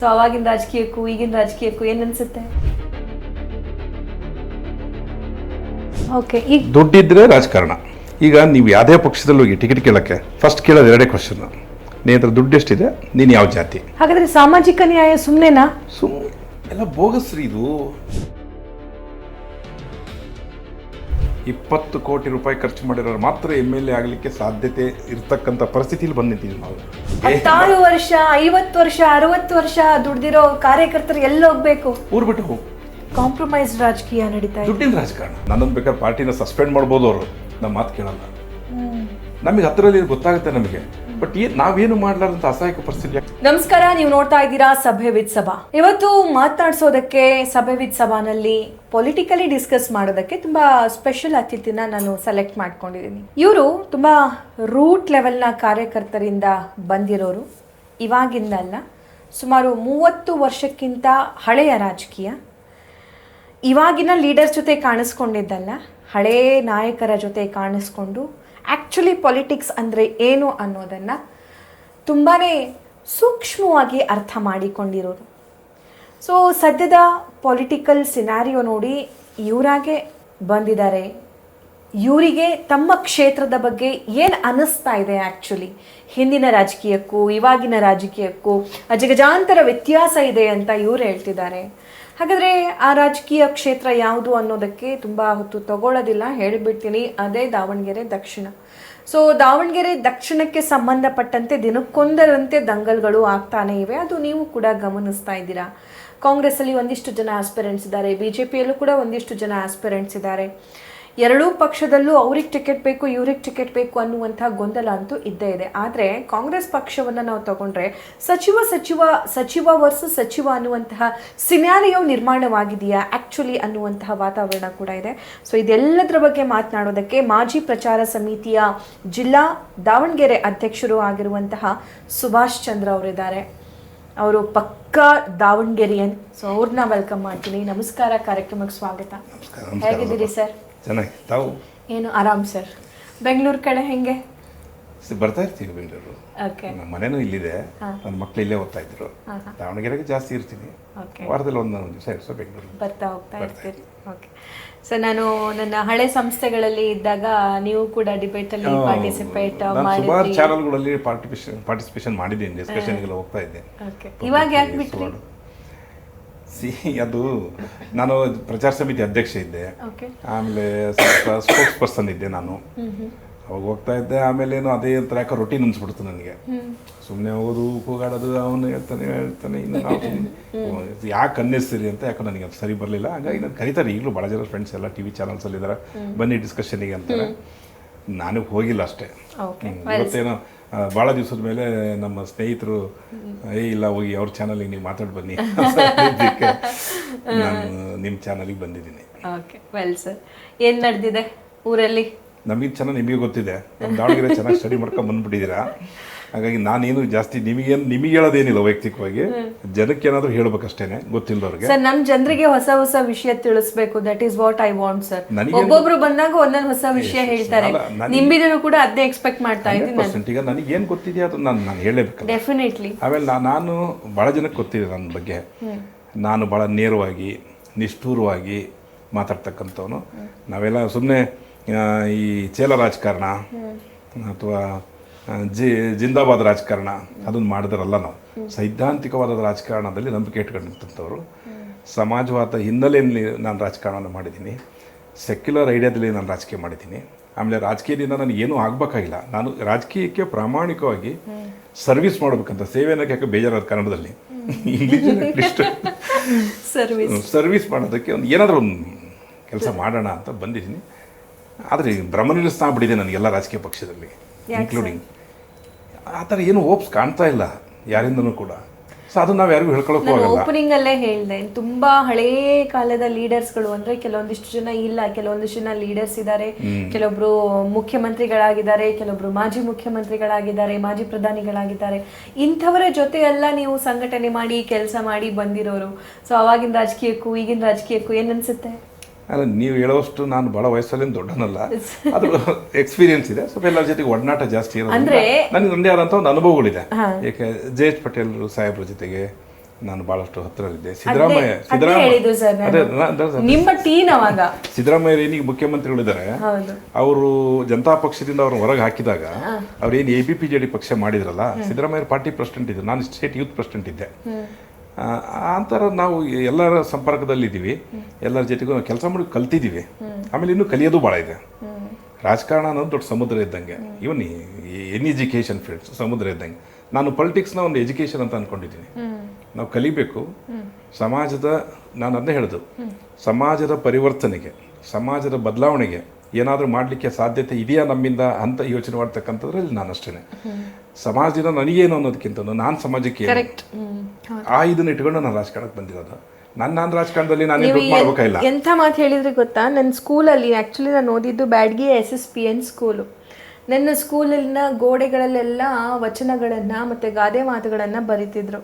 So ಅವಾಗಿನ ರಾಜಕೀಯಕ್ಕೂ ಈಗಿನ ರಾಜಕೀಯಕ್ಕೂ ಏನ್ ಅನ್ಸುತ್ತೆ? ಓಕೆ, ಈಗ ದುಡ್ಡಿದ್ರೆ ರಾಜಕಾರಣ. ಈಗ ನೀವು ಯಾವುದೇ ಪಕ್ಷದಲ್ಲಿ ಹೋಗಿ ಟಿಕೆಟ್ ಕೇಳಕ್ಕೆ ಫಸ್ಟ್ ಕೇಳೋದು ಎರಡೇ ಕ್ವಶನ್, ನೀ ಹತ್ರ ದುಡ್ಡು ಎಷ್ಟಿದೆ, ನೀನು ಯಾವ ಜಾತಿ. ಹಾಗಾದ್ರೆ ಸಾಮಾಜಿಕ ನ್ಯಾಯ ಸುಮ್ಮನೆನಾ? ಎಲ್ಲ ಬೋಗಸ್ರಿ ಇದು. 20 ಕೋಟಿ ರೂಪಾಯಿ ಖರ್ಚು ಮಾಡಿರೋರು ಮಾತ್ರ MLA ಆಗಲಿಕ್ಕೆ ಸಾಧ್ಯತೆ ಇರ್ತಕ್ಕಂಥ ಪರಿಸ್ಥಿತಿಲಿ ಬಂದಿದ್ದೀವಿ ನಾವು. 16 ವರ್ಷ 50 ವರ್ಷ 60 ವರ್ಷ ದುಡ್ದಿರೋ ಕಾರ್ಯಕರ್ತರು ಎಲ್ಲ ಹೋಗ್ಬೇಕು? ಊರ್ ಬಿಟ್ಟು ಹೋಗು. ಕಾಂಪ್ರಮೈಸ್ ರಾಜಕೀಯ ನಡೀತಾ ಇದೆ. ದುಡ್ಡಿನ ರಾಜಕಾರಣ. ನನ್ನನ್ನು ಬೇಕಾದ್ರೆ ಪಾರ್ಟಿನ ಸಸ್ಪೆಂಡ್ ಮಾಡ್ಬೋದು ಅವರು, ನಮ್ಮ ಮಾತು ಕೇಳಲ್ಲ. ನಮಗೆ ಹತ್ತಿರಲ್ಲಿ ಗೊತ್ತಾಗುತ್ತೆ ನಮಗೆ, ಬಟ್ ನಾವೇನು ಮಾಡ್ಲಾರಂತ ಅಸಹಾಯಕ ಪರಿಸ್ಥಿತಿ. ನಮಸ್ಕಾರ, ನೀವು ನೋಡ್ತಾ ಇದ್ದೀರಾ ಸಭೆ ವಿತ್ ಸಭಾ. ಇವತ್ತು ಮಾತನಾಡಿಸೋದಕ್ಕೆ ಸಭೆ ವಿತ್ ಸಭಾನಲ್ಲಿ ಪೊಲಿಟಿಕಲಿ ಡಿಸ್ಕಸ್ ಮಾಡೋದಕ್ಕೆ ತುಂಬಾ ಸ್ಪೆಷಲ್ ಅತಿಥಿನ ನಾನು ಸೆಲೆಕ್ಟ್ ಮಾಡ್ಕೊಂಡಿದ್ದೀನಿ. ಇವರು ತುಂಬಾ ರೂಟ್ ಲೆವೆಲ್ನ ಕಾರ್ಯಕರ್ತರಿಂದ ಬಂದಿರೋರು. ಇವಾಗಿಂದ ಅಲ್ಲ, ಸುಮಾರು 30 ವರ್ಷಕ್ಕಿಂತ ಹಳೆಯ ರಾಜಕೀಯ. ಇವಾಗಿನ ಲೀಡರ್ಸ್ ಜೊತೆ ಕಾಣಿಸ್ಕೊಂಡಿದ್ದಲ್ಲ, ಹಳೇ ನಾಯಕರ ಜೊತೆ ಕಾಣಿಸ್ಕೊಂಡು ಆ್ಯಕ್ಚುಲಿ ಪೊಲಿಟಿಕ್ಸ್ ಅಂದರೆ ಏನು ಅನ್ನೋದನ್ನು ತುಂಬಾ ಸೂಕ್ಷ್ಮವಾಗಿ ಅರ್ಥ ಮಾಡಿಕೊಂಡಿರೋರು. ಸೊ ಸದ್ಯದ ಪೊಲಿಟಿಕಲ್ ಸಿನಾರಿಯೋ ನೋಡಿ ಇವರಾಗೆ ಬಂದಿದ್ದಾರೆ. ಇವರಿಗೆ ತಮ್ಮ ಕ್ಷೇತ್ರದ ಬಗ್ಗೆ ಏನು ಅನ್ನಿಸ್ತಾ ಇದೆ, ಆ್ಯಕ್ಚುಲಿ ಹಿಂದಿನ ರಾಜಕೀಯಕ್ಕೂ ಇವಾಗಿನ ರಾಜಕೀಯಕ್ಕೂ ಅಜಗಜಾಂತರ ವ್ಯತ್ಯಾಸ ಇದೆ ಅಂತ ಇವ್ರು ಹೇಳ್ತಿದ್ದಾರೆ. ಹಾಗಾದರೆ ಆ ರಾಜಕೀಯ ಕ್ಷೇತ್ರ ಯಾವುದು ಅನ್ನೋದಕ್ಕೆ ತುಂಬ ಹೊತ್ತು ತಗೊಳ್ಳೋದಿಲ್ಲ, ಹೇಳಿಬಿಡ್ತೀನಿ. ಅದೇ ದಾವಣಗೆರೆ ದಕ್ಷಿಣ. ಸೊ ದಾವಣಗೆರೆ ದಕ್ಷಿಣಕ್ಕೆ ಸಂಬಂಧಪಟ್ಟಂತೆ ದಿನಕ್ಕೊಂದರಂತೆ ದಂಗಲ್ಗಳು ಆಗ್ತಾನೇ ಇವೆ. ಅದು ನೀವು ಕೂಡ ಗಮನಿಸ್ತಾ ಇದ್ದೀರಾ. ಕಾಂಗ್ರೆಸ್ಸಲ್ಲಿ ಒಂದಿಷ್ಟು ಜನ ಆಸ್ಪಿರೆಂಟ್ಸ್ ಇದ್ದಾರೆ, BJPಯಲ್ಲೂ ಕೂಡ ಒಂದಿಷ್ಟು ಜನ ಆಸ್ಪಿರೆಂಟ್ಸ್ ಇದ್ದಾರೆ. ಎರಡೂ ಪಕ್ಷದಲ್ಲೂ ಅವ್ರಿಗೆ ಟಿಕೆಟ್ ಬೇಕು ಇವ್ರಿಗೆ ಟಿಕೆಟ್ ಬೇಕು ಅನ್ನುವಂಥ ಗೊಂದಲ ಅಂತೂ ಇದ್ದೇ ಇದೆ. ಆದರೆ ಕಾಂಗ್ರೆಸ್ ಪಕ್ಷವನ್ನು ನಾವು ತಗೊಂಡ್ರೆ ಸಚಿವ ವರ್ಸಸ್ ಸಚಿವ ಅನ್ನುವಂತಹ ಸಿನಾರಿಯೋ ನಿರ್ಮಾಣವಾಗಿದೆಯಾ ಆ್ಯಕ್ಚುಲಿ ಅನ್ನುವಂತಹ ವಾತಾವರಣ ಕೂಡ ಇದೆ. ಸೊ ಇದೆಲ್ಲದರ ಬಗ್ಗೆ ಮಾತನಾಡೋದಕ್ಕೆ ಮಾಜಿ ಪ್ರಚಾರ ಸಮಿತಿಯ ಜಿಲ್ಲಾ ದಾವಣಗೆರೆ ಅಧ್ಯಕ್ಷರು ಆಗಿರುವಂತಹ ಸುಭಾಷ್ ಚಂದ್ರ ಅವರಿದ್ದಾರೆ. ಅವರು ಪಕ್ಕಾ ದಾವಣಗೆರೆಯನ್. ಸೊ ಅವ್ರನ್ನ ವೆಲ್ಕಮ್ ಮಾಡ್ತೀನಿ. ನಮಸ್ಕಾರ, ಕಾರ್ಯಕ್ರಮಕ್ಕೆ ಸ್ವಾಗತ. ಹೇಗಿದ್ದೀರಿ ಸರ್? ಚೆನ್ನಾಗಿ. ತಾವು? ಏನು ಆರಾಮ್ ಸರ್. ಬೆಂಗಳೂರು ಕಡೆ ಹೆಂಗೆ? ಬರ್ತಾ ಇರ್ತೀವಿ ಬೆಂಗಳೂರು. ನಮ್ಮ ಮನೆನೂ ಇಲ್ಲಿದೆ, ನನ್ನ ಮಕ್ಕಳು ಇಲ್ಲೇ ಓದ್ತಾ ಇದ್ರು. ದಾವಣಗೆರೆಗೆ ಜಾಸ್ತಿ ಇರ್ತೀನಿ, ವಾರದಲ್ಲಿ ಒಂದೊಂದು ದಿವಸ 2 ದಿವಸ ಬೆಂಗಳೂರು ಬರ್ತಾ ಹೋಗ್ತಾ ಇರ್ತೀರಿ. ಓಕೆ ಸರ್, ನಾನು ನನ್ನ ಹಳೆ ಸಂಸ್ಥೆಗಳಲ್ಲಿ ಇದ್ದಾಗ ನೀವು ಕೂಡ ಡಿಬೇಟಲ್ಲಿ ಪಾರ್ಟಿಸಿಪೇಟ್ ಮಾಡಿ ಸುಮಾರು ಚಾನಲ್ಗಳಲ್ಲಿ ಪಾರ್ಟಿಸಿಪೇಷನ್ ಮಾಡಿದ್ದೀನಿ, ಡಿಸ್ಕಷನ್ಗೆಲ್ಲ ಹೋಗ್ತಾ ಇದ್ದೆ. ಇವಾಗ ಯಾಕೆ ಬಿಟ್ರಿ? ಅದು ನಾನು ಪ್ರಚಾರ ಸಮಿತಿ ಅಧ್ಯಕ್ಷ ಇದ್ದೆ, ಆಮೇಲೆ ಸ್ವಲ್ಪ ಸ್ಪೋಕ್ಸ್ ಪರ್ಸನ್ ಇದ್ದೆ ನಾನು. ಅವಾಗ ಹೋಗ್ತಾ ಇದ್ದೆ. ಆಮೇಲೆ ಏನು ಅದೇ ಒಂಥರ ಯಾಕೆ ರೊಟೀನ್ ಅನ್ಸ್ಬಿಡ್ತು ನನಗೆ. ಸುಮ್ಮನೆ ಹೋಗೋದು ಕೂಗಾಡೋದು, ಅವನು ಹೇಳ್ತಾನೆ ಇನ್ನು ನಾವು ಯಾಕೆ ಅನ್ನಿಸ್ತೀರಿ ಅಂತ. ಯಾಕೆ ನನಗೆ ಅದು ಸರಿ ಬರಲಿಲ್ಲ. ಹಾಗಾಗಿ ನಾನು ಕರೀತಾರೆ ಈಗಲೂ ಭಾಳ ಜನ ಫ್ರೆಂಡ್ಸ್ ಎಲ್ಲ TV ಚಾನಲ್ಸಲ್ಲಿ ಇದ್ದಾರೆ, ಬನ್ನಿ ಡಿಸ್ಕಷನ್ನಿಗೆ ಅಂತಾರೆ. ನಾನು ಹೋಗಿಲ್ಲ ಅಷ್ಟೇ. ಇವತ್ತೇನೋ ಭಾಳ ದಿವಸದ ಮೇಲೆ ನಮ್ಮ ಸ್ನೇಹಿತರು ಇಲ್ಲ ಹೋಗಿ ಅವ್ರ ಚಾನಲಿಗೆ ನೀವು ಮಾತಾಡಿ ಬನ್ನಿ ನಾನು ನಿಮ್ಮ ಚಾನಲಿಗೆ ಬಂದಿದ್ದೀನಿ. ಓಕೆ, ವೆಲ್ ಸರ್, ಏನು ನಡೆದಿದೆ ಊರಲ್ಲಿ? ನಮಗೆ ಚೆನ್ನಾಗಿ ನಿಮಗೆ ಗೊತ್ತಿದೆ, ನಮ್ಮ ದಾವಣಗೆರೆ ಚೆನ್ನಾಗಿ ಸ್ಟಡಿ ಮಾಡ್ಕೊಂಡು ಬಂದ್ಬಿಟ್ಟಿದ್ದೀರಾ. ಹಾಗಾಗಿ ನಾನೇನು ಜಾಸ್ತಿ ನಿಮಗೆ ಹೇಳೋದೇನಿಲ್ಲ, ವೈಯಕ್ತಿಕವಾಗಿ ಜನಕ್ಕೆ ಏನಾದರೂ ಹೇಳ್ಬೇಕಷ್ಟೇನೆ, ಗೊತ್ತಿಲ್ಲದವ್ರಿಗೆ. ಸರ್, ನಮ್ಮ ಜನರಿಗೆ ಹೊಸ ವಿಷಯ ತಿಳಿಸ್ಬೇಕು. That is what I want sir. ಒಬ್ಬೊಬ್ರು ಬಂದಾಗ ಒಂದೊಂದು ಹೊಸ ವಿಷಯ ಹೇಳ್ತಾರೆ, ನಿಮ್ಮಿದನ್ನು ಕೂಡ ಅದೇ ಎಕ್ಸ್ಪೆಕ್ಟ್ ಮಾಡ್ತಾ ಇದ್ದೀನಿ. ಈಗ ನನಗೆ ಏನು ಗೊತ್ತಿದೆಯಾ ಅದು ನಾನು ಹೇಳಬೇಕು ಡೆಫಿನೆಟ್ಲಿ. ಆಮೇಲೆ ನಾನು ಭಾಳ ಜನಕ್ಕೆ ಗೊತ್ತಿದೆ ನನ್ನ ಬಗ್ಗೆ. ನಾನು ಭಾಳ ನೇರವಾಗಿ ನಿಷ್ಠೂರವಾಗಿ ಮಾತಾಡ್ತಕ್ಕಂಥವನು. ನಾವೆಲ್ಲ ಸುಮ್ಮನೆ ಈ ಚೇಲ ರಾಜಕಾರಣ ಅಥವಾ ಜಿಂದಾಬಾದ್ ರಾಜಕಾರಣ ಅದನ್ನು ಮಾಡಿದ್ರಲ್ಲ. ನಾವು ಸೈದ್ಧಾಂತಿಕವಾದ ರಾಜಕಾರಣದಲ್ಲಿ ನಂಬಿಕೆ ಇಟ್ಕೊಂಡಿರ್ತಂಥವ್ರು. ಸಮಾಜವಾದ ಹಿನ್ನೆಲೆಯಲ್ಲಿ ನಾನು ರಾಜಕಾರಣವನ್ನು ಮಾಡಿದ್ದೀನಿ, ಸೆಕ್ಯುಲರ್ ಐಡಿಯಾದಲ್ಲಿ ನಾನು ರಾಜಕೀಯ ಮಾಡಿದ್ದೀನಿ. ಆಮೇಲೆ ರಾಜಕೀಯದಿಂದ ನನಗೆ ಏನೂ ಆಗಬೇಕಾಗಿಲ್ಲ. ನಾನು ರಾಜಕೀಯಕ್ಕೆ ಪ್ರಾಮಾಣಿಕವಾಗಿ ಸರ್ವಿಸ್ ಮಾಡಬೇಕಂತ, ಸೇವೆ ಅನ್ನೋಕ್ಕೆ ಯಾಕೆ ಬೇಜಾರಾದ ಕನ್ನಡದಲ್ಲಿ, ಇಂಗ್ಲೀಷ್ ಸರ್ವಿಸ್ ಮಾಡೋದಕ್ಕೆ ಏನಾದರೂ ಒಂದು ಕೆಲಸ ಮಾಡೋಣ ಅಂತ ಬಂದಿದ್ದೀನಿ. ಆದರೆ ಭ್ರಮನಿರಸ್ತಾಗ್ಬಿಟ್ಟಿದೆ ನನಗೆಲ್ಲ ರಾಜಕೀಯ ಪಕ್ಷದಲ್ಲಿ, ಇನ್ಕ್ಲೂಡಿಂಗ್ ಆ ಥರ ಏನು ಹೋಪ್ಸ್ ಕಾಣ್ತಾ ಇಲ್ಲ ಯಾರಿಂದನೂ ಕೂಡ. ಸೊ ಅದನ್ನು ನಾವು ಯಾರಿಗೂ ಹೇಳ್ಕೊಳ್ಳೋಕ್ಕೂ ಆಗಲ್ಲ. ಓಪನಿಂಗ್ ಅಲ್ಲೇ ಹೇಳಿದೆ, ತುಂಬಾ ಹಳೇ ಕಾಲದ ಲೀಡರ್ಸ್ಗಳು ಅಂದ್ರೆ ಕೆಲವೊಂದಿಷ್ಟು ಜನ ಇಲ್ಲ, ಕೆಲವೊಂದಿಷ್ಟು ಜನ ಲೀಡರ್ಸ್ ಇದ್ದಾರೆ. ಕೆಲವೊಬ್ರು ಮುಖ್ಯಮಂತ್ರಿಗಳಾಗಿದ್ದಾರೆ, ಕೆಲವೊಬ್ರು ಮಾಜಿ ಮುಖ್ಯಮಂತ್ರಿಗಳಾಗಿದ್ದಾರೆ, ಮಾಜಿ ಪ್ರಧಾನಿಗಳಾಗಿದ್ದಾರೆ. ಇಂಥವರ ಜೊತೆ ಎಲ್ಲ ನೀವು ಸಂಘಟನೆ ಮಾಡಿ ಕೆಲಸ ಮಾಡಿ ಬಂದಿರೋರು. ಸೊ ಅವಾಗಿನ ರಾಜಕೀಯಕ್ಕೂ ಈಗಿನ ರಾಜಕೀಯಕ್ಕೂ ಏನ್ ಅನ್ಸುತ್ತೆ? ಅಲ್ಲ, ನೀವು ಹೇಳೋಷ್ಟು ನಾನು ಭಾಳ ವಯಸ್ಸಲ್ಲೇನು ದೊಡ್ಡನಲ್ಲ, ಅದು ಎಕ್ಸ್ಪೀರಿಯನ್ಸ್ ಇದೆ. ಸ್ವಲ್ಪ ಎಲ್ಲರ ಜೊತೆಗೆ ಒಡನಾಟ ಜಾಸ್ತಿ ಇರೋದು. ನನಗೆ ನನ್ನದೇ ಆದಂಥ ಒಂದು ಅನುಭವಗಳಿದೆ. ಏಕೆ JH ಪಟೇಲ್ ಸಾಹೇಬ್ರ ಜೊತೆಗೆ ನಾನು ಬಹಳಷ್ಟು ಹತ್ತಿರಲ್ಲಿದ್ದೆ. ಅದೇ ಹೇಳಿದ್ದು ಸರ್ ನಿಮ್ಮ ಟೀನ್ ಅವಾಗ ಸಿದ್ದರಾಮಯ್ಯ ಏನಿಗೆ ಮುಖ್ಯಮಂತ್ರಿಗಳಿದ್ದಾರೆ, ಹೌದು ಅವರು ಜನತಾ ಪಕ್ಷದಿಂದ ಅವ್ರನ್ನ ಹೊರಗೆ ಹಾಕಿದಾಗ ಅವ್ರೇನು ABPJD ಪಕ್ಷ ಮಾಡಿದ್ರಲ್ಲ, ಸಿದ್ದರಾಮಯ್ಯ ಪಾರ್ಟಿ ಪ್ರೆಸಿಡೆಂಟ್ ಇದ್ದರು, ನಾನು ಸ್ಟೇಟ್ ಯೂತ್ ಪ್ರೆಸಿಡೆಂಟ್ ಇದ್ದೆ. ಆ ಥರ ನಾವು ಎಲ್ಲರ ಸಂಪರ್ಕದಲ್ಲಿದ್ದೀವಿ, ಎಲ್ಲರ ಜೊತೆಗೂ ನಾವು ಕೆಲಸ ಮಾಡಿ ಕಲ್ತಿದ್ದೀವಿ. ಆಮೇಲೆ ಇನ್ನೂ ಕಲಿಯೋದು ಭಾಳ ಇದೆ. ರಾಜಕಾರಣ ಅನ್ನೋದು ದೊಡ್ಡ ಸಮುದ್ರ ಇದ್ದಂಗೆ, ಇವನ್ ಎಜುಕೇಷನ್ ಫೀಲ್ಡ್ಸ್ ಸಮುದ್ರ ಇದ್ದಂಗೆ. ನಾನು ಪೊಲಿಟಿಕ್ಸ್ನ ಒಂದು ಎಜುಕೇಷನ್ ಅಂತ ಅಂದ್ಕೊಂಡಿದ್ದೀನಿ. ನಾವು ಕಲಿಬೇಕು ಸಮಾಜದ, ನಾನು ಅದನ್ನೇ ಹೇಳಿದ್ದು, ಸಮಾಜದ ಪರಿವರ್ತನೆಗೆ, ಸಮಾಜದ ಬದಲಾವಣೆಗೆ ಏನಾದರೂ ಮಾಡಲಿಕ್ಕೆ ಸಾಧ್ಯತೆ ಇದೆಯಾ ನಮ್ಮಿಂದ ಅಂತ ಯೋಚನೆ ಮಾಡ್ತಕ್ಕಂಥದ್ರಲ್ಲಿ ನಾನು ಅಷ್ಟೇ. ಸಮಾಜದಿಂದ ನನಗೇನು ಅನ್ನೋದಕ್ಕಿಂತ ನಾನು ಸಮಾಜಕ್ಕೆ ಇದನ್ನ ಇಟ್ಕೊಂಡು ನಾನು ರಾಜಕಾರಣಕ್ಕೆ ಬಂದಿರೋದು. ನಾನು ರಾಜಕಾರಣದಲ್ಲಿ ನಾನು ಮಾಡ್ಬೇಕಾಗಿಲ್ಲ. ಎಂಥ ಮಾತು ಹೇಳಿದ್ರೆ ಗೊತ್ತಾ, ನನ್ನ ಸ್ಕೂಲಲ್ಲಿ ಆ್ಯಕ್ಚುಲಿ ನಾನು ಓದಿದ್ದು ಬ್ಯಾಡ್ಗಿ SSPN ಸ್ಕೂಲು. ನನ್ನ ಸ್ಕೂಲಿನ ಗೋಡೆಗಳಲ್ಲೆಲ್ಲ ವಚನಗಳನ್ನು ಮತ್ತು ಗಾದೆ ಮಾತುಗಳನ್ನು ಬರೀತಿದ್ರು.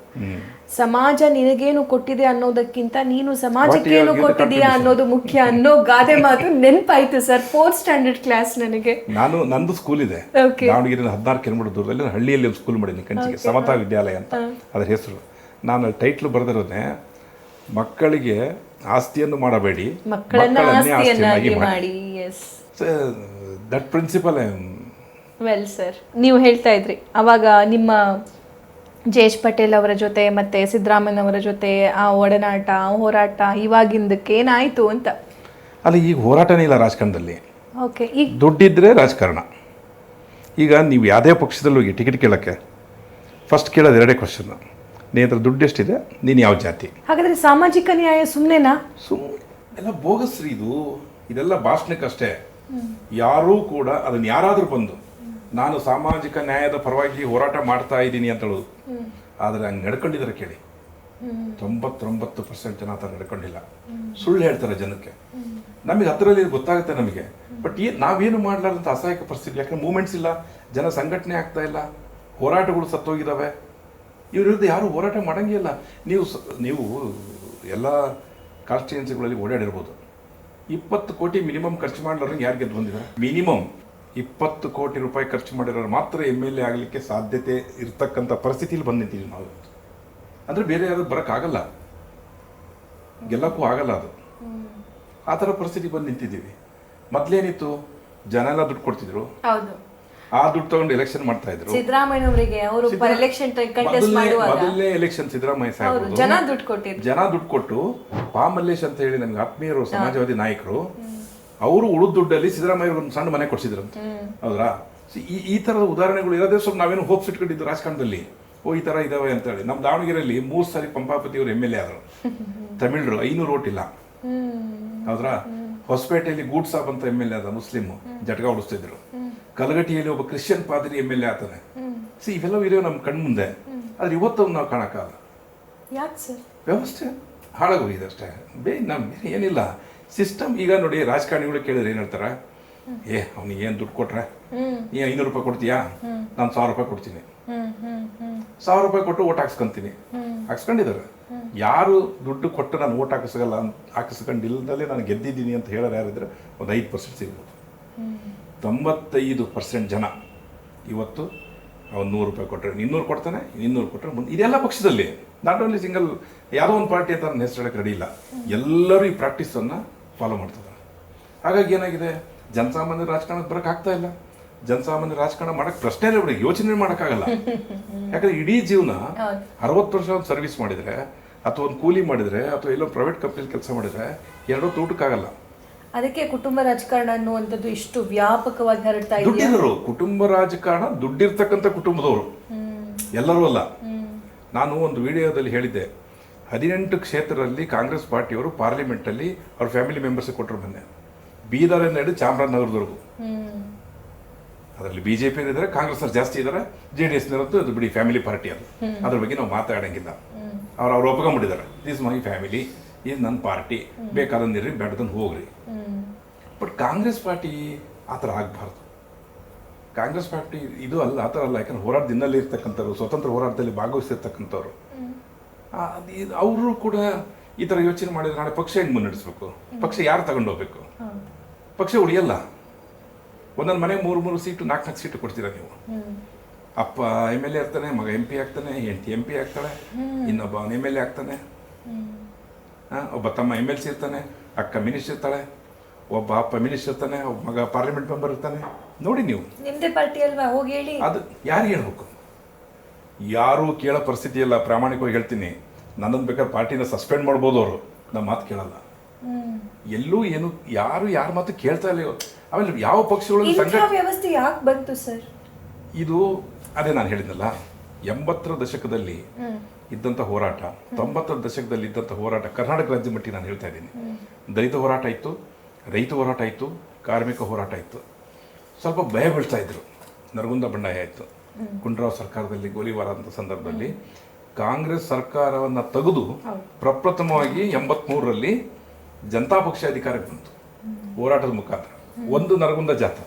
ಸಮಾಜ ನಿನಗೇನು ಕೊಟ್ಟಿದೆ ಅನ್ನೋದಕ್ಕಿಂತ ನೀನು ಸಮಾಜಕ್ಕೇನು ಕೊಟ್ಟಿದೆಯಾ ಅನ್ನೋದು ಮುಖ್ಯ ಅನ್ನೋ ಗಾದೆ ಮಾತು ನೆನಪಾಯ್ತು ಸರ್. 4th ಸ್ಟ್ಯಾಂಡರ್ಡ್ ಕ್ಲಾಸ್ ನನಗೆ. ನಂದು ಸ್ಕೂಲ್ ಇದೆ ದಾವಣಗೆರೆ 16 ಕಿಲೋಮೀಟರ್ ದೂರದಲ್ಲಿ. ಹಳ್ಳಿಯಲ್ಲಿ ಒಂದು ಸ್ಕೂಲ್ ಮಾಡಿದ್ದೀನಿ, ಕಂಚಿಗೆ ಸಮತಾ ವಿದ್ಯಾಲಯ ಅಂತ ಅದರ ಹೆಸರು. ನಾನು ಟೈಟ್ಲ್ ಬರೆದಿರೋದೇ, ಮಕ್ಕಳಿಗೆ ಆಸ್ತಿಯನ್ನು ಮಾಡಬೇಡಿ, ಮಕ್ಕಳನ್ನೇ ಆಸ್ತಿಯನ್ನಾಗಿ ಮಾಡಿ. That principal. ವೆಲ್ ಸರ್, ನೀವು ಹೇಳ್ತಾ ಇದ್ರಿ ಅವಾಗ ನಿಮ್ಮ ಜಯೇಶ್ ಪಟೇಲ್ ಅವರ ಜೊತೆ ಮತ್ತೆ ಸಿದ್ದರಾಮಯ್ಯನವರ ಜೊತೆ ಆ ಒಡನಾಟ, ಹೋರಾಟ ಇವಾಗಿಂದಕ್ಕೆ ಏನಾಯ್ತು ಅಂತ. ಅಲ್ಲ, ಈಗ ಹೋರಾಟನೇ ಇಲ್ಲ ರಾಜಕಾರಣದಲ್ಲಿ. ಓಕೆ, ಈಗ ದುಡ್ಡಿದ್ರೆ ರಾಜಕಾರಣ. ಈಗ ನೀವು ಯಾವುದೇ ಪಕ್ಷದಲ್ಲಿ ಹೋಗಿ ಟಿಕೆಟ್ ಕೇಳೋಕ್ಕೆ ಫಸ್ಟ್ ಕೇಳೋದು 2 ಕ್ವಶನ್. ನೀನು ಹತ್ರ ದುಡ್ಡು ಎಷ್ಟಿದೆ, ನೀನು ಯಾವ ಜಾತಿ. ಹಾಗಾದ್ರೆ ಸಾಮಾಜಿಕ ನ್ಯಾಯ ಸುಮ್ಮನೆನಾ? ಎಲ್ಲ ಬೋಗಸ್ರಿ ಇದೆಲ್ಲ ಭಾಷಣಕ್ಕಷ್ಟೇ. ಯಾರೂ ಕೂಡ ಅದನ್ನು ಯಾರಾದರೂ ಬಂದು ನಾನು ಸಾಮಾಜಿಕ ನ್ಯಾಯದ ಪರವಾಗಿ ಹೋರಾಟ ಮಾಡ್ತಾ ಇದ್ದೀನಿ ಅಂತ ಹೇಳೋದು, ಆದರೆ ಹಂಗೆ ನಡ್ಕೊಂಡಿದ್ದಾರೆ ಕೇಳಿ. 99% ಜನ ಆ ಥರ ನಡ್ಕೊಂಡಿಲ್ಲ, ಸುಳ್ಳು ಹೇಳ್ತಾರೆ ಜನಕ್ಕೆ. ನಮಗೆ ಹತ್ತಿರಲ್ಲಿ ಗೊತ್ತಾಗುತ್ತೆ ನಮಗೆ. ಬಟ್ ನಾವೇನು ಮಾಡಲಾರಂತ ಅಸಹಾಯಕ ಪರಿಸ್ಥಿತಿ. ಯಾಕಂದ್ರೆ ಮೂಮೆಂಟ್ಸ್ ಇಲ್ಲ, ಜನ ಸಂಘಟನೆ ಆಗ್ತಾ ಇಲ್ಲ, ಹೋರಾಟಗಳು ಸತ್ತೋಗಿದ್ದಾವೆ. ಇವ್ರ ವಿರುದ್ಧ ಯಾರು ಹೋರಾಟ ಮಾಡಂಗೇ ಇಲ್ಲ. ನೀವು ಎಲ್ಲ ಕಾನ್ಸ್ಟಿಟ್ಯೂನ್ಸಿಗಳಲ್ಲಿ ಓಡಾಡಿರ್ಬೋದು. 20 ಕೋಟಿ ಮಿನಿಮಮ್ ಖರ್ಚು ಮಾಡಲಾರಂಗೆ ಯಾರು ಗೆದ್ದು ಬಂದಿದ್ದಾರೆ? ಮಿನಿಮಮ್ 20 ಕೋಟಿ ರೂಪಾಯಿ ಖರ್ಚು ಮಾಡಿರೋರು ಮಾತ್ರ MLA ಆಗಲಿಕ್ಕೆ ಸಾಧ್ಯತೆ ಇರ್ತಕ್ಕಂಥ ಪರಿಸ್ಥಿತಿಯಲ್ಲಿ ಬಂದು ನಿಂತಿದ್ದೀವಿ ನಾವು. ಅಂದರೆ ಬೇರೆ ಯಾರು ಬರೋಕ್ಕಾಗಲ್ಲ, ಗೆಲ್ಲಕ್ಕೂ ಆಗಲ್ಲ. ಅದು ಆ ಥರ ಪರಿಸ್ಥಿತಿ ಬಂದು ನಿಂತಿದ್ದೀವಿ. ಮೊದಲೇನಿತ್ತು, ಜನ ಎಲ್ಲ ದುಡ್ಡು ಕೊಡ್ತಿದ್ರು, ಆ ದುಡ್ಡು ತಗೊಂಡು ಎಲೆಕ್ಷನ್ ಮಾಡ್ತಾ ಇದ್ರು. ಸಿದ್ದರಾಮಯ್ಯನವರಿಗೆ ಅವರು ಎಲೆಕ್ಷನ್ ಕಂಟೆಸ್ಟ್ ಮಾಡುವಾಗ ಮೊದಲನೇ ಎಲೆಕ್ಷನ್ ಸಿದ್ದರಾಮಯ್ಯ ಸಾಹೇಬರು ಜನ ದುಡ್ಡು ಕೊಟ್ಟು ಪಾಮಲ್ಲೇಶ್ ಅಂತ ಹೇಳಿ ನನಗೆ ಆತ್ಮೀಯರು, ಸಮಾಜವಾದಿ ನಾಯಕರು, ಅವರು ಉಳಿದ ದುಡ್ಡಲ್ಲಿ ಸಿದ್ದರಾಮಯ್ಯ ಒಂದು ಸಣ್ಣ ಮನೆ ಕೊಡ್ಸಿದ್ರಂತೆ. ಹೌದ್ರಾ? ಈ ಥರದ ಉದಾಹರಣೆಗಳು ಇರೋದೇ ಸ್ವಲ್ಪ ನಾವೇನು ಹೋಪ್ಸ್ ಇಟ್ಕೊಂಡಿದ್ದು ರಾಜಕಾರಣದಲ್ಲಿ. ಈ ಥರ ಇದಾವೆ ಅಂತ ಹೇಳಿ. ನಮ್ಮ ದಾವಣಗೆರೆಯಲ್ಲಿ 3 ಸಾರಿ ಪಂಪಾಪತಿ ಅವರು MLA ಆದರು. ತಮಿಳ್ರು 500 ಓಟ್ ಇಲ್ಲ. ಹೌದ್ರಾ? ಹೊಸಪೇಟೆಯಲ್ಲಿ ಗೂಡ್ ಸಾಬ್ ಅಂತ MLA ಆದ, ಮುಸ್ಲಿಮ್, ಜಟ್ಗ ಹೊಡಿಸ್ತಿದ್ರು. ಕಲಗಟ್ಟಿಯಲ್ಲಿ ಒಬ್ಬ ಕ್ರಿಶ್ಚಿಯನ್ ಪಾದ್ರಿ MLA ಆಗ್ತಾನೆ. ಇವೆಲ್ಲವೂ ಇರೋ ನಮ್ಮ ಕಣ್ಮುಂದೆ. ಆದ್ರೆ ಇವತ್ತು ನಾವು ಕಾಣಕ್ಕಾಗಲ್ಲ. ವ್ಯವಸ್ಥೆ ಹಾಳಾಗೋಗಿದೆ ಅಷ್ಟೇ. ನಮ್ಗೆ ಏನಿಲ್ಲ ಸಿಸ್ಟಮ್. ಈಗ ನೋಡಿ, ರಾಜಕಾರಣಿಗಳು ಕೇಳಿದ್ರೆ ಏನ್ ಹೇಳ್ತಾರೆ, ಅವ್ನಿಗೆ ಏನು ದುಡ್ಡು ಕೊಟ್ರೆ ನೀ 500 ರೂಪಾಯಿ ಕೊಡ್ತೀಯಾ, ನಾನು 1000 ರೂಪಾಯಿ ಕೊಡ್ತೀನಿ, 1000 ರೂಪಾಯಿ ಕೊಟ್ಟು ಓಟ್ ಹಾಕ್ಸ್ಕೊಂತೀನಿ. ಹಾಕ್ಸ್ಕೊಂಡಿದ್ದಾರೆ. ಯಾರು ದುಡ್ಡು ಕೊಟ್ಟು ನಾನು ಓಟ್ ಹಾಕಿಸ್ಕೊಂಡಿಲ್ಲದಲ್ಲೇ ನಾನು ಗೆದ್ದಿದ್ದೀನಿ ಅಂತ ಹೇಳೋರು ಯಾರಿದ್ರೆ ಒಂದು 5% ಸಿಗ್ಬೋದು. 95% ಜನ ಇವತ್ತು ಅವ್ನು 100 ರೂಪಾಯಿ ಕೊಟ್ಟರೆ 200 ಕೊಡ್ತಾನೆ, 200 ಕೊಟ್ಟರೆ ಮುಂದೆ. ಇದೆಲ್ಲ ಪಕ್ಷದಲ್ಲಿ, ನಾಟ್ ಓನ್ಲಿ ಸಿಂಗಲ್ ಯಾವುದೋ ಒಂದು ಪಾರ್ಟಿ ಅಂತ ನನ್ನ ಹೆಸರು ಹೇಳಕ್ಕೆ ರೆಡಿ ಇಲ್ಲ. ಎಲ್ಲರೂ ಈ ಪ್ರಾಕ್ಟೀಸನ್ನು ಫಾಲೋ ಮಾಡ್ತಿದ್ದಾರೆ. ಹಾಗಾಗಿ ಏನಾಗಿದೆ, ಜನಸಾಮಾನ್ಯ ರಾಜಕಾರಣಕ್ಕೆ ಬರೋಕ್ಕೆ ಆಗ್ತಾ ಇಲ್ಲ. ಜನಸಾಮಾನ್ಯ ರಾಜಕಾರಣ ಮಾಡೋಕ್ಕೆ ಪ್ರಶ್ನೆ ಇಲ್ಲ, ಬಿಡಿ, ಯೋಚನೆ ಮಾಡೋಕ್ಕಾಗಲ್ಲ. ಯಾಕಂದ್ರೆ ಇಡೀ ಜೀವನ 60 ವರ್ಷ ಒಂದು ಸರ್ವಿಸ್ ಮಾಡಿದರೆ, ಅಥವಾ ಒಂದು ಕೂಲಿ ಮಾಡಿದರೆ, ಅಥವಾ ಎಲ್ಲೋ ಪ್ರೈವೇಟ್ ಕಂಪ್ನಿಲಿ ಕೆಲಸ ಮಾಡಿದರೆ 2 ಹೊತ್ತು ಊಟಕ್ಕಾಗಲ್ಲ. ಅದಕ್ಕೆ ಕುಟುಂಬ ರಾಜಕಾರಣ ಅನ್ನುವಂಥದ್ದು ಇಷ್ಟು ವ್ಯಾಪಕವಾಗಿ ಹರಡ್ತಾ ಇದೆ. ದುಡ್ಡಿರೋರು ಕುಟುಂಬ ರಾಜಕಾರಣ, ದುಡ್ಡಿರ್ತಕ್ಕಂಥ ಕುಟುಂಬದವರು ಎಲ್ಲರೂ ಅಲ್ಲ. ನಾನು ಒಂದು ವಿಡಿಯೋದಲ್ಲಿ ಹೇಳಿದ್ದೆ, 18 ಕ್ಷೇತ್ರದಲ್ಲಿ ಕಾಂಗ್ರೆಸ್ ಪಾರ್ಟಿಯವರು ಪಾರ್ಲಿಮೆಂಟಲ್ಲಿ ಅವ್ರ ಫ್ಯಾಮಿಲಿ ಮೆಂಬರ್ಸ್ ಕೊಟ್ಟರು. ಮೊನ್ನೆ ಬೀದರಿಂದ ಹಿಡಿದು ಚಾಮರಾಜನಗರದವರೆಗೂ. ಅದರಲ್ಲಿ BJP ಇದ್ದಾರೆ, ಕಾಂಗ್ರೆಸ್ ಅವ್ರು ಜಾಸ್ತಿ ಇದ್ದಾರೆ, JDS ಅದು ಬಿಡಿ ಫ್ಯಾಮಿಲಿ ಪಾರ್ಟಿ. ಅದು ಅದ್ರ ಬಗ್ಗೆ ನಾವು ಮಾತಾಡಂಗಿಲ್ಲ. ಅವ್ರು ಒಪ್ಕೊಂಡ್ಬಿಟ್ಟಿದ್ದಾರೆ, ದಿಸ್ ಮೈ ಫ್ಯಾಮಿಲಿ, ಇದು ನನ್ನ ಪಾರ್ಟಿ, ಬೇಕಾದಂದಿರ್ರಿ, ಬೇಡದನ್ನು ಹೋಗ್ರಿ. ಬಟ್ ಕಾಂಗ್ರೆಸ್ ಪಾರ್ಟಿ ಆ ಥರ ಆಗಬಾರ್ದು. ಕಾಂಗ್ರೆಸ್ ಪಾರ್ಟಿ ಇದು ಅಲ್ಲ, ಆ ಥರ ಅಲ್ಲ. ಯಾಕಂದ್ರೆ ಹೋರಾಟದಿಂದಲೇ ಇರ್ತಕ್ಕಂಥವ್ರು, ಸ್ವತಂತ್ರ ಹೋರಾಟದಲ್ಲಿ ಭಾಗವಹಿಸಿರ್ತಕ್ಕಂಥವ್ರು, ಅವರು ಕೂಡ ಈ ಥರ ಯೋಚನೆ ಮಾಡಿದ್ರೆ ನಾಳೆ ಪಕ್ಷ ಹೆಂಗೆ ಮುನ್ನಡೆಸ್ಬೇಕು, ಪಕ್ಷ ಯಾರು ತಗೊಂಡೋಗ್ಬೇಕು, ಪಕ್ಷ ಉಳಿಯಲ್ಲ. ಒಂದೊಂದು ಮನೆಗೆ 3-3 ಸೀಟು 4-4 ಸೀಟು ಕೊಡ್ತೀರಾ ನೀವು. ಅಪ್ಪ MLA ಆಗ್ತಾನೆ, ಮಗ MP ಆಗ್ತಾನೆ, ಹೆಂಡತಿ MP ಆಗ್ತಾಳೆ, ಇನ್ನೊಬ್ಬ MLA ಆಗ್ತಾನೆ, ಒಬ್ಬ ತಮ್ಮ MLC ಇರ್ತಾನೆ, ಅಕ್ಕ ಮಿನಿಸ್ಟರ್ ಇರ್ತಾಳೆ, ಒಬ್ಬ ಅಪ್ಪ ಮಿನಿಸ್ಟರ್ ಇರ್ತಾನೆ, ಒಬ್ಬ ಮಗ ಪಾರ್ಲಿಮೆಂಟ್ ಮೆಂಬರ್ ಇರ್ತಾನೆ. ನೋಡಿ ನೀವು, ನಿಮ್ದೇ ಪಾರ್ಟಿ ಅಲ್ವಾ, ಹೋಗಿ ಹೇಳಿ. ಅದು ಯಾರಿಗೆ ಹೇಳ್ಬೇಕು? ಯಾರೂ ಕೇಳೋ ಪರಿಸ್ಥಿತಿ ಇಲ್ಲ. ಪ್ರಾಮಾಣಿಕವಾಗಿ ಹೇಳ್ತೀನಿ, ನನ್ನನ್ನು ಬೇಕಾದ್ರೆ ಪಾರ್ಟಿನ ಸಸ್ಪೆಂಡ್ ಮಾಡ್ಬೋದು ಅವರು, ನಮ್ಮ ಮಾತು ಕೇಳಲ್ಲ. ಎಲ್ಲೂ ಏನು ಯಾರು ಯಾರ ಮಾತು ಕೇಳ್ತಾ ಇಲ್ಲ. ಆಮೇಲೆ ಯಾವ ಪಕ್ಷಗಳು ವ್ಯವಸ್ಥೆ ಯಾಕೆ ಬಂತು ಸರ್? ಇದು ಅದೇ ನಾನು ಹೇಳಿದ್ನಲ್ಲ, 80ರ ದಶಕದಲ್ಲಿ ಇದ್ದಂಥ ಹೋರಾಟ, 90ರ ದಶಕದಲ್ಲಿ ಇದ್ದಂಥ ಹೋರಾಟ ಕರ್ನಾಟಕ ರಾಜ್ಯ ಮಟ್ಟಿಗೆ ನಾನು ಹೇಳ್ತಾ ಇದ್ದೀನಿ. ದಲಿತ ಹೋರಾಟ ಇತ್ತು, ರೈತ ಹೋರಾಟ ಇತ್ತು, ಕಾರ್ಮಿಕ ಹೋರಾಟ ಇತ್ತು. ಸ್ವಲ್ಪ ಭಯ ಬೀಳ್ತಾ ಇದ್ರು. ನರಗುಂದ ಬಂಡಾಯ ಆಯಿತು, ಗುಂಡೂರಾವ್ ಸರ್ಕಾರದಲ್ಲಿ ಗೋಲಿಬಾರ ಅಂತ ಸಂದರ್ಭದಲ್ಲಿ ಕಾಂಗ್ರೆಸ್ ಸರ್ಕಾರವನ್ನು ತೆಗೆದು ಪ್ರಪ್ರಥಮವಾಗಿ 83ರಲ್ಲಿ ಜನತಾ ಪಕ್ಷ ಅಧಿಕಾರಕ್ಕೆ ಬಂತು ಹೋರಾಟದ ಮುಖಾಂತರ. ಒಂದು ನರಗುಂದ ಜಾಥಾ,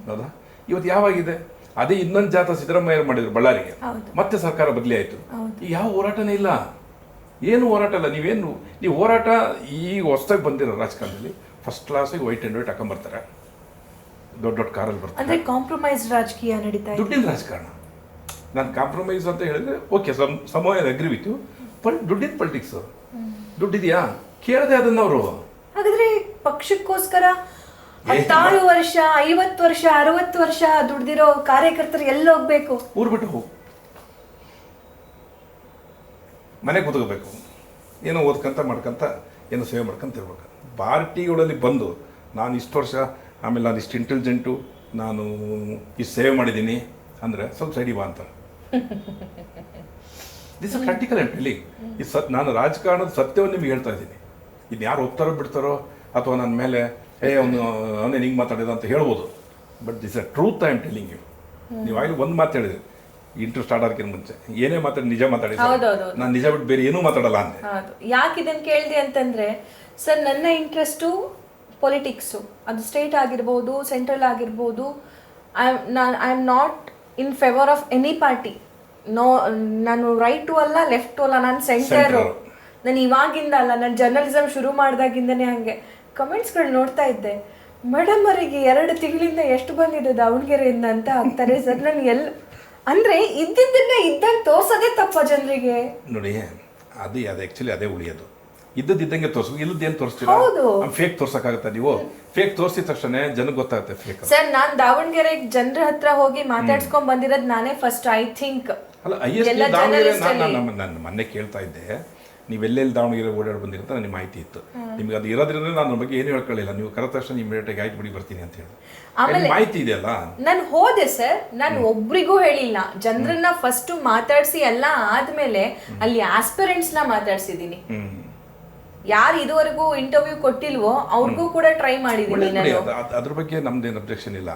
ಹೌದಾ? ಇವತ್ತು ಯಾವಾಗಿದೆ? ಅದೇ ಇನ್ನೊಂದು ಜಾಥಾ ಸಿದ್ದರಾಮಯ್ಯ ಮಾಡಿದ್ರು ಬಳ್ಳಾರಿಗೆ, ಮತ್ತೆ ಸರ್ಕಾರ ಬದಲಿ ಆಯಿತು. ಯಾವ ಹೋರಾಟನೇ ಇಲ್ಲ, ಏನು ಹೋರಾಟ ಇಲ್ಲ. ನೀವು ಹೋರಾಟ ಈಗ ಹೊಸದಾಗಿ ಬಂದಿರೋ ರಾಜಕಾರಣದಲ್ಲಿ ಫಸ್ಟ್ ಕ್ಲಾಸಿಗೆ ವೈಟ್ ಆ್ಯಂಡ್ ವೈಟ್ ಹಾಕೊಂಬರ್ತಾರೆ, ದೊಡ್ಡ ದೊಡ್ಡ ಕಾರಲ್ಲಿ ಬರ್ತಾರೆ. ಕಾಂಪ್ರಮೈಸ್ ರಾಜಕೀಯ ನಡೀತಾ ಇದೆ, ದುಡ್ಡಿನ ರಾಜಕಾರಣ. ನಾನು ಕಾಂಪ್ರಮೈಸ್ ಅಂತ ಹೇಳಿದ್ರೆ ಓಕೆ, ಸಮಯ ಅಗ್ರಿ ವಿತ್ ಯು, ದುಡ್ಡಿನ ಪಾಲಿಟಿಕ್ಸ್. ದುಡ್ಡಿದೆಯಾ ಕೇಳದೆ ಅದನ್ನ ಅವರು. ಹಾಗಾದ್ರೆ ಪಕ್ಷಕ್ಕೋಸ್ಕರ 16 ವರ್ಷ 50 ವರ್ಷ 60 ವರ್ಷ ದುಡ್ದಿರೋ ಕಾರ್ಯಕರ್ತರು ಎಲ್ಲ ಹೋಗ್ಬೇಕು? ಊರು ಬಿಟ್ಟು ಹೋಗು, ಮನೆಗೆ ಕೂತ್ಕೋಬೇಕು, ಏನೋ ಓದ್ಕೊಂತ ಮಾಡ್ಕೊಂತ ಏನೋ ಸೇವೆ ಮಾಡ್ಕೊಂತ ಇರ್ಬೇಕು. ಪಾರ್ಟಿಗಳಲ್ಲಿ ಬಂದು ನಾನು ಇಷ್ಟು ವರ್ಷ, ಆಮೇಲೆ ನಾನು ಇಷ್ಟು ಇಂಟೆಲಿಜೆಂಟು, ನಾನು ಇಷ್ಟು ಸೇವೆ ಮಾಡಿದ್ದೀನಿ ಅಂದರೆ ಸ್ವಲ್ಪ ಸೈಡಿ ಬಾ ಅಂತಾರೆ. This is practical and telling. ನಾನು ರಾಜಕಾರಣದ ಸತ್ಯವನ್ನು ನಿಮ್ಗೆ ಹೇಳ್ತಾ ಇದ್ದೀನಿ. ಇದು ಯಾರು ಒಪ್ತಾರೋ ಬಿಡ್ತಾರೋ, ಅಥವಾ ನನ್ನ ಮೇಲೆ ಅವನೇ ಹಿಂಗೆ ಮಾತಾಡಿದ ಅಂತ ಹೇಳ್ಬೋದು, but this a truth I am telling you. ನೀವು ಆಗಲಿ ಒಂದು ಮಾತು ಹೇಳಿದ್ರಿ ಇಂಟರ್ವ್ಯೂ ಸ್ಟಾರ್ಟ್ ಆಗೋಕ್ಕಿಂತ ಮುಂಚೆ, ಏನೇ ಮಾತಾಡಿ ನಿಜ ಮಾತಾಡಿ, ನಾನು ನಿಜ ಬಿಟ್ಟು ಬೇರೆ ಏನೂ ಮಾತಾಡಲ್ಲ ಅಂದೆ. ಯಾಕೆ ಇದನ್ನು ಕೇಳಿದೆ ಅಂತಂದರೆ ಸರ್, ನನ್ನ ಇಂಟ್ರೆಸ್ಟು ಪೊಲಿಟಿಕ್ಸು, ಅದು ಸ್ಟೇಟ್ ಆಗಿರ್ಬೋದು, ಸೆಂಟ್ರಲ್ ಆಗಿರ್ಬೋದು. I am not in favour of any party. ನಾನು ರೈಟು ಅಲ್ಲ, ಲೆಫ್ಟು ಅಲ್ಲ, ನಾನು ಸೆಂಟರು. ನಾನು ಇವಾಗಿಂದ ಅಲ್ಲ, ನಾನು ಜರ್ನಲಿಸಮ್ ಶುರು ಮಾಡಿದಾಗಿಂದನೇ ಹಾಗೆ ಕಮೆಂಟ್ಸ್ಗಳು ನೋಡ್ತಾ ಇದ್ದೆ. ಮೇಡಮ್ ಅವರಿಗೆ 2 ತಿಂಗಳಿಂದ ಎಷ್ಟು ಬಂದಿದೆ ದಾವಣಗೆರೆಯಿಂದ ಅಂತ ಆಗ್ತಾರೆ ಸರ್. ನಾನು ಅಂದರೆ ಇದ್ದಿದ್ದನ್ನೇ ಇದ್ದಂಗೆ ತೋರ್ಸೋದೇ ತಪ್ಪ ಜನರಿಗೆ. ನೋಡಿ, ಅದು ಆ್ಯಕ್ಚುಲಿ ಅದೇ ಉಳಿಯೋದು. ಇದ್ದಂಗೆ ತೋರಿಸ್ಬೇಕು, ಇಲ್ಲದೇನು ತೋರಿಸ್ತೀರಾ? ಫೇಕ್ ತೋರ್ಸಕ್ಕಾಗತ್ತಾ? ನೀವು ಫೇಕ್ ತೋರಿಸಿದ ತಕ್ಷಣ ಜನಕ್ಕೆ ಗೊತ್ತಾಗುತ್ತೆ ಫೇಕ್. ಸರ್, ನಾನು ದಾವಣಗೆರೆಗೆ ಜನರ ಹತ್ರ ಹೋಗಿ ಮಾತಾಡ್ಸ್ಕೊಂಡ್ ಬಂದಿರೋದು ನಾನೇ ಫಸ್ಟ್, ಐ ಥಿಂಕ್. ಅಲ್ಲ, ದಾವಣಗೆರೆ ನಾನು ಮೊನ್ನೆ ಕೇಳ್ತಾ ಇದ್ದೆ, ನೀವೆಲ್ಲೆಲ್ಲಿ ದಾವಣಗೆರೆ ಓಡಾಡಿ ಬಂದಿರಂತ ನನಗೆ ಮಾಹಿತಿ ಇತ್ತು. ನಿಮ್ಗೆ ಅದು ಇರೋದ್ರಿಂದ ನಾನು ನನ್ನ ಬಗ್ಗೆ ಏನು ಹೇಳ್ಕೊಳ್ಳಿಲ್ಲ. ನೀವು ಕರೆದ ತಕ್ಷಣ ಇಮಿಡಿಯೇಟಾಗಿ ಆಯ್ತು ಬಿಡಿ ಬರ್ತೀನಿ ಅಂತ ಹೇಳಿ ಆಮೇಲೆ ಮಾಹಿತಿ ಇದೆಯಲ್ಲ. ನಾನು ಹೋದೆ ಸರ್, ನಾನು ಒಬ್ರಿಗೂ ಹೇಳಿಲ್ಲ. ಜನರನ್ನ ಫಸ್ಟ್ ಮಾತಾಡ್ಸಿ ಎಲ್ಲ ಆದ್ಮೇಲೆ ಅಲ್ಲಿ ಆಸ್ಪಿರೆಂಟ್ಸ್ ನ ಮಾತಾಡ್ಸಿದೀನಿ. ಯಾರು ಇದುವರೆಗೂ ಇಂಟರ್ವ್ಯೂ ಕೊಟ್ಟಿಲ್ವೋ ಅವ್ರಿಗೂ ಕೂಡ ಟ್ರೈ ಮಾಡಿದ್ದೀನಿ. ಅದ್ರ ಬಗ್ಗೆ ನಮ್ದೇನು ಅಬ್ಜೆಕ್ಷನ್ ಇಲ್ಲ.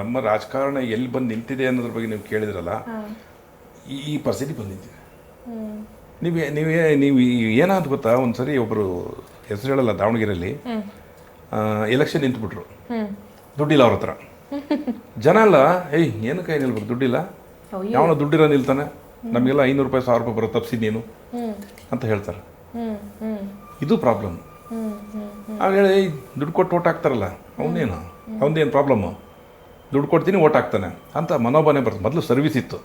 ನಮ್ಮ ರಾಜಕಾರಣ ಎಲ್ಲಿ ಬಂದು ನಿಂತಿದೆ ಅನ್ನೋದ್ರ ಬಗ್ಗೆ ನೀವು ಕೇಳಿದ್ರಲ್ಲ, ಈ ಪರಿಸ್ಥಿತಿ ಬಂದಿದ್ದೀವಿ. ನೀವು ಏನಾದ್ರು ಗೊತ್ತಾ, ಒಂದ್ಸರಿ ಒಬ್ಬರು ಹೆಸರು ಹೇಳಲ್ಲ, ದಾವಣಗೆರೆಯಲ್ಲಿ ಎಲೆಕ್ಷನ್ ನಿಂತ್ಬಿಟ್ರು, ದುಡ್ಡಿಲ್ಲ ಅವ್ರ ಹತ್ರ. ಜನ ಅಲ್ಲ, ಏನಕ್ಕೆ ನಿಲ್ಬೇಕು, ದುಡ್ಡಿಲ್ಲ, ಯಾವನ ದುಡ್ಡಿರೋ ನಿಲ್ತಾನೆ, ನಮಗೆಲ್ಲ 500 ರೂಪಾಯಿ 1000 ರೂಪಾಯಿ ಬರೋ ತಪ್ಪಿಸಿ ನೀನು ಅಂತ ಹೇಳ್ತಾರೆ. ಇದು ಪ್ರಾಬ್ಲಮ್. ಆಮೇಲೆ ದುಡ್ಡು ಕೊಟ್ಟು ಓಟ್ ಹಾಕ್ತಾರಲ್ಲ, ಅವನೇನು ಪ್ರಾಬ್ಲಮ್ಮು, ದುಡ್ಡು ಕೊಡ್ತೀನಿ ಓಟ್ ಹಾಕ್ತಾನೆ ಅಂತ ಮನೋಭಾವನೆ ಬರ್ತದೆ. ಮೊದಲು ಸರ್ವಿಸ್ ಇತ್ತು.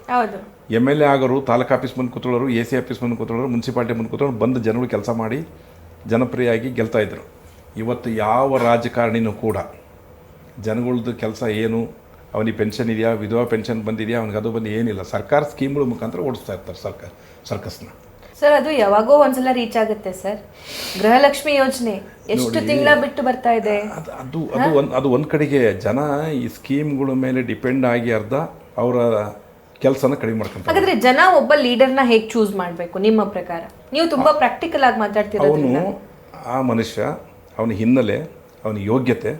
MLA ಆಗೋರು ತಾಲೂಕು ಆಫೀಸ್ ಮುಂದೆ ಕೂತ್ಕೊಳ್ಳೋರು, AC ಆಫೀಸ್ ಮುಂದೆ ಕೂತ್ಕೊಳ್ಳೋರು, ಮುನ್ಸಿಪಾಲ್ಟಿ ಮುಂದೆ ಕೂತ್ಕೊಳ್ಳೋರು, ಬಂದು ಜನಗಳು ಕೆಲಸ ಮಾಡಿ ಜನಪ್ರಿಯಾಗಿ ಗೆಲ್ತಾ ಇದ್ರು. ಇವತ್ತು ಯಾವ ರಾಜಕಾರಣಿನೂ ಕೂಡ ಜನಗಳದ್ದು ಕೆಲಸ ಏನು, ಅವನಿಗೆ ಪೆನ್ಷನ್ ಇದೆಯಾ, ವಿಧವಾ ಪೆನ್ಷನ್ ಬಂದಿದೆಯಾ, ಅವ್ನಿಗೆ ಅದು ಬಂದು ಏನಿಲ್ಲ. ಸರ್ಕಾರ ಸ್ಕೀಮ್ಗಳ ಮುಖಾಂತರ ಓಡಿಸ್ತಾ ಇರ್ತಾರೆ ಸರ್ಕಸ್ನ. ಸರ್, ಅದು ಯಾವಾಗೋ ಒಂದ್ಸಲ ರೀಚ್ ಆಗುತ್ತೆ ಸರ್. ಗೃಹಲಕ್ಷ್ಮಿ ಯೋಜನೆ ಎಷ್ಟು ತಿಂಗಳ ಬಿಟ್ಟು ಬರ್ತಾ ಇದೆ. ಅದು ಒಂದು ಕಡೆಗೆ ಜನ ಈ ಸ್ಕೀಮ್ಗಳ ಮೇಲೆ ಡಿಪೆಂಡ್ ಆಗಿ ಅರ್ಧ ಅವರ ಕೆಲಸನ ಕಡಿಮೆ ಮಾಡ್ಕೊಂತಾರೆ. ಹಾಗಾದ್ರೆ ಜನ ಒಬ್ಬ ಲೀಡರ್ನ ಹೇಗೆ ಚೂಸ್ ಮಾಡಬೇಕು ನಿಮ್ಮ ಪ್ರಕಾರ? ನೀವು ತುಂಬಾ ಪ್ರಾಕ್ಟಿಕಲ್ ಆಗಿ ಮಾತಾಡ್ತಿರೋದ್ರಿಂದ ಆ ಮನುಷ್ಯ, ಅವನ ಹಿನ್ನೆಲೆ, ಅವನ ಯೋಗ್ಯತೆ,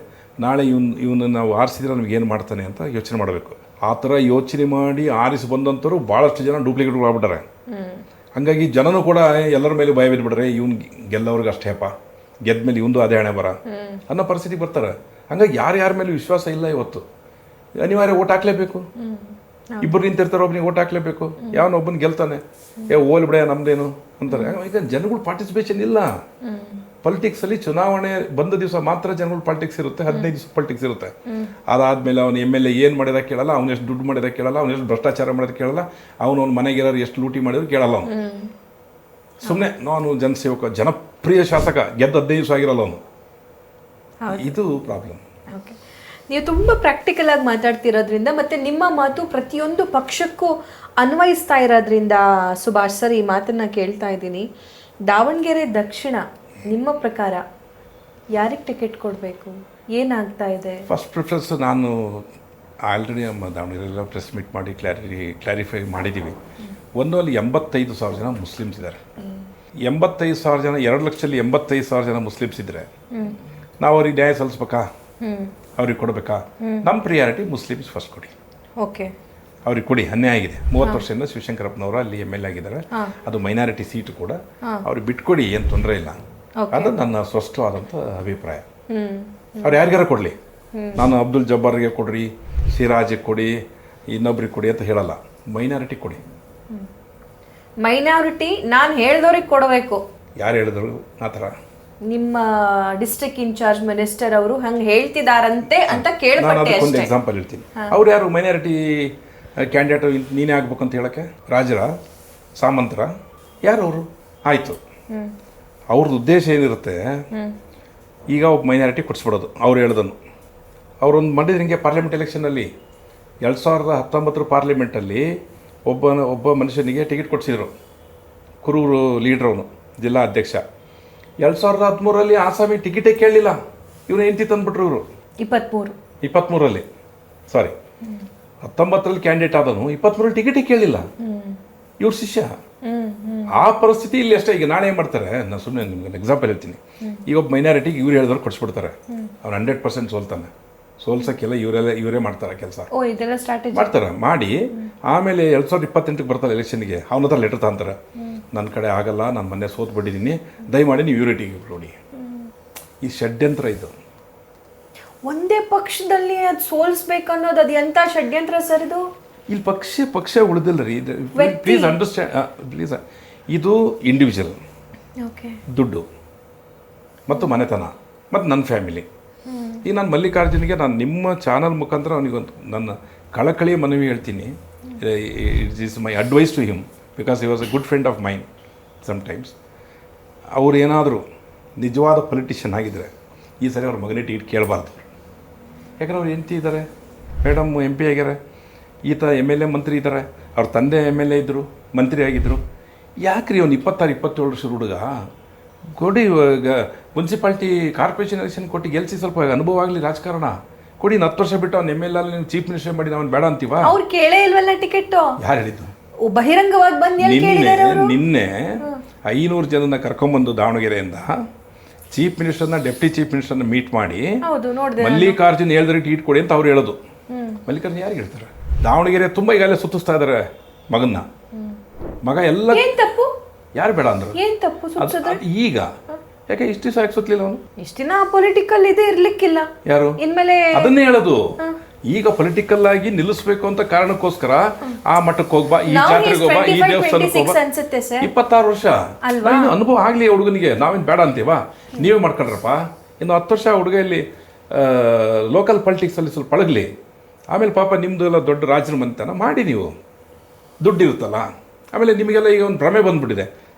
ನಾಳೆ ಇವನು ನಾವು ಆರಿಸಿದ್ರೆ ನಮ್ಗೆ ಏನು ಮಾಡ್ತಾನೆ ಅಂತ ಯೋಚನೆ ಮಾಡಬೇಕು. ಆ ಥರ ಯೋಚನೆ ಮಾಡಿ ಆರಿಸಿ ಬಂದಂಥವ್ರು ಭಾಳಷ್ಟು ಜನ ಡೂಪ್ಲಿಕೇಟ್ಗಳು ಆಗ್ಬಿಟ್ಟಾರೆ. ಹಂಗಾಗಿ ಜನನೂ ಕೂಡ ಎಲ್ಲರ ಮೇಲೆ ಭಯ ಬಿದ್ದುಬಿಡ್ರೆ, ಇವ್ನು ಗೆಲ್ಲವ್ರಿಗೆ ಅಷ್ಟೇಪ್ಪ, ಗೆದ್ದ ಮೇಲೆ ಇವಂದು ಅದೇ ಹಣೆ ಬರ ಅನ್ನೋ ಪರಿಸ್ಥಿತಿಗೆ ಬರ್ತಾರೆ. ಹಂಗಾಗಿ ಯಾರ್ಯಾರ ಮೇಲೆ ವಿಶ್ವಾಸ ಇಲ್ಲ. ಇವತ್ತು ಅನಿವಾರ್ಯ ಓಟ್ ಹಾಕ್ಲೇಬೇಕು. ಇಬ್ಬರು ನಿಂತಿರ್ತಾರೆ, ಒಬ್ಬನಿಗೆ ಓಟ್ ಹಾಕ್ಲೇಬೇಕು. ಯಾವನೊಬ್ಬನ ಗೆಲ್ತಾನೆ, ಓಲ್ ಬಿಡ ನಮ್ದೇನು ಅಂತಾರೆ. ಈಗ ಜನಗಳು ಪಾರ್ಟಿಸಿಪೇಷನ್ ಇಲ್ಲ. ಪೊಲಿಟಿಕ್ಸಲ್ಲಿ ಚುನಾವಣೆ ಬಂದ ದಿವಸ ಮಾತ್ರ ಜನಗಳು ಪಾಲಿಟಿಕ್ಸ್ ಇರುತ್ತೆ, 15 ದಿವಸ ಪಾಲಿಟಿಕ್ಸ್ ಇರುತ್ತೆ. ಅದಾದಮೇಲೆ ಅವನು MLA ಏನು ಮಾಡಿದ ಕೇಳಲ್ಲ, ಅವನು ಎಷ್ಟು ದುಡ್ಡು ಮಾಡಿದ ಕೇಳಲ್ಲ, ಅವನು ಎಷ್ಟು ಭ್ರಷ್ಟಾಚಾರ ಮಾಡಿದ ಕೇಳಲ್ಲ, ಅವನು ಮನೆಗಿರೋರು ಎಷ್ಟು ಲೂಟಿ ಮಾಡಿದ್ರು ಕೇಳಲ್ಲ. ಅವನು ಸುಮ್ಮನೆ ನಾನು ಜನಸೇವಕ, ಜನಪ್ರಿಯ ಶಾಸಕ, ಗೆದ್ದ 15 ದಿವಸ ಆಗಿರಲ್ಲ ಅವನು. ಇದು ಪ್ರಾಬ್ಲಮ್. ಓಕೆ, ನೀವು ತುಂಬ ಪ್ರಾಕ್ಟಿಕಲ್ ಆಗಿ ಮಾತಾಡ್ತಿರೋದ್ರಿಂದ ಮತ್ತು ನಿಮ್ಮ ಮಾತು ಪ್ರತಿಯೊಂದು ಪಕ್ಷಕ್ಕೂ ಅನ್ವಯಿಸ್ತಾ ಇರೋದ್ರಿಂದ ಸುಭಾಷ್ ಸರ್ ಈ ಮಾತನ್ನು ಕೇಳ್ತಾ ಇದ್ದೀನಿ. ದಾವಣಗೆರೆ ದಕ್ಷಿಣ ನಿಮ್ಮ ಪ್ರಕಾರ ಯಾರಿಗೆ ಟಿಕೆಟ್ ಕೊಡಬೇಕು, ಏನಾಗ್ತಾ ಇದೆ? ಫಸ್ಟ್ ಪ್ರಿಫರೆನ್ಸ್ ನಾನು ಆಲ್ರೆಡಿ ನಮ್ಮ ದಾವಣಗೆರೆಲ್ಲ ಪ್ರೆಸ್ ಮೀಟ್ ಮಾಡಿ ಕ್ಲಾರಿಫೈ ಮಾಡಿದ್ದೀವಿ. ಅಲ್ಲಿ 85,000 ಜನ ಮುಸ್ಲಿಮ್ಸ್ ಇದ್ದಾರೆ. 85,000 ಜನ, 2,85,000 ಜನ ಮುಸ್ಲಿಮ್ಸ್ ಇದ್ದರೆ ನಾವು ಅವ್ರಿಗೆ ನ್ಯಾಯ ಸಲ್ಲಿಸ್ಬೇಕಾ? ಅವ್ರಿಗೆ ಕೊಡಬೇಕಾ? ನಮ್ಮ ಪ್ರಿಯಾರಿಟಿ ಮುಸ್ಲಿಮ್ಸ್ ಫಸ್ಟ್ ಕೊಡಿ. ಓಕೆ, ಅವ್ರಿಗೆ ಕೊಡಿ. ಅನ್ಯಾಯ ಆಗಿದೆ. 30 ವರ್ಷದಿಂದ ಶಿವಶಂಕರಪ್ಪನವರು ಅಲ್ಲಿ MLA ಆಗಿದ್ದಾರೆ. ಅದು ಮೈನಾರಿಟಿ ಸೀಟು ಕೂಡ ಅವ್ರಿಗೆ ಬಿಟ್ಕೊಡಿ, ಏನು ತೊಂದರೆ ಇಲ್ಲ. ಅದು ನನ್ನ ಸ್ಪಷ್ಟವಾದಂಥ ಅಭಿಪ್ರಾಯ. ಅವ್ರು ಯಾರಿಗಾರ ಕೊಡಲಿ, ನಾನು ಅಬ್ದುಲ್ ಜಬ್ಬಾರ್ಗೆ ಕೊಡ್ರಿ, ಸಿರಾಜಿಗೆ ಕೊಡಿ, ಇನ್ನೊಬ್ರಿಗೆ ಕೊಡಿ ಅಂತ ಹೇಳಲ್ಲ. ಮೈನಾರಿಟಿ ಕೊಡಿ. ಮೈನಾರಿಟಿ ನಾನು ಹೇಳ್ದವ್ರಿಗೆ ಕೊಡಬೇಕು. ಯಾರು ಹೇಳಿದ್ರು ಆ ಥರ? ನಿಮ್ಮ ಡಿಸ್ಟ್ರಿಕ್ಟ್ ಇನ್ಚಾರ್ಜ್ ಮಿನಿಸ್ಟರ್ ಅವರು ಹಂಗೆ ಹೇಳ್ತಿದಾರಂತೆ ಅಂತ ಕೇಳ್ಪಟ್ಟೆ. ನಾನು ಅದಕ್ಕೊಂದು ಎಕ್ಸಾಂಪಲ್ ಹೇಳ್ತೀನಿ. ಅವ್ರು ಯಾರು ಮೈನಾರಿಟಿ ಕ್ಯಾಂಡಿಡೇಟ್ ನೀನೇ ಆಗ್ಬೇಕಂತ ಹೇಳಕ್ಕೆ? ರಾಜರ, ಸಾಮಂತರ, ಯಾರು ಅವರು? ಆಯಿತು, ಅವ್ರದ್ದು ಉದ್ದೇಶ ಏನಿರುತ್ತೆ, ಈಗ ಒಬ್ಬ ಮೈನಾರಿಟಿ ಕೊಡಿಸ್ಬಿಡೋದು. ಅವ್ರು ಹೇಳ್ದನ್ನು ಅವರೊಂದು ಮಾಡಿದ್ರೆ ಹಿಂಗೆ ಪಾರ್ಲಿಮೆಂಟ್ ಎಲೆಕ್ಷನಲ್ಲಿ 2019 ಪಾರ್ಲಿಮೆಂಟಲ್ಲಿ ಒಬ್ಬ ಮನುಷ್ಯನಿಗೆ ಟಿಕೆಟ್ ಕೊಡಿಸಿದ್ರು. ಕುರೂರು ಲೀಡ್ರ್, ಅವನು ಜಿಲ್ಲಾ ಅಧ್ಯಕ್ಷ. 2013 ಆಸಾಮಿ ಟಿಕೆಟೇ ಕೇಳಲಿಲ್ಲ. ಇವನು ಹೆಂಡತಿ ತಂದುಬಿಟ್ರು. ಇವರು 23 ಸಾರಿ 19 ಕ್ಯಾಂಡಿಡೇಟ್ ಆದನು, 23 ಟಿಕೆಟೇ ಕೇಳಲಿಲ್ಲ. ಇವ್ರ ಶಿಷ್ಯ. ಆ ಪರಿಸ್ಥಿತಿ ಇಲ್ಲಿ ಅಷ್ಟೇ. ಈಗ ನಾಳೆ ಏನು ಮಾಡ್ತಾರೆ, ನಾನು ಸುಮ್ಮನೆ ನಿಮ್ಗೆ ಎಕ್ಸಾಂಪಲ್ ಹೇಳ್ತೀನಿ. ಈಗ ಒಬ್ಬ ಮೈನಾರಿಟಿಗೆ ಇವ್ರು ಹೇಳಿದವ್ರು ಕೊಡಿಸ್ಬಿಡ್ತಾರೆ. ಅವ್ನು 100% ಸೋಲ್ತಾನೆ. ಸೋಲ್ಸೋಕ್ಕೆಲ್ಲ ಇವರೇ ಮಾಡ್ತಾರೆ ಕೆಲಸ ಮಾಡ್ತಾರೆ. ಮಾಡಿ ಆಮೇಲೆ 2028 ಬರ್ತಾರೆ ಎಲೆಕ್ಷನ್ಗೆ. ಅವನ ಹತ್ರ ಲೆಟರ್ ತಗೊಂತಾರೆ, ನನ್ನ ಕಡೆ ಆಗಲ್ಲ, ನಾನು ಮೊನ್ನೆ ಸೋತ್ ಬಿಟ್ಟಿದ್ದೀನಿ, ದಯಮಾಡಿ ನೀವು ಯೂರಿಟಿಗೆ ನೋಡಿ. ಈ ಷಡ್ಯಂತ್ರ ಇದು. ಒಂದೇ ಪಕ್ಷದಲ್ಲಿ ಅದು ಸೋಲಿಸ್ಬೇಕು ಅನ್ನೋದು ಅದು ಎಂಥ ಷಡ್ಯಂತ್ರ ಸರ್ ಇದು? ಇಲ್ಲಿ ಪಕ್ಷ ಉಳಿದಿಲ್ಲ ರೀ. Please understand, please. ಇದು ಇಂಡಿವಿಜುವಲ್ ದುಡ್ಡು ಮತ್ತು ಮನೆತನ ಮತ್ತು ನನ್ನ ಫ್ಯಾಮಿಲಿ. ಈಗ ನಾನು ಮಲ್ಲಿಕಾರ್ಜುನಿಗೆ ನಾನು ನಿಮ್ಮ ಚಾನಲ್ ಮುಖಾಂತರ ಅವನಿಗೊಂದು ನನ್ನ ಕಳಕಳಿಯ ಮನವಿ ಹೇಳ್ತೀನಿ. It is my advice to him, because he was a good friend of mine. Sometimes ಅವ್ರು ಏನಾದರೂ ನಿಜವಾದ ಪೊಲಿಟಿಷಿಯನ್ ಆಗಿದ್ದರೆ ಈ ಸರಿ ಅವ್ರ ಮಗನೇ ಟಿಕೆಟ್ ಕೇಳಬಾರ್ದು. ಯಾಕಂದ್ರೆ ಅವ್ರು ಹೆಂಡ್ತಿ ಇದ್ದಾರೆ, ಮೇಡಮ್ MP ಆಗ್ಯಾರೆ, ಈತ MLA ಮಂತ್ರಿ ಇದ್ದಾರೆ, ಅವ್ರ ತಂದೆ MLA ಇದ್ದರು, ಮಂತ್ರಿ ಆಗಿದ್ದರು. ಯಾಕ್ರಿ ಅವ್ನು 26-27 ವರ್ಷದ ಹುಡುಗ ಕೊಡಿ. ಮುನ್ಸಿಪಾಲ್ಟಿ ಕಾರ್ಪೊರೇಷನ್ ಎಲೆಕ್ಷನ್ ಕೊಟ್ಟು ಗೆಲ್ಸಿ, ಸ್ವಲ್ಪ ಅನುಭವ ಆಗಲಿ ರಾಜಕಾರಣ ಕೊಡಿ. 10 ವರ್ಷ ಬಿಟ್ಟು ಅವ್ನು MLA ನೀವು ಚೀಫ್ ಮಿನಿಸ್ಟರ್ ಮಾಡಿ ಅವ್ನು ಬೇಡ ಅಂತೀವ? ಅವ್ರು ಕೇಳೇ ಇಲ್ವಲ್ಲ ಟಿಕೆಟ್. ಯಾರು ಹೇಳಿದ್ದು? ಬಹಿರಂಗವಾಗಿ ಬಂದು ನಿನ್ನೆ 500 ಜನನ ಕರ್ಕೊಂಬಂದು ದಾವಣಗೆರೆಯಿಂದ ಚೀಫ್ ಮಿನಿಸ್ಟರ್ನ, ಡೆಪ್ಟಿ ಚೀಫ್ ಮಿನಿಸ್ಟರ್ನ ಮೀಟ್ ಮಾಡಿ ಮಲ್ಲಿಕಾರ್ಜುನ್ ಹೇಳಿದ್ರೆ ಟಿಕೆಟ್ ಕೊಡಿ ಅಂತ ಅವ್ರು ಹೇಳೋದು. ಮಲ್ಲಿಕಾರ್ಜುನ್ ಯಾರಿಗೆ ಹೇಳ್ತಾರೆ? ದಾವಣಗೆರೆ ತುಂಬ ಈಗಾಗಲೇ ಸುತ್ತಿಸ್ತಾ ಇದ್ದಾರೆ ಮಗನ್ನ. ಮಗ ಎಲ್ಲ ಯಾರು ಬೇಡ ಅಂದ್ರು? ಈಗ ಯಾಕೆ ಇಷ್ಟು ದಿವಸ ಯಾಕೆ ಸುತ್ತಲಿಲ್ಲ ಅವನು? ಇಷ್ಟು ದಿನ ಪೊಲಿಟಿಕಲ್ ಇದೆ ಇರ್ಲಿಕ್ಕಿಲ್ಲ. ಯಾರು ಇನ್ಮೇಲೆ ಅದನ್ನೇ ಹೇಳೋದು. ಈಗ ಪೊಲಿಟಿಕಲ್ ಆಗಿ ನಿಲ್ಲಿಸಬೇಕು ಅಂತ ಕಾರಣಕ್ಕೋಸ್ಕರ ಆ ಮಠಕ್ಕೆ ಹೋಗ್ಬಾ, ಈ ಜಾತ್ರೆಗೆ ಹೋಗ್ಬಾ, ಈ ದೇವಸ್ಥಾನಕ್ಕೆ ಹೋಗ್ಬಾ. 26 ವರ್ಷ ಅನುಭವ ಆಗ್ಲಿ ಹುಡುಗನಿಗೆ. ನಾವೇನು ಬೇಡ ಅಂತೀವಾ? ನೀವೇ ಮಾಡ್ಕೊಂಡ್ರಪ್ಪ. ಇನ್ನು 10 ವರ್ಷ ಹುಡುಗ ಇಲ್ಲಿ ಲೋಕಲ್ ಪಾಲಿಟಿಕ್ಸಲ್ಲಿ ಸ್ವಲ್ಪ ಪಳಗಲಿ. ಆಮೇಲೆ ಪಾಪ ನಿಮ್ಮದು ಎಲ್ಲ ದೊಡ್ಡ ರಾಜನ ಮಂತನ ಮಾಡಿ, ನೀವು ದುಡ್ಡು ಇರುತ್ತಲ್ಲ. ಆಮೇಲೆ ನಿಮಗೆಲ್ಲ ಈಗ ಒಂದು ಭ್ರಮೆ ಬಂದುಬಿಟ್ಟಿದೆ,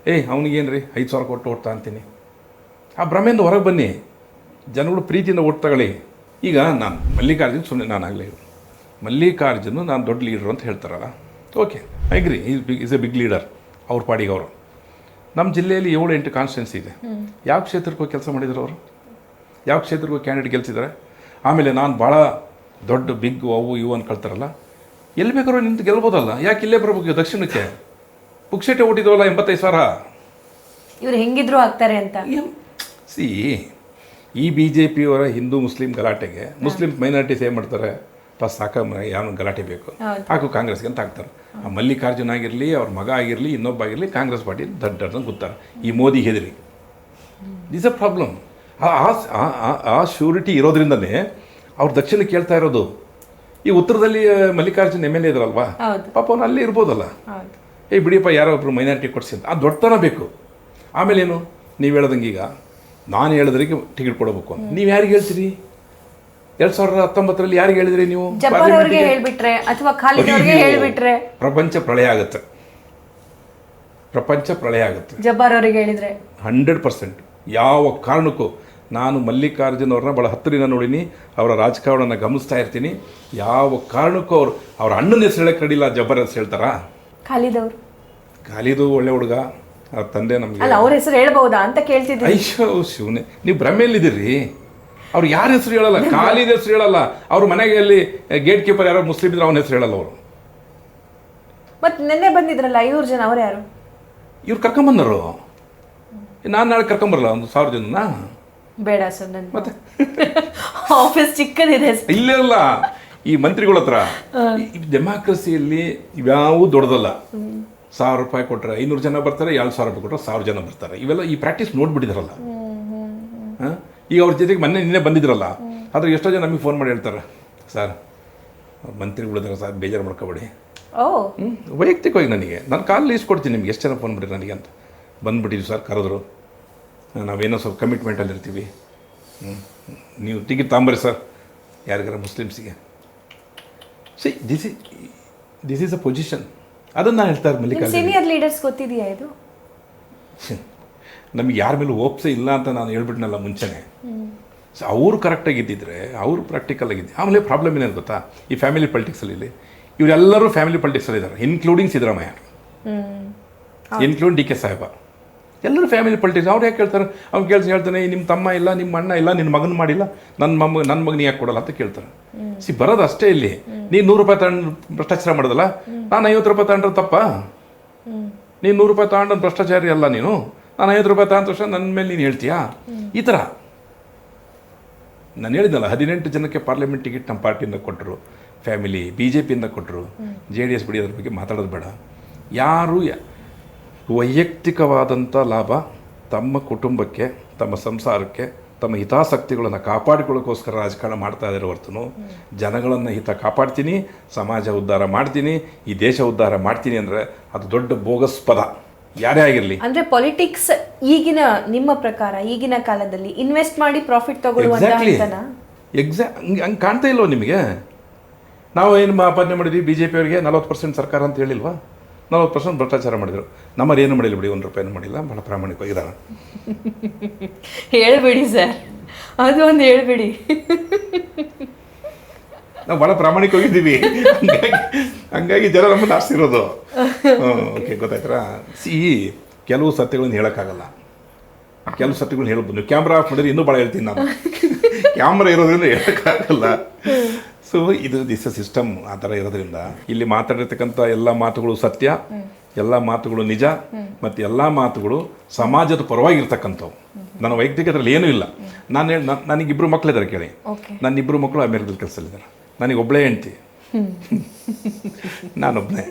ಅವನಿಗೇನು ರೀ 5,000 ಕೊಟ್ಟು ಓಟ್ ಅಂತೀನಿ. ಆ ಭ್ರಮೆಯಿಂದ ಹೊರಗೆ ಬನ್ನಿ, ಜನಗಳು ಪ್ರೀತಿಯಿಂದ ಓಟ್ ತಗೊಳ್ಳಿ. ಈಗ ನಾನು ಮಲ್ಲಿಕಾರ್ಜುನ್ ಸುಮ್ಮನೆ ನಾನಾಗಲೇ ಮಲ್ಲಿಕಾರ್ಜುನ್ ನಾನು ದೊಡ್ಡ ಲೀಡರ್ ಅಂತ ಹೇಳ್ತಾರಲ್ಲ, okay, I agree, is a big leader. ಅವ್ರ ಪಾಡಿಗೆ ಅವರು. ನಮ್ಮ ಜಿಲ್ಲೆಯಲ್ಲಿ 7-8 ಕಾನ್ಸ್ಟಿಟ್ಯೂನ್ಸಿ ಇದೆ. ಯಾವ ಕ್ಷೇತ್ರಕ್ಕೆ ಹೋಗಿ ಕೆಲಸ ಮಾಡಿದ್ರು ಅವರು? ಯಾವ ಕ್ಷೇತ್ರಕ್ಕೆ ಹೋಗಿ ಕ್ಯಾಂಡಿಡೇಟ್ ಗೆಲ್ಸಿದ್ದಾರೆ? ಆಮೇಲೆ ನಾನು ಭಾಳ ದೊಡ್ಡ ಬಿಗ್ ಅವು ಇವು ಅನ್ಕೊಳ್ತಾರಲ್ಲ, ಎಲ್ಲಿ ಬೇಕಾದ್ರೂ ನಿಂತು ಗೆಲ್ಬೋದಲ್ಲ. ಯಾಕೆ ಇಲ್ಲೇ ಬರಬೇಕು ದಕ್ಷಿಣಕ್ಕೆ? ಪುಕ್ಷೇಟೆ ಓಟಿದ್ವಲ್ಲ 85,000. ಇವ್ರು ಹೆಂಗಿದ್ರು ಆಗ್ತಾರೆ ಅಂತ. ಸಿ, ಈ BJPಯವರ ಹಿಂದೂ ಮುಸ್ಲಿಂ ಗಲಾಟೆಗೆ ಮುಸ್ಲಿಂ ಮೈನಾರಿಟೀಸ್ ಏನು ಮಾಡ್ತಾರೆ? ಫಸ್ಟ್ ಯಾವ ಗಲಾಟೆ ಬೇಕು ಹಾಕು ಕಾಂಗ್ರೆಸ್ಗೆ ಅಂತ ಹಾಕ್ತಾರೆ. ಆ ಮಲ್ಲಿಕಾರ್ಜುನ್ ಆಗಿರಲಿ, ಅವ್ರ ಮಗ ಆಗಿರಲಿ, ಇನ್ನೊಬ್ಬ ಆಗಿರಲಿ, ಕಾಂಗ್ರೆಸ್ ಪಾರ್ಟಿ ದಡ್ಡ ಗೊತ್ತಾರೆ. ಈ ಮೋದಿ ಹೆದರಿ ದಿಸ್ ಅ ಪ್ರಾಬ್ಲಮ್. ಆ ಶ್ಯೂರಿಟಿ ಇರೋದ್ರಿಂದಲೇ ಅವ್ರು ದಕ್ಷಿಣಕ್ಕೆ ಕೇಳ್ತಾ ಇರೋದು. ಈ ಉತ್ತರದಲ್ಲಿ ಮಲ್ಲಿಕಾರ್ಜುನ್ MLA ಇದ್ರಲ್ವಾ, ಪಾಪ ಅವ್ನು ಅಲ್ಲೇ ಇರ್ಬೋದಲ್ಲ. ಬಿಡಿಯಪ್ಪ ಯಾರೋ ಒಬ್ರು ಮೈನಾರಿಟಿ ಕೊಡಿಸಿ ಅಂತ. ಆ ದೊಡ್ಡತನ ಬೇಕು. ಆಮೇಲೇನು ನೀವು ಹೇಳೋದಂಗೆ ಈಗ ನಾನು ಹೇಳಿದ್ರಿಗೆ ಟಿಕೆಟ್ ಕೊಡಬೇಕು ಅಂತ. ನೀವು ಯಾರಿಗೆ ಹೇಳ್ತೀರಿ? 2019 ಯಾರಿಗೆ ಹೇಳಿದ್ರಿ ನೀವು? ಜಬ್ಬಾರ್ ಅವ್ರಿಗೆ ಹೇಳ್ಬಿಟ್ರೆ ಅಥವಾ ಖಾಲಿದ್ ಅವ್ರಿಗೆ ಹೇಳ್ಬಿಟ್ರೆ ಪ್ರಪಂಚ ಪ್ರಳಯ ಆಗುತ್ತೆ. ಪ್ರಪಂಚ ಪ್ರಳಯ ಆಗುತ್ತೆ. ಜಬ್ಬಾರ್ ಅವ್ರಿಗೆ ಹೇಳಿದ್ರೆ 100%. ಯಾವ ಕಾರಣಕ್ಕೂ ನಾನು ಮಲ್ಲಿಕಾರ್ಜುನ್ ಅವ್ರನ್ನ ಭಾಳ ಹತ್ತಿರದಿಂದ ನೋಡೀನಿ, ಅವರ ರಾಜಕಾರಣನ ಗಮನಿಸ್ತಾ ಇರ್ತೀನಿ. ಯಾವ ಕಾರಣಕ್ಕೂ ಅವ್ರ ಅಣ್ಣನ ಹೆಸರು ಹೇಳಕ್ಕೆ ರೆಡಿಲ್ಲ. ಜಬ್ಬರ್ ಹೆಸರು ಹೇಳ್ತಾರಾ? ಖಾಲಿದ್ ಅವರು ಖಾಲಿದು ಒಳ್ಳೆ ಹುಡುಗ, ಅವ್ರ ತಂದೆ ನಮಗೆ. ಅಲ್ಲ, ಅವ್ರ ಹೆಸರು ಹೇಳ್ಬಹುದಾ ಅಂತ ಕೇಳ್ತಿದ್ದೀನಿ. ಅಯ್ಯೋ ಶಿವನೇ, ನೀವು ಭ್ರಮೆಯಲ್ಲಿದ್ದೀರಿ. ಅವ್ರು ಯಾರ ಹೆಸರು ಹೇಳಲ್ಲ, ಖಾಲಿದ್ ಹೆಸರು ಹೇಳಲ್ಲ. ಅವ್ರ ಮನೆಗೆ ಅಲ್ಲಿ ಗೇಟ್ ಕೀಪರ್ ಯಾರೋ ಮುಸ್ಲಿಂ ಇದ್ರೆ ಅವನ ಹೆಸರು ಹೇಳಲ್ಲ ಅವರು. ಮತ್ತೆ ನಿನ್ನೆ ಬಂದಿದ್ರಲ್ಲ 500 ಜನ, ಅವ್ರು ಯಾರು? ಇವ್ರು ಕರ್ಕೊಂಬಂದರು. ನಾನು ನಾಳೆ ಕರ್ಕೊಂಬರಲ್ಲ 1000 ಜನನ? ಬೇಡ ಸರ್, ನನ್ನ ಮತ್ತೆ ಆಫೀಸ್ ಚಿಕ್ಕದಿದೆ. ಇಲ್ಲೆಲ್ಲ ಈ ಮಂತ್ರಿಗಳ ಹತ್ರ ಡೆಮಾಕ್ರಸಿಯಲ್ಲಿ ಇವ್ಯಾವೂ ದೊಡ್ಡದಲ್ಲ. 1000 ರೂಪಾಯಿ ಕೊಟ್ಟರೆ 500 ಜನ ಬರ್ತಾರೆ, 2000 ರೂಪಾಯಿ ಕೊಟ್ಟರೆ 1000 ಜನ ಬರ್ತಾರೆ. ಇವೆಲ್ಲ ಈ ಪ್ರಾಕ್ಟೀಸ್ ನೋಡ್ಬಿಟ್ಟಿದಾರಲ್ಲ. ಈಗ ಅವ್ರ ಜೊತೆಗೆ ನಿನ್ನೆ ಬಂದಿದ್ರಲ್ಲ, ಆದ್ರೆ ಎಷ್ಟೋ ಜನ ನಮಗೆ ಫೋನ್ ಮಾಡಿ ಹೇಳ್ತಾರೆ, ಸರ್ ಮಂತ್ರಿಗಳಿದ್ದಾರೆ ಸರ್, ಬೇಜಾರು ಮಾಡ್ಕೋಬೇಡಿ. ವೈಯಕ್ತಿಕವಾಗಿ ನನಗೆ ನಾನು ಕಾಲ್ ಲೀಸ್ಟ್ ಕೊಡ್ತೀನಿ ನಿಮ್ಗೆ, ಎಷ್ಟು ಜನ ಫೋನ್ ಮಾಡಿರಿ ನನಗೆ ಅಂತ. ಬಂದುಬಿಟ್ಟಿದ್ವಿ ಸರ್, ಕರೆದ್ರು, ನಾವೇನೋ ಸ್ವಲ್ಪ ಕಮಿಟ್ಮೆಂಟಲ್ಲಿ ಇರ್ತೀವಿ, ನೀವು ಟಿಕೆಟ್ ತಗೊಂಬರಿ ಸರ್ ಯಾರಿಗಾರ ಮುಸ್ಲಿಮ್ಸಿಗೆ. This is a position. ಅದನ್ನು ನಾನು ಹೇಳ್ತಾ ಮಲ್ಲಿಕಾರ್ಜುನ್. ಸೀನಿಯರ್ ಲೀಡರ್ಸ್ ಗೊತ್ತಿದೆಯಾ ಇದು? ನಮಗೆ ಯಾರ ಮೇಲೂ ಓಪ್ಸೆ ಇಲ್ಲ ಅಂತ ನಾನು ಹೇಳ್ಬಿಟ್ನಲ್ಲ ಮುಂಚೆನೆ. ಸೊ ಅವರು ಕರೆಕ್ಟಾಗಿದ್ದಿದ್ರೆ, ಅವರು ಪ್ರಾಕ್ಟಿಕಲ್ ಆಗಿದ್ದು. ಆಮೇಲೆ ಪ್ರಾಬ್ಲಮ್ ಏನೇನು ಗೊತ್ತಾ, ಈ ಫ್ಯಾಮಿಲಿ ಪೊಲಿಟಿಕ್ಸಲ್ಲಿ ಇವರೆಲ್ಲರೂ ಫ್ಯಾಮಿಲಿ ಪೊಲಿಟಿಕ್ಸಲ್ಲಿ ಇದ್ದಾರೆ, ಇನ್ಕ್ಲೂಡಿಂಗ್ ಸಿದ್ದರಾಮಯ್ಯ, ಇನ್ಕ್ಲೂಡಿಂಗ್ DK ಸಾಹೇಬ, ಎಲ್ಲರೂ ಫ್ಯಾಮಿಲಿ ಪೊಲಿಟಿಕ್ಸ್. ಅವ್ರು ಯಾಕೆ ಕೇಳ್ತಾರೆ? ಅವ್ನು ಹೇಳ್ತಾನೆ, ನಿಮ್ಮ ತಮ್ಮ ಇಲ್ಲ, ನಿಮ್ಮ ಅಣ್ಣ ಇಲ್ಲ, ನಿನ್ನ ಮಗನ ಮಾಡಿಲ್ಲ, ನನ್ನ ಮಗನ ಯಾಕೆ ಕೊಡಲ್ಲ ಅಂತ ಕೇಳ್ತಾರೆ. ಬರೋದು ಅಷ್ಟೇ. ಇಲ್ಲಿ ನೀನು 100 ರೂಪಾಯಿ ತಗೊಂಡು ಭ್ರಷ್ಟಾಚಾರ ಮಾಡೋದಲ್ಲ, ನಾನು 50 ರೂಪಾಯಿ ತಗೊಂಡ್ರೆ ತಪ್ಪ? ನೀನು 100 ರೂಪಾಯಿ ತಗೊಂಡು ಭ್ರಷ್ಟಾಚಾರಿ ಅಲ್ಲ ನೀನು, ನಾನು 50 ರೂಪಾಯಿ ತಗೊಂಡ ತಕ್ಷಣ ನನ್ನ ಮೇಲೆ ನೀನು ಹೇಳ್ತೀಯಾ? ಈ ಥರ ನಾನು ಹೇಳಿದ್ನಲ್ಲ, 18 ಜನಕ್ಕೆ ಪಾರ್ಲಿಮೆಂಟ್ ಟಿಕೆಟ್ ನಮ್ಮ ಪಾರ್ಟಿಯಿಂದ ಕೊಟ್ಟರು, ಫ್ಯಾಮಿಲಿ BJPಯಿಂದ ಕೊಟ್ಟರು, JDS ಬಿಡಿ, ಅದ್ರ ಬಗ್ಗೆ ಮಾತಾಡೋದು ಬೇಡ. ಯಾರು ವೈಯಕ್ತಿಕವಾದಂಥ ಲಾಭ ತಮ್ಮ ಕುಟುಂಬಕ್ಕೆ, ತಮ್ಮ ಸಂಸಾರಕ್ಕೆ, ತಮ್ಮ ಹಿತಾಸಕ್ತಿಗಳನ್ನು ಕಾಪಾಡಿಕೊಳ್ಳೋಕ್ಕೋಸ್ಕರ ರಾಜಕಾರಣ ಮಾಡ್ತಾ ಇದ್ದಾರೆ ಹೊರತು, ಜನಗಳನ್ನು ಹಿತ ಕಾಪಾಡ್ತೀನಿ, ಸಮಾಜ ಉದ್ಧಾರ ಮಾಡ್ತೀನಿ, ಈ ದೇಶ ಉದ್ಧಾರ ಮಾಡ್ತೀನಿ ಅಂದರೆ ಅದು ದೊಡ್ಡ ಬೋಗಸ್ ಪದ, ಯಾರೇ ಆಗಿರಲಿ. ಅಂದರೆ ಪಾಲಿಟಿಕ್ಸ್ ಈಗಿನ, ನಿಮ್ಮ ಪ್ರಕಾರ ಈಗಿನ ಕಾಲದಲ್ಲಿ ಇನ್ವೆಸ್ಟ್ ಮಾಡಿ ಪ್ರಾಫಿಟ್ ತಗೊಳ್ಳುವಂತ ಹಂಗೆ ಕಾಣ್ತಾ ಇಲ್ವ ನಿಮಗೆ? ನಾವು ಏನು ಆಪಾದನೆ ಮಾಡಿದ್ವಿ, BJP ಅವರಿಗೆ 40% ಸರ್ಕಾರ ಅಂತ ಹೇಳಿಲ್ವಾ? 40% ಭ್ರಷ್ಟಾಚಾರ ಮಾಡಿದರು. ನಮ್ಮರು ಏನು ಮಾಡಿಲ್ಲ ಬಿಡಿ, 1 ರೂಪಾಯಿನೂ ಮಾಡಿಲ್ಲ, ಭಾಳ ಪ್ರಾಮಾಣಿಕವಾಗಿದ್ದಾರೆ. ಹೇಳ್ಬಿಡಿ ಸರ್, ಅದು ಒಂದು ಹೇಳ್ಬಿಡಿ. ನಾವು ಭಾಳ ಪ್ರಾಮಾಣಿಕವಾಗಿದ್ದೀವಿ, ಹಂಗಾಗಿ ಜನ ನಮ್ಮನ್ನು ಆರಿಸಿರೋದು. ಓಕೆ, ಗೊತ್ತಾಯ್ತರ? ಕೆಲವು ಸತ್ಯಗಳನ್ನ ಹೇಳೋಕ್ಕಾಗಲ್ಲ, ಕೆಲವು ಸತ್ಯಗಳನ್ನ ಹೇಳ್ಬೋದು. ನೀವು ಕ್ಯಾಮ್ರಾ ಆಫ್ ಮಾಡಿದ್ರೆ ಇನ್ನೂ ಭಾಳ ಹೇಳ್ತೀನಿ ನಾನು. ಕ್ಯಾಮ್ರಾ ಇರೋದ್ರಿಂದ ಹೇಳೋಕ್ಕಾಗಲ್ಲ. ಸೊ ದಿಸ್ ಸಿಸ್ಟಮ್ ಆ ಥರ ಇರೋದ್ರಿಂದ ಇಲ್ಲಿ ಮಾತಾಡಿರ್ತಕ್ಕಂಥ ಎಲ್ಲ ಮಾತುಗಳು ಸತ್ಯ, ಎಲ್ಲ ಮಾತುಗಳು ನಿಜ, ಮತ್ತು ಎಲ್ಲ ಮಾತುಗಳು ಸಮಾಜದ ಪರವಾಗಿರ್ತಕ್ಕಂಥವು. ನನ್ನ ವೈಯಕ್ತಿಕದಲ್ಲಿ ಏನೂ ಇಲ್ಲ. ನನಗಿಬ್ಬರು ಮಕ್ಕಳಿದ್ದಾರೆ ಕೇಳಿ. ನನ್ನ 2 ಮಕ್ಕಳು ಅಮೇರಿಕದಲ್ಲಿ ಕೆಲಸದಲ್ಲಿದ್ದಾರೆ, ನನಗೊಬ್ಬಳೇ ಹೆಂಡ್ತಿ, ನಾನೊಬ್ಬನೇ.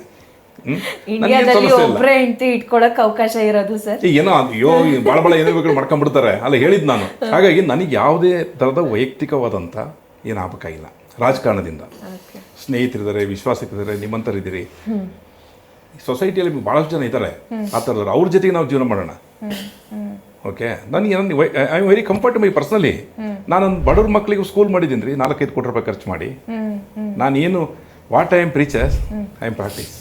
ಒಬ್ಬರೇ ಹೆಂಡತಿ ಇಟ್ಕೊಳಕ್ ಅವಕಾಶ ಇರೋದು ಸರ್. ಏನೋ ಅಯ್ಯೋ ಭಾಳ ಏನೋ ಬೇಕಾದ್ರೂ ಮಾಡ್ಕೊಂಡ್ಬಿಡ್ತಾರೆ ಅಲ್ಲ, ಹೇಳಿದ್ ನಾನು. ಹಾಗಾಗಿ ನನಗೆ ಯಾವುದೇ ಥರದ ವೈಯಕ್ತಿಕವಾದಂಥ ಏನಾಗಬೇಕಾಗಿಲ್ಲ. ರಾಜಕಾರಣದಿಂದ ಸ್ನೇಹಿತರಿದ್ದಾರೆ, ವಿಶ್ವಾಸಿಕರಿದ್ದಾರೆ, ನಿಮ್ಮಂತರಿದ್ದೀರಿ, ಸೊಸೈಟಿಯಲ್ಲಿ ಭಾಳಷ್ಟು ಜನ ಇದ್ದಾರೆ ಆ ಥರದವ್ರು. ಅವ್ರ ಜೊತೆಗೆ ನಾವು ಜೀವನ ಮಾಡೋಣ. ಓಕೆ, ನನಗೆ I am very comfortable personally. ನಾನೊಂದು ಬಡವ್ರ ಮಕ್ಕಳಿಗೆ ಸ್ಕೂಲ್ ಮಾಡಿದ್ದೀನಿ ರೀ, 4-5 ಕೋಟಿ ರೂಪಾಯಿ ಖರ್ಚು ಮಾಡಿ. ನಾನೇನು what I am preaches, I am practice.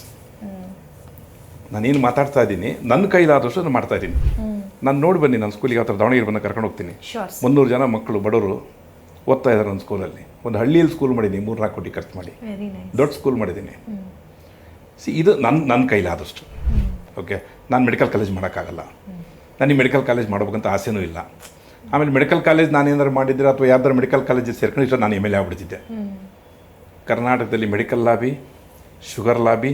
ನಾನೇನು ಮಾತಾಡ್ತಾ ಇದ್ದೀನಿ, ನನ್ನ ಕೈಲಾದಷ್ಟು ನಾನು ಮಾಡ್ತಾ ಇದ್ದೀನಿ. ನಾನು ನೋಡಿ ಬನ್ನಿ, ನನ್ನ ಸ್ಕೂಲಿಗೆ ಆ ಥರ ದಾವಣಗೆರೆ ಬಂದು ಕರ್ಕೊಂಡು ಹೋಗ್ತೀನಿ. 300 ಜನ ಮಕ್ಕಳು ಬಡವರು ಓದ್ತಾ ಇದ್ದಾರೆ ನನ್ನ ಸ್ಕೂಲಲ್ಲಿ. ಒಂದು ಹಳ್ಳಿಯಲ್ಲಿ ಸ್ಕೂಲ್ ಮಾಡಿದ್ದೀನಿ, 3-4 ಕೋಟಿ ಖರ್ಚು ಮಾಡಿ. ದೊಡ್ಡ ಸ್ಕೂಲ್ ಮಾಡಿದ್ದೀನಿ. ಇದು ನನ್ನ ಕೈಲಾದಷ್ಟು. ಓಕೆ, ನಾನು ಮೆಡಿಕಲ್ ಕಾಲೇಜ್ ಮಾಡೋಕ್ಕಾಗಲ್ಲ, ನನಗೆ ಮೆಡಿಕಲ್ ಕಾಲೇಜ್ ಮಾಡ್ಬೇಕಂತ ಆಸೆನೂ ಇಲ್ಲ. ಆಮೇಲೆ ಮೆಡಿಕಲ್ ಕಾಲೇಜ್ ನಾನೇನಾದ್ರು ಮಾಡಿದ್ರೆ ಅಥವಾ ಯಾವ್ದಾರು ಮೆಡಿಕಲ್ ಕಾಲೇಜಿಗೆ ಸೇರ್ಕೊಂಡಿದ್ರೆ ನಾನು MLA ಆಗ್ಬಿಡ್ತಿದ್ದೆ. ಕರ್ನಾಟಕದಲ್ಲಿ medical lobby, sugar lobby,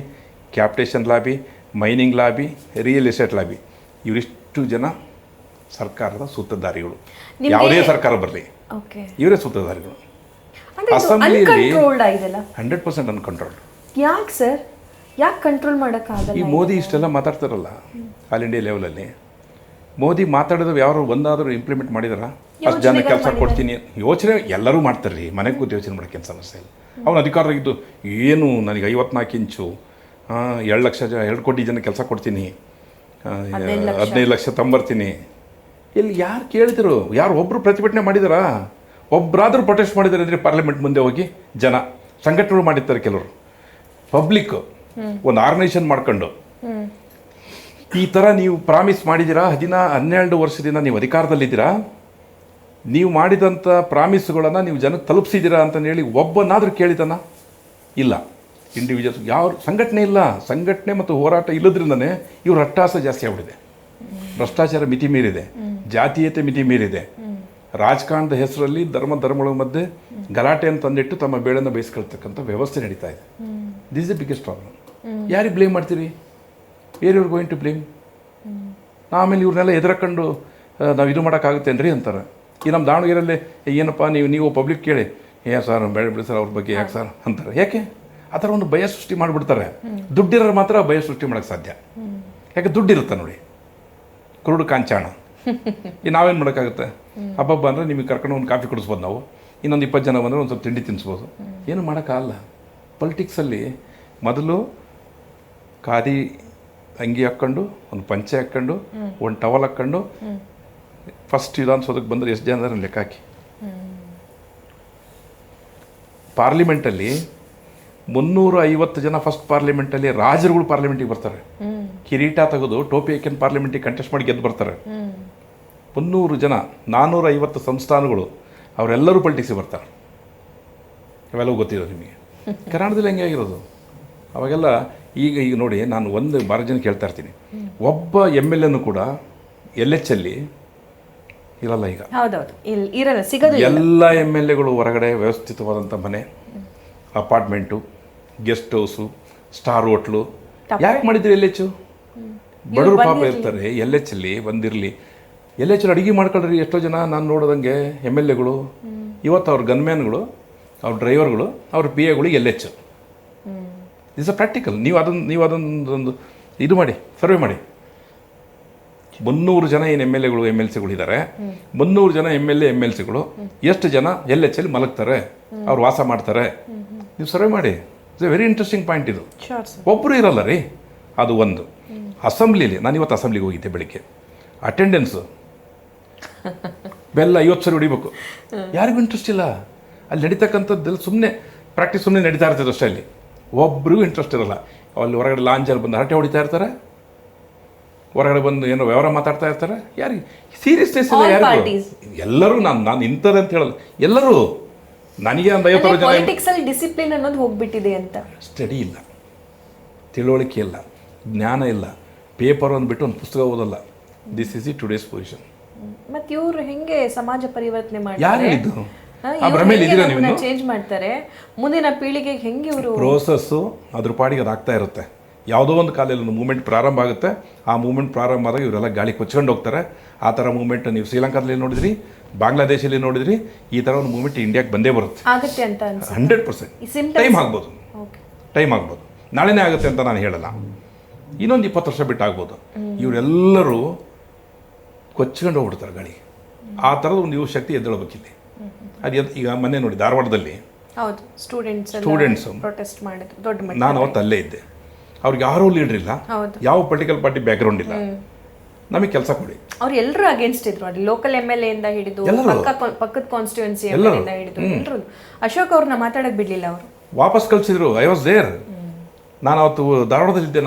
capitation lobby, mining lobby, real estate lobby, ಇವರಿಷ್ಟು ಜನ ಸರ್ಕಾರದ ಸೂತ್ರಧಾರಿಗಳು. ಯಾವುದೇ ಸರ್ಕಾರ ಬರಲಿ, ಇವರೇ ಸೂತ್ರಧಾರಿಗಳು. ಅಸೆಂಬ್ಲಿಯಲ್ಲಿ 100% ಅನ್ಕಂಟ್ರೋಲ್ಡ್. ಯಾಕೆ ಸರ್, ಯಾಕೆ ಕಂಟ್ರೋಲ್ ಮಾಡೋಕ್ಕಾಗಲ್ಲ? ಈ ಮೋದಿ ಇಷ್ಟೆಲ್ಲ ಮಾತಾಡ್ತಾರಲ್ಲ ಆಲ್ ಇಂಡಿಯಾ ಲೆವೆಲಲ್ಲಿ, ಮೋದಿ ಮಾತಾಡೋದು ಯಾರು ಒಂದಾದರೂ ಇಂಪ್ಲಿಮೆಂಟ್ ಮಾಡಿದಾರ? ಅಷ್ಟು ಜನ ಕೆಲಸ ಕೊಡ್ತೀನಿ ಯೋಚನೆ ಎಲ್ಲರೂ ಮಾಡ್ತಾರೆ ರೀ, ಮನೆಗೆ ಕೂತು ಯೋಚನೆ ಮಾಡೋಕ್ಕೇನು ಸಮಸ್ಯೆ ಇಲ್ಲ. ಅವನು ಅಧಿಕಾರದಾಗಿದ್ದು ಏನು ನನಗೆ 54 ಇಂಚು 2 ಕೋಟಿ ಜನ ಕೆಲಸ ಕೊಡ್ತೀನಿ, 15 ಲಕ್ಷ ತಂಬರ್ತೀನಿ, ಇಲ್ಲಿ ಯಾರು ಕೇಳ್ತಿರು? ಯಾರು ಒಬ್ಬರು ಪ್ರತಿಭಟನೆ ಮಾಡಿದಾರಾ? ಒಬ್ಬರಾದರೂ ಪ್ರೊಟೆಸ್ಟ್ ಮಾಡಿದ್ದಾರೆ ಅಂದರೆ ಪಾರ್ಲಿಮೆಂಟ್ ಮುಂದೆ ಹೋಗಿ ಜನ ಸಂಘಟನೆಗಳು ಮಾಡಿರ್ತಾರೆ. ಕೆಲವರು ಪಬ್ಲಿಕ್ ಒಂದು ಆರ್ಗನೈಸೇಷನ್ ಮಾಡ್ಕೊಂಡು ಈ ಥರ ನೀವು ಪ್ರಾಮಿಸ್ ಮಾಡಿದ್ದೀರಾ, 12 ವರ್ಷದಿಂದ ನೀವು ಅಧಿಕಾರದಲ್ಲಿದ್ದೀರಾ, ನೀವು ಮಾಡಿದಂಥ ಪ್ರಾಮಿಸ್ಗಳನ್ನು ನೀವು ಜನಕ್ಕೆ ತಲುಪಿಸಿದ್ದೀರಾ ಅಂತ ಹೇಳಿ ಒಬ್ಬನಾದರೂ ಕೇಳಿದಾನ? ಇಲ್ಲ. ಇಂಡಿವಿಜುವಲ್ಸ್ ಯಾವ ಸಂಘಟನೆ ಇಲ್ಲ. ಸಂಘಟನೆ ಮತ್ತು ಹೋರಾಟ ಇಲ್ಲದ್ರಿಂದನೇ ಇವ್ರ ಅಟ್ಟಹಾಸ ಜಾಸ್ತಿ ಆಗ್ಬಿಟ್ಟಿದೆ. ಭ್ರಷ್ಟಾಚಾರ ಮಿತಿ ಮೀರಿದೆ, ಜಾತೀಯತೆ ಮಿತಿ ಮೀರಿದೆ. ರಾಜಕಾರಣದ ಹೆಸರಲ್ಲಿ ಧರ್ಮಗಳ ಮಧ್ಯೆ ಗಲಾಟೆಯನ್ನು ತಂದಿಟ್ಟು ತಮ್ಮ ಬೇಳನ್ನು ಬಯಸ್ಕೊಳ್ತಕ್ಕಂಥ ವ್ಯವಸ್ಥೆ ನಡೀತಾ ಇದೆ. This is the biggest problem. ಯಾರಿಗೆ ಬ್ಲೇಮ್ ಮಾಡ್ತೀರಿ? Where you're going to blame? ಆಮೇಲೆ ಇವ್ರನ್ನೆಲ್ಲ ಎದುರಕೊಂಡು ನಾವು ಇದು ಮಾಡೋಕ್ಕಾಗುತ್ತೇನ್ರಿ ಅಂತಾರೆ. ಈ ನಮ್ಮ ದಾವಣಗೆರೆಯಲ್ಲಿ ಏನಪ್ಪ ನೀವು ಪಬ್ಲಿಕ್ ಕೇಳಿ, ಸರ್ ಬೇಡ ಸರ್ ಅವ್ರ ಬಗ್ಗೆ ಯಾಕೆ ಸರ್ ಅಂತಾರೆ. ಯಾಕೆ ಆ ಥರ ಒಂದು ಭಯ ಸೃಷ್ಟಿ ಮಾಡಿಬಿಡ್ತಾರೆ. ದುಡ್ಡಿರೋರು ಮಾತ್ರ ಭಯ ಸೃಷ್ಟಿ ಮಾಡೋಕ್ಕೆ ಸಾಧ್ಯ. ಯಾಕೆ ದುಡ್ಡಿರುತ್ತೆ ನೋಡಿ, ಕುರುಡು ಕಾಂಚಾಣ. ಈ ನಾವೇನು ಮಾಡೋಕ್ಕಾಗುತ್ತೆ? ಹಬ್ಬ ಅಂದರೆ ನಿಮಗೆ ಕರ್ಕೊಂಡು ಒಂದು ಕಾಫಿ ಕುಡಿಸ್ಬೋದು, ನಾವು ಇನ್ನೊಂದು 20 ಜನ ಬಂದರೆ ಒಂದು ಸ್ವಲ್ಪ ತಿಂಡಿ ತಿನ್ನಿಸ್ಬೋದು. ಏನು ಮಾಡೋಕ್ಕಾಗಲ್ಲ. ಪೊಲಿಟಿಕ್ಸಲ್ಲಿ ಮೊದಲು ಖಾದಿ ಅಂಗಿ ಹಾಕ್ಕೊಂಡು, ಒಂದು ಪಂಚೆ ಹಾಕ್ಕೊಂಡು, ಒಂದು ಟವಲ್ ಹಾಕ್ಕೊಂಡು ಫಸ್ಟ್ ವಿಧಾನಸೌಧಕ್ಕೆ ಬಂದರೆ ಎಷ್ಟು ಜನ ಅದನ್ನು ಲೆಕ್ಕ ಹಾಕಿ. ಪಾರ್ಲಿಮೆಂಟಲ್ಲಿ 350 ಜನ ಫಸ್ಟ್ ಪಾರ್ಲಿಮೆಂಟಲ್ಲಿ ರಾಜರುಗಳು ಪಾರ್ಲಿಮೆಂಟಿಗೆ ಬರ್ತಾರೆ. ಕಿರೀಟ ತೆಗೆದು ಟೋಪಿ ಹಾಕೊಂಡು ಪಾರ್ಲಿಮೆಂಟಿಗೆ ಕಂಟೆಸ್ಟ್ ಮಾಡಿ ಗೆದ್ದು ಬರ್ತಾರೆ. 300 ಜನ, 450 ಸಂಸ್ಥಾನಗಳು, ಅವರೆಲ್ಲರೂ ಪೊಲಿಟಿಕ್ಸಿಗೆ ಬರ್ತಾರೆ. ಇವೆಲ್ಲವೂ ಗೊತ್ತಿರೋದು ನಿಮಗೆ. ಕರ್ನಾಟಕದಲ್ಲಿ ಹೆಂಗೆ ಆಗಿರೋದು ಅವಾಗೆಲ್ಲ. ಈಗ ನೋಡಿ, ನಾನು ಒಂದು ಬಾರಿ ಜನ ಕೇಳ್ತಾ ಇರ್ತೀನಿ, ಒಬ್ಬ MLA ಕೂಡ LH ಅಲ್ಲಿ ಇರಲ್ಲ. ಈಗ ಇರಲ್ಲ, ಸಿಗೋದು. ಎಲ್ಲ MLAಗಳು ಹೊರಗಡೆ ವ್ಯವಸ್ಥಿತವಾದಂಥ ಮನೆ, apartment, guest house, star hotel. ಯಾಕೆ ಮಾಡಿದ್ರಿ? LH ಬಡವರು ಪಾಪ ಇರ್ತಾರೆ. LH ಅಲ್ಲಿ ಬಂದಿರಲಿ. LH ಅಲ್ಲಿ ಅಡುಗೆ ಮಾಡ್ಕೊಳ್ರಿ. ಎಷ್ಟೋ ಜನ ನಾನು ನೋಡೋದಂಗೆ MLAಗಳು ಇವತ್ತು ಅವ್ರ ಗನ್ಮ್ಯಾನ್ಗಳು, ಅವ್ರ ಡ್ರೈವರ್ಗಳು, ಅವ್ರ PAಗಳು LH. Is a practical. ನೀವು ಅದೊಂದು ಇದು ಮಾಡಿ, ಸರ್ವೆ ಮಾಡಿ. 300 ಜನ ಏನು MLAಗಳು MLCಗಳು ಇದ್ದಾರೆ. 300 ಜನ MLA MLCಗಳು ಎಷ್ಟು ಜನ LH ಅಲ್ಲಿ ಮಲಗ್ತಾರೆ, ಅವ್ರು ವಾಸ ಮಾಡ್ತಾರೆ? ನೀವು ಸರ್ವೆ ಮಾಡಿ. It's A very interesting point ಇದು. ಒಬ್ಬರು ಇರಲ್ಲ ರೀ. ಅದು ಒಂದು. ಅಸೆಂಬ್ಲಿಲಿ ನಾನು ಇವತ್ತು ಅಸೆಂಬ್ಲಿಗೆ ಹೋಗಿದ್ದೆ ಬೆಳಿಗ್ಗೆ. ಅಟೆಂಡೆನ್ಸು ಬೆಲ್ಲ 50 ಸರಿ ಹೊಡಿಬೇಕು. ಯಾರಿಗೂ ಇಂಟ್ರೆಸ್ಟ್ ಇಲ್ಲ. ಅಲ್ಲಿ ನಡೀತಕ್ಕಂಥದ್ದೆಲ್ಲ ಸುಮ್ಮನೆ ಪ್ರಾಕ್ಟೀಸ್, ಸುಮ್ಮನೆ ನಡೀತಾ ಇರ್ತದೆ ಅಷ್ಟೇ. ಅಲ್ಲಿ ಒಬ್ಬರಿಗೂ ಇಂಟ್ರೆಸ್ಟ್ ಇರಲ್ಲ. ಅಲ್ಲಿ ಹೊರಗಡೆ ಲಾಂಜಲ್ಲಿ ಬಂದು ಹರಟೆ ಹೊಡಿತಾ ಇರ್ತಾರೆ, ಹೊರಗಡೆ ಬಂದು ಏನೋ ವ್ಯವಹಾರ ಮಾತಾಡ್ತಾ ಇರ್ತಾರೆ. ಯಾರಿಗೆ ಸೀರಿಯಸ್ನೆಸ್ ಇಲ್ಲ ಯಾರಿಗೂ. ಎಲ್ಲರೂ ನಾನು ಇಂಥದ್ದು ಅಂತ ಹೇಳಲ್ಲ, ಎಲ್ಲರೂ. ನನಗೆ ಒಂದು 50 ಜನ. ಪೊಲಿಟಿಕ್ಸಲ್ಲಿ ಡಿಸಿಪ್ಲಿನ್ ಅನ್ನೋದು ಹೋಗ್ಬಿಟ್ಟಿದೆ ಅಂತ. ಸ್ಟಡಿ ಇಲ್ಲ, ತಿಳುವಳಿಕೆ ಇಲ್ಲ, ಜ್ಞಾನ ಇಲ್ಲ. ಪೇಪರ್ ಒಂದು ಬಿಟ್ಟು ಒಂದು ಪುಸ್ತಕ ಓದಲ್ಲ. This is E today's position. ಮತ್ತೆ ಇವ್ರು ಹೆಂಗೆ ಸಮಾಜ ಪರಿವರ್ತನೆ ಯಾರು ಮಾಡ್ತಾರೆ? ಹೇಳಿದ್ದು? ಆ ಭ್ರಮೇಲಿ ಇದ್ದೀರಾ ನೀವು? ಚೇಂಜ್ ಮಾಡ್ತಾರೆ ಮುಂದಿನ ಪೀಳಿಗೆಗೆ ಹೆಂಗೆ ಇವರು? ಪ್ರೋಸೆಸ್ಸು ಅದ್ರ ಪಾಡಿಗೆ ಅದು ಆಗ್ತಾ ಇರುತ್ತೆ. ಯಾವುದೋ ಒಂದು ಕಾಲದಲ್ಲಿ ಒಂದು ಮೂವ್ಮೆಂಟ್ ಪ್ರಾರಂಭ ಆಗುತ್ತೆ. ಆ ಮೂವ್ಮೆಂಟ್ ಪ್ರಾರಂಭ ಆದಾಗ ಇವರೆಲ್ಲ ಗಾಳಿ ಕೊಚ್ಕೊಂಡು ಹೋಗ್ತಾರೆ. ಆ ಥರ ಮೂವ್ಮೆಂಟ್ ನೀವು ಶ್ರೀಲಂಕಾದಲ್ಲಿ ನೋಡಿದ್ರಿ, ಬಾಂಗ್ಲಾದೇಶಲ್ಲಿ ನೋಡಿದ್ರಿ. ಈ ಥರ ಒಂದು ಮೂವ್ಮೆಂಟ್ ಇಂಡಿಯಾಗೆ ಬಂದೇ ಬರುತ್ತೆ. ಆಗುತ್ತೆ ಅಂತ 100%. ಟೈಮ್ ಆಗ್ಬೋದು, ಟೈಮ್ ಆಗ್ಬೋದು. ನಾಳೆನೇ ಆಗುತ್ತೆ ಅಂತ ನಾನು ಹೇಳಲ್ಲ. ಇನ್ನೊಂದು 20 ವರ್ಷ ಬಿಟ್ಟು ಆಗ್ಬೋದು. ಇವರೆಲ್ಲರೂ ಕೊಚ್ಕೊಂಡು ಹೋಗ್ಬಿಡ್ತಾರೆ ಗಾಳಿ. ಆ ಥರದ ಒಂದು ಯುವ ಶಕ್ತಿ ಎದ್ದೇಳಬೇಕಿಲ್ಲಿ. ಅದು ಈಗ ಮೊನ್ನೆ ನೋಡಿ ಧಾರವಾಡದಲ್ಲಿ ಸ್ಟೂಡೆಂಟ್ಸು ಪ್ರೊಟೆಸ್ಟ್ ಮಾಡಿದ್ರು ದೊಡ್ಡ ಮಟ್ಟದಲ್ಲಿ. ನಾನು ಅವತ್ತು ಅಲ್ಲೇ ಇದ್ದೆ. ಅವ್ರಿಗೆ ಯಾರೂ ಲೀಡರ್ ಇಲ್ಲ, ಯಾವ ಪೊಲಿಟಿಕಲ್ ಪಾರ್ಟಿ ಬ್ಯಾಕ್ಗ್ರೌಂಡ್ ಇಲ್ಲ. ನಮಗೆ ಕೆಲಸ ಕೊಡಿ. ಅವ್ರು ಎಲ್ಲರೂ ಅಗೇನ್ಸ್ಟ್ ಇದ್ರು. ಅಲ್ಲಿ ಲೋಕಲ್ MLA ಇಂದ ಹಿಡಿದು ಪಕ್ಕದ ಕಾನ್ಸ್ಟಿಟ್ಯೂನ್ಸಿ ಇಂದ ಹಿಡಿದು ಎಲ್ಲರೂ. ಅಶೋಕ್ ಅವ್ರನ್ನ ಮಾತಾಡಕ್ ಬಿಡ್ಲಿಲ್ಲ. ಅವರು ವಾಪಸ್ ಕಳಿಸಿದ್ರು. I was there. ನಾನು ಅವತ್ತು ಧಾರವಾಡದಲ್ಲಿದ್ದೆ.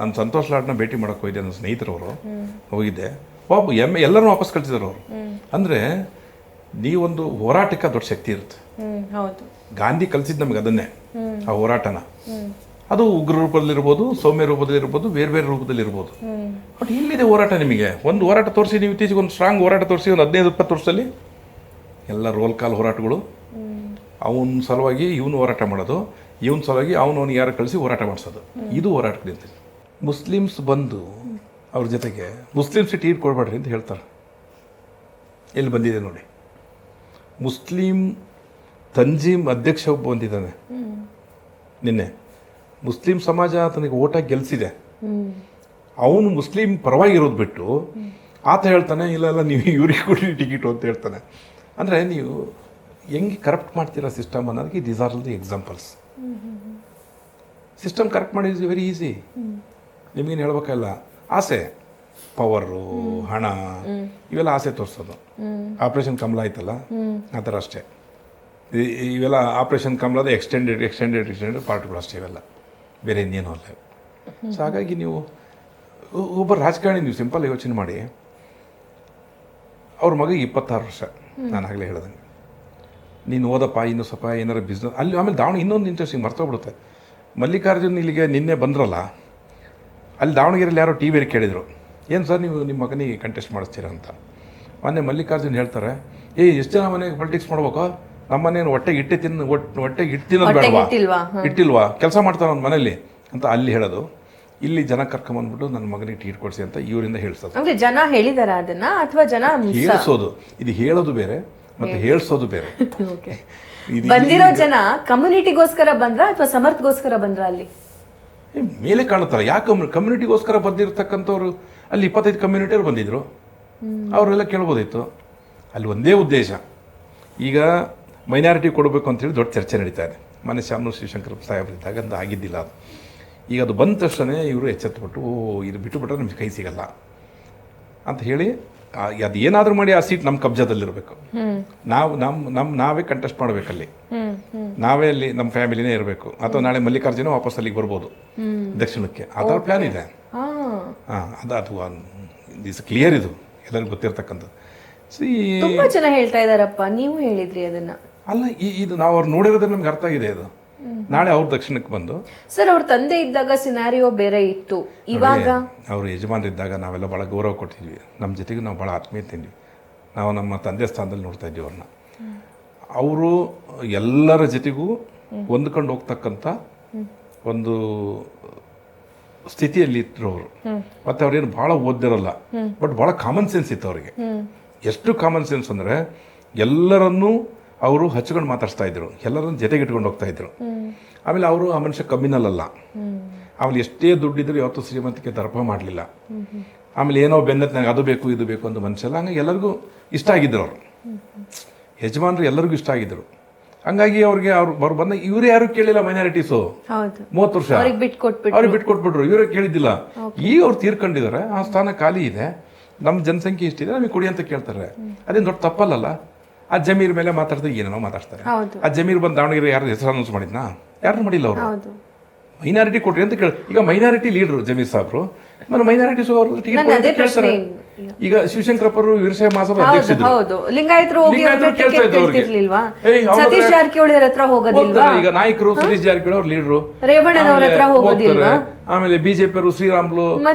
ನಾನು ಸಂತೋಷ್ ಲಾಡ್ನ ಭೇಟಿ ಮಾಡೋಕೆ ಹೋಗಿದ್ದೆ. ನನ್ನ ಸ್ನೇಹಿತರವರು ಹೋಗಿದ್ದೆ. ಎಲ್ಲರೂ ವಾಪಸ್ ಕಳಿಸಿದ್ರು ಅವರು. ಅಂದರೆ ನೀವೊಂದು ಹೋರಾಟಕ್ಕೆ ದೊಡ್ಡ ಶಕ್ತಿ ಇರುತ್ತೆ. ಗಾಂಧಿ ಕಲಿಸಿದ್ದು ನಮಗೆ ಅದನ್ನೇ, ಆ ಹೋರಾಟನ. ಅದು ಉಗ್ರ ರೂಪದಲ್ಲಿರ್ಬೋದು, ಸೌಮ್ಯ ರೂಪದಲ್ಲಿರ್ಬೋದು, ಬೇರೆ ಬೇರೆ ರೂಪದಲ್ಲಿರ್ಬೋದು. ಬಟ್ ಇಲ್ಲಿದೆ ಹೋರಾಟ. ನಿಮಗೆ ಒಂದು ಹೋರಾಟ ತೋರಿಸಿ, ನೀವು ಇತ್ತೀಚೆಗೆ ಒಂದು ಸ್ಟ್ರಾಂಗ್ ಹೋರಾಟ ತೋರಿಸಿ. ಒಂದು 15-20 ವರ್ಷದಲ್ಲಿ ಎಲ್ಲ ರೋಲ್ ಕಾಲ್ ಹೋರಾಟಗಳು. ಅವನ ಸಲುವಾಗಿ ಇವನು ಹೋರಾಟ ಮಾಡೋದು, ಇವನ ಸಲುವಾಗಿ ಅವನಿಗೆ ಯಾರು ಕಳಿಸಿ ಹೋರಾಟ ಮಾಡಿಸೋದು. ಇದು ಹೋರಾಟ ನಿಂತಿದೆ. ಮುಸ್ಲಿಮ್ಸ್ ಬಂದು ಅವ್ರ ಜೊತೆಗೆ ಮುಸ್ಲಿಮ್ಸ್ ಟೀಟ್ ಕೊಡಬೇಡ್ರಿ ಅಂತ ಹೇಳ್ತಾರೆ. ಎಲ್ಲಿ ಬಂದಿದೆ ನೋಡಿ. ಮುಸ್ಲಿಂ ತಂಜೀಮ್ ಅಧ್ಯಕ್ಷ ಒಬ್ಬ ಬಂದಿದ್ದಾನೆ ನಿನ್ನೆ. ಮುಸ್ಲಿಂ ಸಮಾಜ ತನಗೆ ಓಟಾಗಿ ಗೆಲ್ಸಿದೆ. ಅವನು ಮುಸ್ಲಿಂ ಪರವಾಗಿರೋದು ಬಿಟ್ಟು ಆತ ಹೇಳ್ತಾನೆ, ಇಲ್ಲ ನೀವು ಇವ್ರಿಗೆ ಕೊಡಿ ಟಿಕೆಟು ಅಂತ ಹೇಳ್ತಾನೆ. ಅಂದರೆ ನೀವು ಹೆಂಗೆ ಕರಪ್ಟ್ ಮಾಡ್ತೀರಾ ಸಿಸ್ಟಮ್ ಅನ್ನೋದಕ್ಕೆ these are the examples. System correct ಮಾಡಿ ಇಸ್ ವೆರಿ ಈಸಿ. ನಿಮಗೇನು ಹೇಳ್ಬೇಕಲ್ಲ, ಆಸೆ ಪವರು, ಹಣ ಇವೆಲ್ಲ ಆಸೆ ತೋರಿಸೋದು. ಆಪರೇಷನ್ ಕಮಲ ಆಯ್ತಲ್ಲ ಆ ಥರ ಅಷ್ಟೇ. ಇವೆಲ್ಲ ಆಪರೇಷನ್ ಕಮಲದ ಎಕ್ಸ್ಟೆಂಡೆಡ್ ಪಾರ್ಟ್ಗಳು ಅಷ್ಟೇ, ಇವೆಲ್ಲ ಬೇರೆ ಇನ್ನೇನು ಅಲ್ಲ. ಸೊ ಹಾಗಾಗಿ ನೀವು ಒಬ್ಬ ರಾಜಕಾರಣಿ, ನೀವು ಸಿಂಪಲ್ ಯೋಚನೆ ಮಾಡಿ, ಅವ್ರ ಮಗ 26 ವರ್ಷ, ನಾನು ಆಗಲೇ ಹೇಳ್ದಂಗೆ. ನೀನು ಓದಪ್ಪ, ಇನ್ನೂ ಸ್ವಲ್ಪ ಏನಾರು ಬಿಸ್ನೆಸ್ ಅಲ್ಲಿ. ಆಮೇಲೆ ದಾವಣಗೆರೆ ಇನ್ನೊಂದು ಇಂಟ್ರೆಸ್ಟಿಂಗ್ ಮರ್ತೋಗ್ಬಿಡುತ್ತೆ. ಮಲ್ಲಿಕಾರ್ಜುನ್ ಇಲ್ಲಿಗೆ ನಿನ್ನೆ ಬಂದ್ರಲ್ಲ, ಅಲ್ಲಿ ದಾವಣಗೆರೆಯಲ್ಲಿ ಯಾರೋ ಟಿ ವಿಯಲ್ಲಿ ಕೇಳಿದರು, ಏನು ಸರ್ ನೀವು ನಿಮ್ಮ ಮಗನಿಗೆ ಕಂಟೆಸ್ಟ್ ಮಾಡಿಸ್ತೀರಾ ಅಂತ. ಮೊನ್ನೆ ಮಲ್ಲಿಕಾರ್ಜುನ್ ಹೇಳ್ತಾರೆ, ಎಷ್ಟು ಜನ ಮನೆಗೆ ಪೊಲಿಟಿಕ್ಸ್ ಮಾಡ್ಬೇಕು, ನಮ್ಮ ಮನೇನು ಹೊಟ್ಟೆಗೆ ಇಟ್ಟು ಬೇಡವಾ, ಇಟ್ಟಿಲ್ವಾ, ಕೆಲಸ ಮಾಡ್ತಾರೆ ನನ್ನ ಮನೇಲಿ ಅಂತ ಅಲ್ಲಿ ಹೇಳೋದು. ಇಲ್ಲಿ ಜನ ಕರ್ಕೊಂಬಂದ್ಬಿಟ್ಟು ನನ್ನ ಮಗನಿಗೆ ಟೀಟ್ ಕೊಡಿಸಿ ಅಂತ ಇವರಿಂದ ಹೇಳ್ಸೋದು. ಅಂದ್ರೆ ಜನ ಹೇಳಿದಾರ ಅದನ್ನ ಅಥವಾ ಜನ ಹೇಳಿಸೋದು? ಇದು ಹೇಳೋದು ಬೇರೆ ಮತ್ತೆ ಹೇಳ್ಸೋದು ಬೇರೆ. ಬಂದಿರೋ ಜನ ಕಮ್ಯುನಿಟಿಗೋಸ್ಕರ ಬಂದ್ರ ಅಥವಾ ಸಮರ್ಥಗೋಸ್ಕರ ಬಂದ್ರ? ಅಲ್ಲಿ ಮೇಲೆ ಕಾಣುತ್ತಾರೆ. ಯಾಕೆ ಕಮ್ಯುನಿಟಿಗೋಸ್ಕರ ಬಂದಿರತಕ್ಕಂಥವ್ರು ಅಲ್ಲಿ 25 ಕಮ್ಯುನಿಟಿಯವ್ರು ಬಂದಿದ್ರು, ಅವರೆಲ್ಲ ಕೇಳ್ಬೋದಿತ್ತು. ಅಲ್ಲಿ ಒಂದೇ ಉದ್ದೇಶ, ಈಗ ಮೈನಾರಿಟಿ ಕೊಡಬೇಕು ಅಂತೇಳಿ ದೊಡ್ಡ ಚರ್ಚೆ ನಡೀತಾ ಇದೆ. ಮೊನ್ನೆ ಶಾಮನೂರು ಶಿವಶಂಕರ ಸಾಹೇಬರಿದ್ದಾಗ ಅಂತ ಆಗಿದ್ದಿಲ್ಲ ಅದು. ಈಗ ಅದು ಬಂದ ತಕ್ಷಣ ಇವರು ಎಚ್ಚೆತ್ತುಬಿಟ್ಟು, ಇದು ಬಿಟ್ಟುಬಿಟ್ರೆ ನಮ್ಗೆ ಕೈ ಸಿಗಲ್ಲ ಅಂತ ಹೇಳಿ, ಅದು ಏನಾದರೂ ಮಾಡಿ ಆ ಸೀಟ್ ನಮ್ಮ ಕಬ್ಜಾದಲ್ಲಿರಬೇಕು, ನಾವೇ ಕಂಟೆಸ್ಟ್ ಮಾಡಬೇಕಲ್ಲಿ, ನಾವೇ ಅಲ್ಲಿ ನಮ್ಮ ಫ್ಯಾಮಿಲಿನೇ ಇರಬೇಕು, ಅಥವಾ ನಾಳೆ ಮಲ್ಲಿಕಾರ್ಜುನ ವಾಪಸ್ ಅಲ್ಲಿಗೆ ಬರ್ಬೋದು ದಕ್ಷಿಣಕ್ಕೆ. ಆ ಥರ ಪ್ಲ್ಯಾನ್ ಇದೆ. ಅದು ಕ್ಲಿಯರ್, ಇದು ಎಲ್ಲರಿಗೂ ಗೊತ್ತಿರ್ತಕ್ಕಂಥದ್ದು. ತುಂಬಾ ಜನ ಹೇಳ್ತಾ ಇದಾರಪ್ಪ, ನೀವು ಹೇಳಿದ್ರಿ ಅದನ್ನ. ಅಲ್ಲ, ಇದು ನಾವು ಅವ್ರು ನೋಡಿರೋದ್ರೆ ನಮ್ಗೆ ಅರ್ಥ ಆಗಿದೆ. ಅದು ನಾಳೆ ಅವ್ರ ದಕ್ಷಿಣಕ್ಕೆ ಬಂದು, ಸರ್ ಅವ್ರ ತಂದೆ ಇದ್ದಾಗ ಸಿನಾರಿಯೋ ಬೇರೆ ಇತ್ತು, ಇವಾಗ ಅವರು ಯಜಮಾನರಿದ್ದಾಗ ನಾವೆಲ್ಲ ಭಾಳ ಗೌರವ ಕೊಟ್ಟಿದ್ವಿ, ನಮ್ಮ ಜೊತೆಗೆ ನಾವು ಭಾಳ ಆತ್ಮೀಯತೆ ಇದ್ವಿ. ನಾವು ನಮ್ಮ ತಂದೆ ಸ್ಥಾನದಲ್ಲಿ ನೋಡ್ತಾ ಇದ್ವಿ ಅವ್ರನ್ನ. ಅವರು ಎಲ್ಲರ ಜೊತೆಗೂ ಹೊಂದ್ಕೊಂಡು ಹೋಗ್ತಕ್ಕಂಥ ಒಂದು ಸ್ಥಿತಿಯಲ್ಲಿ ಇದ್ರು ಅವರು. ಮತ್ತು ಅವ್ರೇನು ಭಾಳ ಓದಿರಲ್ಲ, ಬಟ್ ಭಾಳ ಕಾಮನ್ ಸೆನ್ಸ್ ಇತ್ತು ಅವರಿಗೆ. ಎಷ್ಟು ಕಾಮನ್ ಸೆನ್ಸ್ ಅಂದರೆ, ಎಲ್ಲರನ್ನೂ ಅವರು ಹಚ್ಕೊಂಡು ಮಾತಾಡ್ಸ್ತಾ ಇದ್ರು, ಎಲ್ಲರನ್ನು ಜೊತೆಗೆ ಇಟ್ಕೊಂಡು ಹೋಗ್ತಾ ಇದ್ರು. ಆಮೇಲೆ ಅವರು ಆ ಮನುಷ್ಯ ಕಮ್ಮಿನಲ್ಲ, ಆಮೇಲೆ ಎಷ್ಟೇ ದುಡ್ಡಿದ್ರು ಯಾವತ್ತೂ ಶ್ರೀಮಂತಿಕೆ ದರ್ಪ ಮಾಡಲಿಲ್ಲ. ಆಮೇಲೆ ಏನೋ ಬೆನ್ನತ್ ನನಗೆ ಅದು ಬೇಕು ಇದು ಬೇಕು ಅಂತ ಮನುಷ್ಯ ಅಲ್ಲ. ಹಂಗಾಗಿ ಎಲ್ಲರಿಗೂ ಇಷ್ಟ ಆಗಿದ್ರು ಅವರು, ಯಜಮಾನ್ರು ಎಲ್ಲರಿಗೂ ಇಷ್ಟ ಆಗಿದ್ರು. ಹಂಗಾಗಿ ಅವ್ರು ಬಂದ ಇವ್ರು ಯಾರು ಕೇಳಿಲ್ಲ, ಮೈನಾರಿಟೀಸು 30 ವರ್ಷ ಅವ್ರಿಗೆ ಬಿಟ್ಕೊಟ್ಬಿಟ್ರು, ಇವರೇ ಕೇಳಿದ್ದಿಲ್ಲ. ಈಗ ಅವ್ರು ತೀರ್ಕೊಂಡಿದ್ದಾರೆ, ಆ ಸ್ಥಾನ ಖಾಲಿ ಇದೆ, ನಮ್ಮ ಜನಸಂಖ್ಯೆ ಇಷ್ಟಿದೆ, ನಮಗೆ ಕೊಡಿ ಅಂತ ಕೇಳ್ತಾರೆ. ಅದೇನು ದೊಡ್ಡ ತಪ್ಪಲ್ಲಲ್ಲ. ಆ ಜಮೀರ್ ಮೇಲೆ ಮಾತಾಡ್ತಾರೆ, ಏನೇನೋ ಮಾತಾಡ್ತಾರೆ. ಆ ಜಮೀರ್ ಬಂದು ದಾವಣಗೆರೆ ಯಾರು ಹೆಸರು ಅನೌನ್ಸ್ ಮಾಡಿದ್ನಾ? ಯಾರು ಮಾಡಿಲ್ಲ ಅವರು. ಮೈನಾರಿಟಿ ಕೊಟ್ರಿ ಅಂತ ಕೇಳಿ, ಈಗ ಮೈನಾರಿಟಿ ಲೀಡರ್ ಜಮೀರ್ ಸಾಬ್ರು, ನಾನು ಮೈನಾರಿಟೀಸ್ ಅವರು ಕೇಳ್ತಾರೆ. ಈಗ ಶಿವಶಂಕರಪ್ಪರು ವೀರಶೈವ ಮಹಾಸಭಾ ಅಧ್ಯಕ್ಷರು, ಲಿಂಗಾಯತರು ಸತೀಶ್ ಜಾರಕಿಹೊಳಿ ಹತ್ರ ಹೋಗೋದಿಲ್ವಾ? ಈಗ ನಾಯಕರು ಸತೀಶ್ ಜಾರಕಿಹೊಳಿ ಅವ್ರ ಲೀಡರು, ರೇವಣ್ಣನವರ ಹತ್ರ ಹೋಗೋದಿಲ್ವಾ? ಆಮೇಲೆ ಬಿಜೆಪಿ ಅವರು ಶ್ರೀರಾಮ್ಲು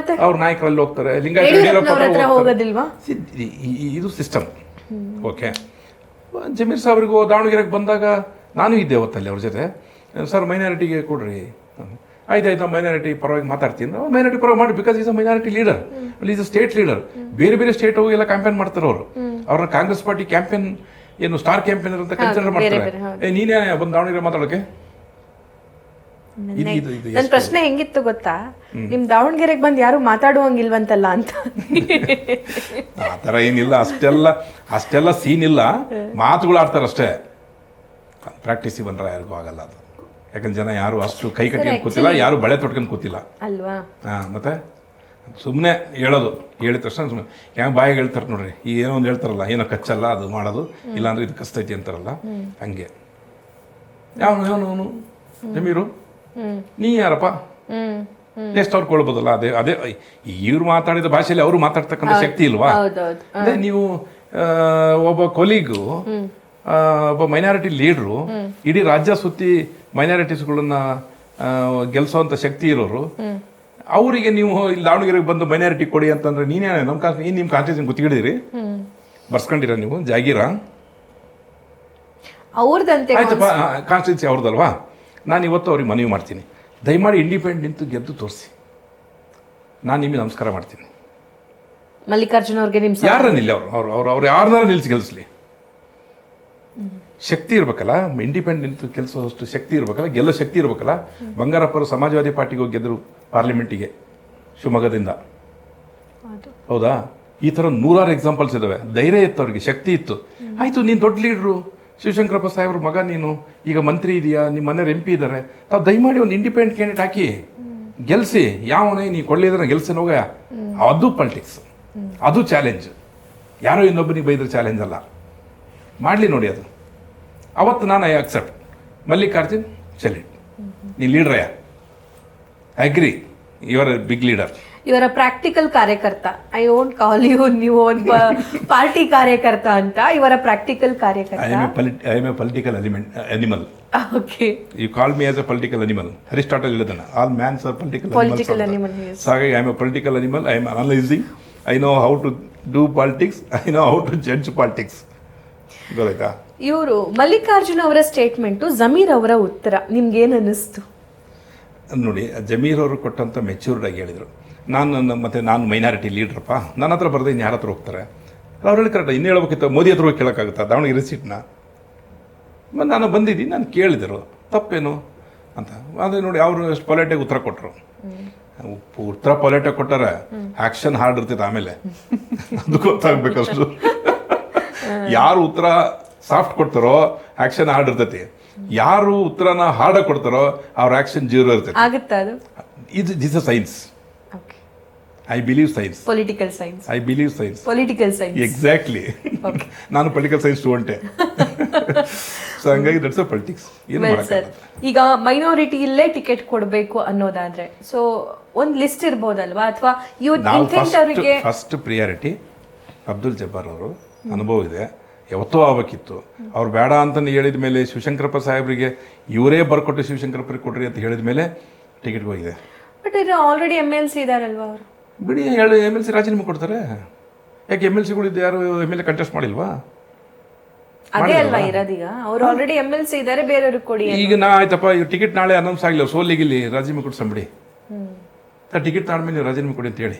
ಅವ್ರ ನಾಯಕರಲ್ಲಿ ಹೋಗ್ತಾರೆ, ಲಿಂಗಾಯತ ಹೋಗೋದಿಲ್ವಾ? ಇದು ಸಿಸ್ಟಮ್. ಓಕೆ, ಜಮೀರ್ ಸಾಬ್ರಿಗೂ ದಾವಣಗೆರೆಗೆ ಬಂದಾಗ ನಾನು ಇದ್ದೆ ಅವತ್ತಲ್ಲಿ ಅವ್ರ ಜೊತೆ. ಸರ್ ಮೈನಾರಿಟಿಗೆ ಕೊಡ್ರಿ, ಆಯ್ತಾಯ್ತು ಮೈನಾರಿಟಿ ಪರವಾಗಿ ಮಾತಾಡ್ತೀನಿ. ಮೈನಾರಿಟಿ ಪರವಾಗಿ ಮಾಡಿ, because is a minority leader, is a state leader. ಬೇರೆ ಬೇರೆ ಸ್ಟೇಟ್ ಹೋಗಿ ಎಲ್ಲ ಕ್ಯಾಂಪೇನ್ ಮಾಡ್ತಾರೆ ಅವರು. ಅವ್ರನ್ನ ಕಾಂಗ್ರೆಸ್ ಪಾರ್ಟಿ ಕ್ಯಾಂಪೇನ್ ಏನು ಸ್ಟಾರ್ ಕ್ಯಾಂಪೇನರ್ ಅಂತ ಕನ್ಸಿಡರ್ ಮಾಡ್ತಾರೆ. ನೀನೇ ಬಂದು ದಾವಣಗೆರೆ ಮಾತಾಡೋಕೆ? ನನ್ನ ಪ್ರಶ್ನೆ ಹೆಂಗಿತ್ತು ಗೊತ್ತಾ, ನಿಮ್ ದಾವಣಗೆರೆಗೆ ಬಂದು ಯಾರು ಮಾತಾಡುವಂಗಿಲ್ವಂತಲ್ಲ ಅಂತ. ಆ ಥರ ಏನಿಲ್ಲ, ಅಷ್ಟೆಲ್ಲ ಸೀನ್ ಇಲ್ಲ, ಮಾತುಗಳು ಆಡ್ತಾರೆ ಅಷ್ಟೇ. ಪ್ರಾಕ್ಟೀಸಿಗೆ ಬಂದ್ರೆ ಯಾರಿಗೂ ಆಗಲ್ಲ ಅದು. ಯಾಕಂದ್ರೆ ಜನ ಯಾರು ಅಷ್ಟು ಕೈ ಕಟ್ಕೊಂಡು ಕೂತಿಲ್ಲ, ಯಾರು ಬಳೆ ತೊಟ್ಕೊಂಡು ಕೂತಿಲ್ಲ ಅಲ್ವಾ? ಮತ್ತೆ ಸುಮ್ಮನೆ ಹೇಳೋದು, ಹೇಳಿದ ತಕ್ಷಣ ಸುಮ್ಮನೆ ಹೆಂಗೆ ಬಾಯಿಗೆ ಹೇಳ್ತಾರೆ ನೋಡ್ರಿ. ಈಗ ಏನೋ ಒಂದು ಹೇಳ್ತಾರಲ್ಲ, ಏನೋ ಕಚ್ಚಲ್ಲ ಅದು ಮಾಡೋದು, ಇಲ್ಲಾಂದ್ರೆ ಇದು ಕಸ್ತೈತಿ ಅಂತಾರಲ್ಲ, ಹಂಗೆ. ಅವನು ಜಮೀರು ನೀ ಯಾರಪ್ಪ, ಎಷ್ಟು ಅವ್ರು ಕೊಳ್ಬೋದಲ್ಲ. ಅದೇ ಇವ್ರು ಮಾತಾಡಿದ ಭಾಷೆಯಲ್ಲಿ ಅವರು ಮಾತಾಡ್ತಕ್ಕಂಥ ಶಕ್ತಿ ಇಲ್ವಾ? ಅದೇ ನೀವು ಒಬ್ಬ ಕೊಲೀಗು, ಒಬ್ಬ ಮೈನಾರಿಟಿ ಲೀಡ್ರು, ಇಡೀ ರಾಜ್ಯ ಸುತ್ತಿ ಮೈನಾರಿಟೀಸ್ಗಳನ್ನ ಗೆಲ್ಸೋಂಥ ಶಕ್ತಿ ಇರೋರು, ಅವರಿಗೆ ನೀವು ಇಲ್ಲಿ ದಾವಣಗೆರೆಗೆ ಬಂದು ಮೈನಾರಿಟಿ ಕೊಡಿ ಅಂತಂದ್ರೆ ನೀನೇ ನಿಮ್ಮ ಕಾನ್ಸ್ಟಿಟ್ಯೂಷನ್ ಗೊತ್ತಿಡಿದಿರಿ, ಬರ್ಸ್ಕೊಂಡಿರ ನೀವು ಜಾಗೀರ, ಅವ್ರದಂತೆ ಆಯ್ತಪ್ಪ, ಕಾನ್ಸ್ಟಿಟ್ಯೂನ್ಸಿ ಅವ್ರದಲ್ವಾ. ನಾನು ಇವತ್ತು ಅವ್ರಿಗೆ ಮನವಿ ಮಾಡ್ತೀನಿ, ದಯಮಾಡಿ ಇಂಡಿಪೆಂಡೆಂಟ್ ನಿಂತು ಗೆದ್ದು ತೋರಿಸಿ, ನಾನು ನಿಮಗೆ ನಮಸ್ಕಾರ ಮಾಡ್ತೀನಿ. ಮಲ್ಲಿಕಾರ್ಜುನ ಅವ್ರಿಗೆ ಯಾರನ್ನ ನಿಲ್ಲಿ, ಅವ್ರು ಯಾರನ್ನಾರು ನಿಲ್ಸಿ ಗೆಲ್ಲಿಸ್ಲಿ. ಶಕ್ತಿ ಇರ್ಬೇಕಲ್ಲ, ಇಂಡಿಪೆಂಡೆಂಟ್ ನಿಂತು ಕೆಲಸದಷ್ಟು ಶಕ್ತಿ ಇರ್ಬೇಕಲ್ಲ, ಗೆಲ್ಲೋ ಶಕ್ತಿ ಇರ್ಬೇಕಲ್ಲ. ಬಂಗಾರಪ್ಪರು ಸಮಾಜವಾದಿ ಪಾರ್ಟಿಗೆ ಹೋಗಿ ಗೆದ್ದರು ಪಾರ್ಲಿಮೆಂಟಿಗೆ ಶಿವಮೊಗ್ಗದಿಂದ, ಹೌದಾ? ಈ ಥರ 100 ಎಕ್ಸಾಂಪಲ್ಸ್ ಇದಾವೆ. ಧೈರ್ಯ ಇತ್ತು ಅವ್ರಿಗೆ, ಶಕ್ತಿ ಇತ್ತು. ಆಯಿತು, ನೀನು ದೊಡ್ಡ ಲೀಡ್ರು, ಶಿವಶಂಕರಪ್ಪ ಸಾಹೇಬ್ರ ಮಗ ನೀನು, ಈಗ ಮಂತ್ರಿ ಇದೆಯಾ, ನಿಮ್ಮ ಮನೆಯವ್ರು MP ಇದ್ದಾರೆ, ತಾವು ದಯಮಾಡಿ ಒಂದು ಇಂಡಿಪೆಂಡೆಂಟ್ ಕ್ಯಾಂಡಿಡೇಟ್ ಹಾಕಿ ಗೆಲ್ಸಿ. ಯಾವನೇ ನೀ ಕೊಡ್ಲಿದ್ರೆ ಗೆಲ್ಸಿ ಹೋಗ, ಅದು ಪಾಲಿಟಿಕ್ಸ್. ಅದು ಚಾಲೆಂಜ್. ಯಾರೋ ಇನ್ನೊಬ್ಬನಿಗೆ ಬೈದ್ರೆ ಚಾಲೆಂಜ್ ಅಲ್ಲ, ಮಾಡಲಿ ನೋಡಿ ಅದು. ಅವತ್ತು ನಾನು ಐ ಅಕ್ಸೆಪ್ಟ್. ಮಲ್ಲಿಕಾರ್ಜುನ್ ಚಲಿ ನೀ ಲೀಡ್ರಯ್ಯ, agree, your a big leader. ಇವರ ಪ್ರಾಕ್ಟಿಕಲ್ ಕಾರ್ಯಕರ್ತ. ಐ ವೋಂಟ್ ಕಾಲ್ ಯು ನೀವು ಒಬ್ಬ ಪಾರ್ಟಿ ಕಾರ್ಯಕರ್ತ ಅಂತ, ಇವರ ಪ್ರಾಕ್ಟಿಕಲ್ ಕಾರ್ಯಕರ್ತ. I am a political animal. Okay, you call me as a political animal. Aristotle ಹೇಳಿದಾನೆ, all mans are political animal. So ಹಾಗಾಗಿ I am a political animal. I am analysing. I know how to do politics, I know how to judge politics. ಗೊತ್ತಾಯ್ತಾ? ಇವರು ಮಲ್ಲಿಕಾರ್ಜುನ್ ಅವರ statement, Zameer ಅವರ ಉತ್ತರ ನಿಮ್ಗೆ ಏನು ಅನ್ನಿಸ್ತು? ನೋಡಿ, ಜಮೀರ್ ಅವರು ಕೊಟ್ಟಂಥ ಮೆಚ್ಯೂರ್ಡ್ ಆಗಿ ಹೇಳಿದರು. ನಾನು ಮೈನಾರಿಟಿ ಲೀಡ್ರಪ್ಪ, ನನ್ನ ಹತ್ರ ಬರದೆ ಇನ್ನು ಯಾರ ಹತ್ರ ಹೋಗ್ತಾರೆ? ಅವ್ರು ಹೇಳಿ ಕರೆಕ್ಟ್. ಇನ್ನು ಹೇಳ್ಬೇಕಿತ್ತು, ಮೋದಿ ಹತ್ರ ಹೋಗಿ ಕೇಳೋಕ್ಕಾಗುತ್ತಾ ದಾವಣಗೆರೆ ಸೀಟ್ನ? ಮತ್ತು ನಾನು ಬಂದಿದ್ದೀನಿ, ನಾನು ಕೇಳಿದರು, ತಪ್ಪೇನು ಅಂತ. ಅದೇ ನೋಡಿ, ಅವರು ಎಷ್ಟು ಪೊಲೈಟಾಗಿ ಉತ್ತರ ಕೊಟ್ಟರು. ಉತ್ತರ ಪೊಲೈಟಾಗಿ ಕೊಟ್ಟಾರೆ, ಆ್ಯಕ್ಷನ್ ಹಾರ್ಡ್ ಇರ್ತೈತೆ ಆಮೇಲೆ. ಅದು ಗೊತ್ತಾಗಬೇಕಷ್ಟು. ಯಾರು ಉತ್ತರ ಸಾಫ್ಟ್ ಕೊಡ್ತಾರೋ ಆ್ಯಕ್ಷನ್ ಹಾರ್ಡ್ ಇರ್ತೈತಿ, ಯಾರು ಉತ್ತರನ ಹಾರ್ಡಾಗಿ ಕೊಡ್ತಾರೋ ಅವ್ರ ಆ್ಯಕ್ಷನ್ ಜೀರೋ ಇರ್ತೈತಿ. ಆಗುತ್ತಾ ಅದು? This a science. I believe science. Political science. I believe science. Political science. Exactly. ನಾನು ಪೊಲಿಟಿಕಲ್ ಸೈನ್ಸ್ ಸ್ಟೂಡೆಂಟೇ. ಸೊ ಹಂಗಾಗಿ ದಟ್ಸ್ ಅ ಪಾಲಿಟಿಕ್ಸ್. ಏನು ಮಾಡಕ್ಕಾಗಲ್ಲ. ಈಗ ಮೈನಾರಿಟಿ ಇಲ್ಲೇ ಟಿಕೆಟ್ ಕೊಡಬೇಕು ಅನ್ನೋದಾದ್ರೆ, ಸೊ ಒಂದು ಲಿಸ್ಟ್ ಇರ್ಬೋದಲ್ವಾ? ಅಥವಾ ಅವರಿಗೆ ಫಸ್ಟ್ ಪ್ರಿಯಾರಿಟಿ ಅಬ್ದುಲ್ ಜಬ್ಬಾರ್ ಅವರು ಅನುಭವ ಇದೆ, ಯಾವತ್ತೋ ಆಗ್ಬೇಕಿತ್ತು. ಅವ್ರು ಬೇಡ ಅಂತ ಹೇಳಿದ ಮೇಲೆ ಶಿವಶಂಕರಪ್ಪ ಸಾಹೇಬರಿಗೆ ಇವರೇ ಬರ್ಕೊಟ್ಟು ಶಿವಶಂಕರಪ್ಪರಿಗೆ ಕೊಡ್ರಿ ಅಂತ ಹೇಳಿದ ಮೇಲೆ ಟಿಕೆಟ್ ಹೋಗಿದೆ. ಬಟ್ ಇದು ಆಲ್ರೆಡಿ MLC ಇದಾರಲ್ವಾ ಅವರು? ಬಿಡಿ, MLC ರಾಜೀನಾಮೆ ಕೊಡ್ತಾರೆ. ಯಾಕೆ MLCಗಳು ಇದ್ದು ಯಾರು MLA ಕಂಟೆಸ್ಟ್ ಮಾಡಿಲ್ವಾ? ಅದೇ ಅಲ್ವಾ ಇರೋದೀಗ. ಅವ್ರು ಆಲ್ರೆಡಿ MLC ಇದ್ದಾರೆ, ಬೇರೆಯವ್ರಿಗೆ ಕೊಡಿ. ಈಗ ಆಯ್ತಪ್ಪ, ಇವ್ರು ಟಿಕೆಟ್ ನಾಳೆ ಅನೌನ್ಸ್ ಆಗಿಲ್ಲ, ಸೋಲಿಗಿಲ್ಲಿ ರಾಜೀನಾಮೆ ಕೊಡ್ಸಂಬಿಡಿ. ಟಿಕೆಟ್ ನಾಡ್ಮೇಲೆ ನೀವು ರಾಜೀನಾಮೆ ಕೊಡಿ ಅಂತ ಹೇಳಿ.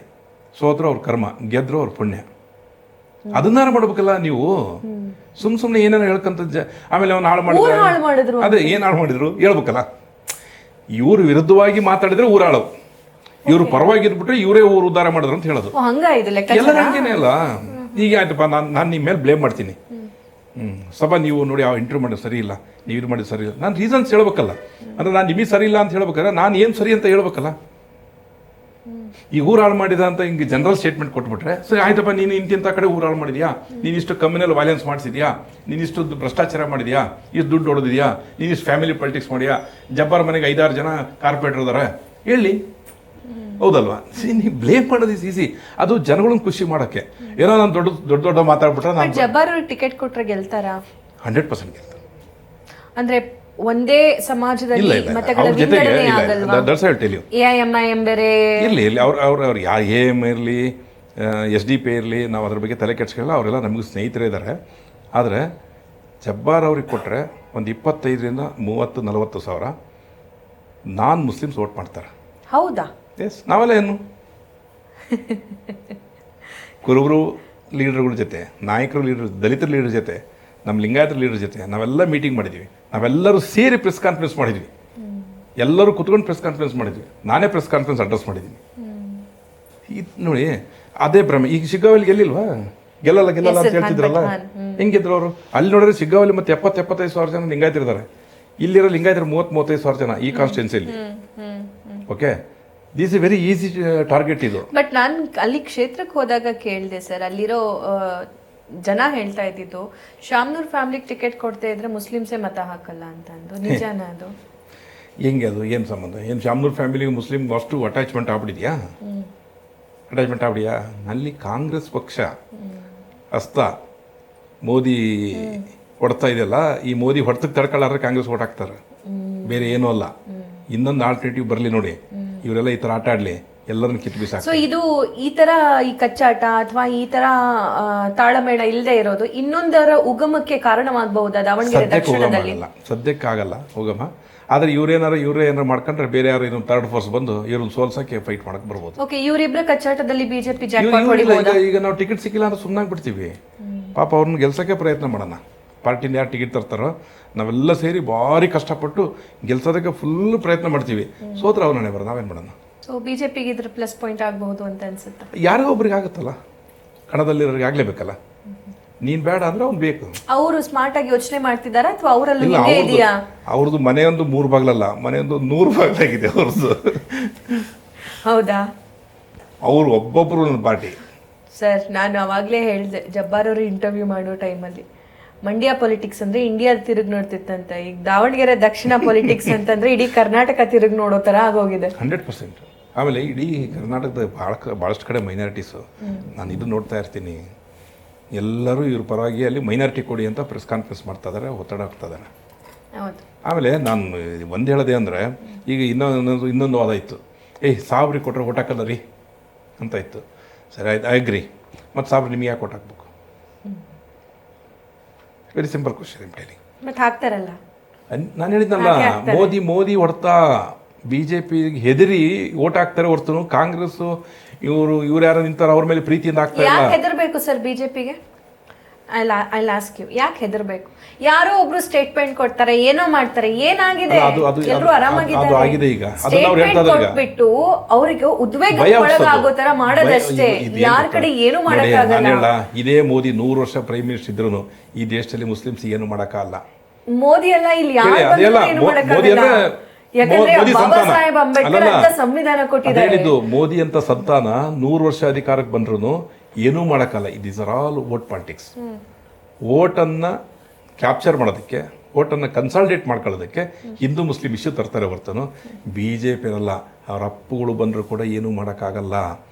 ಸೋದ್ರು ಅವ್ರ ಕರ್ಮ, ಗೆದ್ರು ಅವ್ರ ಪುಣ್ಯ. ಅದನ್ನಾರು ಮಾಡ್ಬೇಕಲ್ಲ ನೀವು. ಸುಮ್ಮನೆ ಏನೇನೋ ಹೇಳ್ಕಂತ ಆಮೇಲೆ ಅವ್ನು ಹಾಳು ಮಾಡಿದ್ರು. ಅದೇ ಏನು ಹಾಳು ಮಾಡಿದ್ರು ಹೇಳ್ಬೇಕಲ್ಲ. ಇವ್ರು ವಿರುದ್ಧವಾಗಿ ಮಾತಾಡಿದ್ರೆ ಊರಾಳವು, ಇವ್ರು ಪರವಾಗಿ ಇದ್ಬಿಟ್ರೆ ಇವರೇ ಊರು ಉದ್ಧಾರ ಮಾಡಿದ್ರು ಅಂತ ಹೇಳೋದು. ಎಲ್ಲ ಹಂಗೇನೆ ಅಲ್ಲ. ಈಗ ಆಯ್ತಪ್ಪ, ನಾನು ನಿಮ್ಮ ಮೇಲೆ ಬ್ಲೇಮ್ ಮಾಡ್ತೀನಿ. ಸಭಾ ನೀವು ನೋಡಿ, ಆ ಇಂಟರ್ವ್ಯೂ ಮಾಡೋದು ಸರಿ ಇಲ್ಲ, ನೀವು ಇದು ಮಾಡಿದ್ದು ಸರಿ ಇಲ್ಲ. ನಾನು ರೀಸನ್ಸ್ ಹೇಳ್ಬೇಕಲ್ಲ. ಅಂದರೆ ನಾನು ನಿಮಗೆ ಸರಿ ಇಲ್ಲ ಅಂತ ಹೇಳ್ಬೇಕಾದ್ರೆ ನಾನು ಏನು ಸರಿ ಅಂತ ಹೇಳ್ಬೇಕಲ್ಲ. ಈ ಊರು ಹಾಳು ಮಾಡಿದ ಅಂತ ಹಿಂಗೆ ಜನರಲ್ ಸ್ಟೇಟ್ಮೆಂಟ್ ಕೊಟ್ಬಿಟ್ರೆ ಸರಿ ಆಯ್ತಪ್ಪ, ನೀನು ಇಂತಿಂಥ ಕಡೆ ಊರು ಹಾಳು ಮಾಡಿದ್ಯಾ, ನೀನಿಷ್ಟು ಕಮ್ಯುನಲ್ ವೈಲೆನ್ಸ್ ಮಾಡಿಸಿದ್ಯಾ, ನೀನಿಷ್ಟು ಭ್ರಷ್ಟಾಚಾರ ಮಾಡಿದ್ಯಾ, ಇಷ್ಟು ದುಡ್ಡು ಹೊಡೆದಿದ್ಯಾ, ನೀನಿಷ್ಟು ಫ್ಯಾಮಿಲಿ ಪಾಲಿಟಿಕ್ಸ್ ಮಾಡಿಯಾ, ಜಬ್ಬಾರ್ ಮನೆಗೆ 5-6 ಜನ ಕಾರ್ಪೊರೇಟರ್ ಇದಾರೆ ಹೇಳಿ, ಹೌದಲ್ವಾ? ನೀವು ಬ್ಲೇಮ್ ಮಾಡೋದು ಈಸಿ. ಅದು ಜನಗಳನ್ನ ಖುಷಿ ಮಾಡೋಕ್ಕೆ. ಏನೋ ನಾನು ದೊಡ್ಡ ಮಾತಾಡ್ಬಿಟ್ರೆ ನಾನು ಜಬ್ಬಾರ್ ಟಿಕೆಟ್ ಕೊಟ್ರೆ ಗೆಲ್ತಾರಾ? 100% ಗೆಲ್ತಾರೆ. ಅಂದ್ರೆ ಒಂದೇ ಸಮಾಜದಲ್ಲಿ ಮತಗಳ ವಿಂಗಡಣೆ ಆಗಲ್ವಾ? AIMIM ಬೇರೆ ಇರಲಿ, ಅವ್ರು AIM ಇರಲಿ, SDP ಇರಲಿ, ನಾವು ಅದ್ರ ಬಗ್ಗೆ ತಲೆ ಕೆಡ್ಸ್ಕೊಳ್ಳಲ್ಲ. ಅವರೆಲ್ಲ ನಮಗೂ ಸ್ನೇಹಿತರೇ ಇದ್ದಾರೆ. ಆದರೆ ಜಬ್ಬಾರ್ ಅವ್ರಿಗೆ ಕೊಟ್ಟರೆ ಒಂದು 25,000-30,000-40,000 ಸಾವಿರ ನಾನ್ ಮುಸ್ಲಿಮ್ಸ್ ವೋಟ್ ಮಾಡ್ತಾರೆ. ಹೌದಾ? ಎಸ್. ನಾವೆಲ್ಲ ಏನು ಕುರುಬರು ಲೀಡರ್ಗಳ ಜೊತೆ, ನಾಯಕರು ಲೀಡರ್, ದಲಿತರ ಲೀಡರ್ ಜೊತೆ, ನಮ್ಮ ಲಿಂಗಾಯತರ ಲೀಡರ್ ಜೊತೆ ನಾವೆಲ್ಲ ಮೀಟಿಂಗ್ ಮಾಡಿದ್ವಿ. ನಾವೆಲ್ಲರೂ ಸೇರಿ ಪ್ರೆಸ್ ಕಾನ್ಫರೆನ್ಸ್ ಮಾಡಿದ್ವಿ. ಎಲ್ಲರೂ ಕುತ್ಕೊಂಡು ಪ್ರೆಸ್ ಕಾನ್ಫರೆನ್ಸ್ ಮಾಡಿದ್ವಿ. ನಾನೇ ಪ್ರೆಸ್ ಕಾನ್ಫರೆನ್ಸ್ ಅಡ್ರೆಸ್ ಮಾಡಿದ್ದೀನಿ. ಇದು ನೋಡಿ, ಅದೇ ಭ್ರಮೆ. ಈಗ ಶಿಗ್ಗಾವಲ್ಲಿ ಗೆಲ್ಲಿಲ್ವಾ? ಗೆಲ್ಲಲ್ಲ ಅಂತ ಹೇಳ್ತಿದ್ರಲ್ಲ, ಹೆಂಗಿದ್ರು ಅವರು? ಅಲ್ಲಿ ನೋಡಿದ್ರೆ ಶಿಗ್ಗಾವಲ್ಲಿ ಮತ್ತೆ 70-75 ಸಾವಿರ ಜನ ಲಿಂಗಾಯತರಿದ್ದಾರೆ. ಇಲ್ಲಿರೋ ಲಿಂಗಾಯತರು 30-35 ಸಾವಿರ ಜನ ಈ ಕಾನ್ಸ್ಟಿಟ್ಯೂನ್ಸಿಯಲ್ಲಿ. Okay, this is very easy target ಇದು. ಬಟ್ ನಾನು ಅಲ್ಲಿ ಕ್ಷೇತ್ರಕ್ಕೆ ಹೋದಾಗ ಕೇಳಿದೆ ಸರ್, ಅಲ್ಲಿರೋ ಜನ ಹೇಳ್ತಾ ಇದ್ದಿದ್ದು, ಶಾಮ್ನೂರ್ ಫ್ಯಾಮಿಲಿಗೆ ಟಿಕೆಟ್ ಕೊಡ್ತಾ ಇದ್ರೆ ಮುಸ್ಲಿಮ್ಸೇ ಮತ ಹಾಕಲ್ಲ ಅಂತ ಅಂದು. ನಿಜಾನ ಅದು? ಹೆಂಗೆ ಅದು? ಏನು ಸಂಬಂಧ? ಏನು ಶಾಮ್ನೂರ್ ಫ್ಯಾಮಿಲಿಗೆ ಮುಸ್ಲಿಮ್ ಅಷ್ಟು ಅಟ್ಯಾಚ್ಮೆಂಟ್ ಆಗ್ಬಿಟ್ಟಿದ್ಯಾ? ಅಲ್ಲಿ ಕಾಂಗ್ರೆಸ್ ಪಕ್ಷ ಹಸ್ತ ಮೋದಿ ಹೊಡ್ತಾ ಇದೆಯಲ್ಲ, ಈ ಮೋದಿ ಹೊಡ್ತಕ್ಕೆ ತಡ್ಕೊಳ್ಳಾದ್ರೆ ಕಾಂಗ್ರೆಸ್ ಓಟ್ ಹಾಕ್ತಾರೆ, ಬೇರೆ ಏನೂ ಅಲ್ಲ. ಇನ್ನೊಂದು ಆಲ್ಟರ್ನೇಟಿವ್ ಬರಲಿ ನೋಡಿ, ಇವರೆಲ್ಲ ಈ ಥರ ಆಟ ಆಡಲಿ, ಎಲ್ಲರನ್ನು ಕಿತ್ತು ಬಿಸಾಕ. ಸೊ ಇದು ಈ ತರ ಈ ಕಚ್ಚಾಟ ಅಥವಾ ಈ ತರ ತಾಳಮೇಳ ಇಲ್ಲದೆ ಇರೋದು ಇನ್ನೊಂದರ ಉಗಮಕ್ಕೆ ಕಾರಣವಾಗಬಹುದಾ ದಾವಣಗೆರೆ ದಕ್ಷಿಣದಲ್ಲಿ? ಸದ್ಯಕ್ಕಾಗಲ್ಲ ಉಗಮ. ಆದರೆ ಇವರೇ ಏನಾರು ಮಾಡ್ಕೊಂಡ್ರೆ ಬೇರೆ ಯಾರು ಇನ್ನೊಂದು ಥರ್ಡ್ ಫೋರ್ಸ್ ಬಂದು ಇವ್ರನ್ನ ಸೋಲ್ಸಕ್ಕೆ ಫೈಟ್ ಮಾಡಕ್ಕೆ ಬರ್ಬೋದು. ಓಕೆ, ಇವರಿಬ್ಬರ ಕಚ್ಚಾಟದಲ್ಲಿ ಬಿಜೆಪಿ ಈಗ ನಾವು ಟಿಕೆಟ್ ಸಿಕ್ಕಿಲ್ಲ ಅಂದ್ರೆ ಸುಮ್ಮನೆ ಬಿಡ್ತೀವಿ. ಪಾಪ ಅವ್ರನ್ನ ಗೆಲ್ಸೋಕ್ಕೆ ಪ್ರಯತ್ನ ಮಾಡೋಣ. ಪಾರ್ಟಿಯಿಂದ ಯಾರು ಟಿಕೆಟ್ ತರ್ತಾರೋ ನಾವೆಲ್ಲ ಸೇರಿ ಭಾರಿ ಕಷ್ಟಪಟ್ಟು ಗೆಲ್ಸೋದಕ್ಕೆ ಫುಲ್ ಪ್ರಯತ್ನ ಮಾಡ್ತೀವಿ. ಸೋತ್ರ ಅವ್ರನ್ನೇ ಬರೋದು, ನಾವೇನು ಮಾಡೋಣ? ಸೊ ಬಿಜೆಪಿಗೆ ಇದ್ರ ಪ್ಲಸ್ ಪಾಯಿಂಟ್ ಆಗಬಹುದು ಅಂತ ಅನ್ಸುತ್ತೆ. ಯಾರಿಗೋ ಒಬ್ರಿಗೆ ಆಗುತ್ತಲ್ಲ, ಕಣದಲ್ಲಿರೋರಿಗೆ ಆಗಲೇಬೇಕಲ್ಲ. ನೀನು ಬೇಡ ಅಂದ್ರೆ ಅವ್ನು ಬೇಕು. ಅವರು ಸ್ಮಾರ್ಟ್ ಆಗಿ ಯೋಚನೆ ಮಾಡ್ತಿದಾರ ಅಥವಾ ಅವರಲ್ಲಿ ಇದೆಯಾ? ಅವ್ರದ್ದು ಮನೆಯೊಂದು 3 ಬಾಗ್ಲಲ್ಲ, ಮನೆಯೊಂದು 100 ಬಾಗ್ಲಾಗಿದೆ ಅವ್ರದ್ದು. ಹೌದಾ? ಅವರು ಒಬ್ಬೊಬ್ರು ಒಂದು ಪಾರ್ಟಿ. ಸರ್ ನಾನು ಅವಾಗಲೇ ಹೇಳಿದೆ ಜಬ್ಬಾರ್ ಅವರು ಇಂಟರ್ವ್ಯೂ ಮಾಡೋ ಟೈಮಲ್ಲಿ ಮಂಡ್ಯ ಪೊಲಿಟಿಕ್ಸ್ ಅಂದ್ರೆ ಇಂಡಿಯಾ ತಿರುಗಿ ನೋಡ್ತಿತ್ತಂತ, ಈಗ ದಾವಣಗೆರೆ ದಕ್ಷಿಣ ಪೊಲಿಟಿಕ್ಸ್ ಅಂತಂದ್ರೆ ಇಡೀ ಕರ್ನಾಟಕ ತಿರುಗಿ ನೋಡೋ ಥರ ಆಗೋಗಿದೆ. 100%. ಆಮೇಲೆ ಇಡೀ ಕರ್ನಾಟಕದ ಭಾಳಷ್ಟು ಕಡೆ ಮೈನಾರಿಟೀಸು. ನಾನು ಇದು ನೋಡ್ತಾ ಇರ್ತೀನಿ, ಎಲ್ಲರೂ ಇವ್ರ ಪರವಾಗಿ ಅಲ್ಲಿ ಮೈನಾರಿಟಿ ಕೊಡಿ ಅಂತ ಪ್ರೆಸ್ ಕಾನ್ಫರೆನ್ಸ್ ಮಾಡ್ತಾ ಇದ್ದಾರೆ, ಒತ್ತಡ ಹಾಕ್ತಾ ಇದ್ದಾರೆ. ಆಮೇಲೆ ನಾನು ಒಂದು ಹೇಳೋದೇ ಅಂದರೆ, ಈಗ ಇನ್ನೊಂದು ವಾದ ಇತ್ತು, ಸಾಬ್ರಿಗೆ ಕೊಟ್ಟರೆ ಓಟ್ ಹಾಕಲ್ಲ ರೀ ಅಂತ ಇತ್ತು. ಸರಿ ಆಯ್ತು, ಐ ಅಗ್ರಿ. ಮತ್ತು ಸಾಬ್ರು ನಿಮಗೆ ಯಾಕೆ ಓಟ್ ಹಾಕ್ಬೇಕು? ವೆರಿ ಸಿಂಪಲ್ ಕ್ವಶನ್ ಹೇಳಿ. ಮತ್ತೆ ಹಾಕ್ತಾರಲ್ಲ, ನಾನು ಹೇಳಿದ್ನಲ್ಲ, ಮೋದಿ ಹೊಡ್ತಾ BJP ಹೆದರಿ ಓಟ್ ಹಾಕ್ತಾರೆ ಹೊರತು ಕಾಂಗ್ರೆಸ್ ಇವ್ರು ಯಾರು ನಿಂತಾರೆ ಅವ್ರ ಮೇಲೆ ಪ್ರೀತಿಯಿಂದ ಹಾಕ್ತಾರೆ. ಯಾಕೆ ಹೆದರ್ಬೇಕು ಸರ್ ಬಿಜೆಪಿಗೆ? ಐ ಆಸ್ಕ್ ಯು, ಯಾಕೆ ಹೆದರ್ಬೇಕು? ಯಾರೋ ಒಬ್ರು ಸ್ಟೇಟ್ಮೆಂಟ್ ಕೊಡ್ತಾರೆ, ಏನೋ ಮಾಡ್ತಾರೆ, ಏನಾಗಿದೆ? ಎಲ್ಲರೂ ಆರಾಮಾಗಿದ್ದಾರೆ. ಸ್ಟೇಟ್ಮೆಂಟ್ ಕೊಟ್ಬಿಟ್ಟು ಅವರಿಗೆ ಉದ್ವೇಗ ಒಳಗಾಗೋ ತರ ಮಾಡೋದಷ್ಟೇ, ಯಾರ ಕಡೆ ಏನು ಮಾಡಕ್ಕಾಗಲ್ಲ. ಇದೇ ಮೋದಿ 100 ವರ್ಷ ಪ್ರೈಮ್ ಮಿನಿಸ್ಟರ್ ಇದ್ರು ಈ ದೇಶದಲ್ಲಿ ಮುಸ್ಲಿಮ್ಸ್ ಏನು ಮಾಡಕ್ಕಾಗಲ್ಲ. ಮೋದಿ ಎಲ್ಲ ಇಲ್ಲಿ ಏನು ಮಾಡಕ್ಕಾಗಲ್ಲ. ಯಾಕಂದ್ರೆ ಬಾಬಾ ಸಾಹೇಬ್ ಅಂಬೇಡ್ಕರ್ ಅಂತ ಸಂವಿಧಾನ ಕೊಟ್ಟಿದ್ದಾರೆ. ಹೇಳಿದ್ದು ಮೋದಿ ಅಂತ ಸಂತಾನ 100 ವರ್ಷ ಅಧಿಕಾರಕ್ಕೆ ಬಂದ್ರು ಏನೂ ಮಾಡೋಕ್ಕಲ್ಲ. ಇದೀಸ್ ಆರ್ ಆಲ್ ವೋಟ್ ಪಾಲಿಟಿಕ್ಸ್. ವೋಟನ್ನು ಕ್ಯಾಪ್ಚರ್ ಮಾಡೋದಕ್ಕೆ, ವೋಟನ್ನು ಕನ್ಸಾಲ್ಟೇಟ್ ಮಾಡ್ಕೊಳ್ಳೋದಕ್ಕೆ ಹಿಂದೂ ಮುಸ್ಲಿಂ ಇಶ್ಯೂ ತರ್ತಾರೆ ಹೊರತನು BJP ಇರಲ್ಲ. ಅವ್ರ ಅಪ್ಪುಗಳು ಬಂದರೂ ಕೂಡ ಏನೂ ಮಾಡೋಕ್ಕಾಗಲ್ಲ.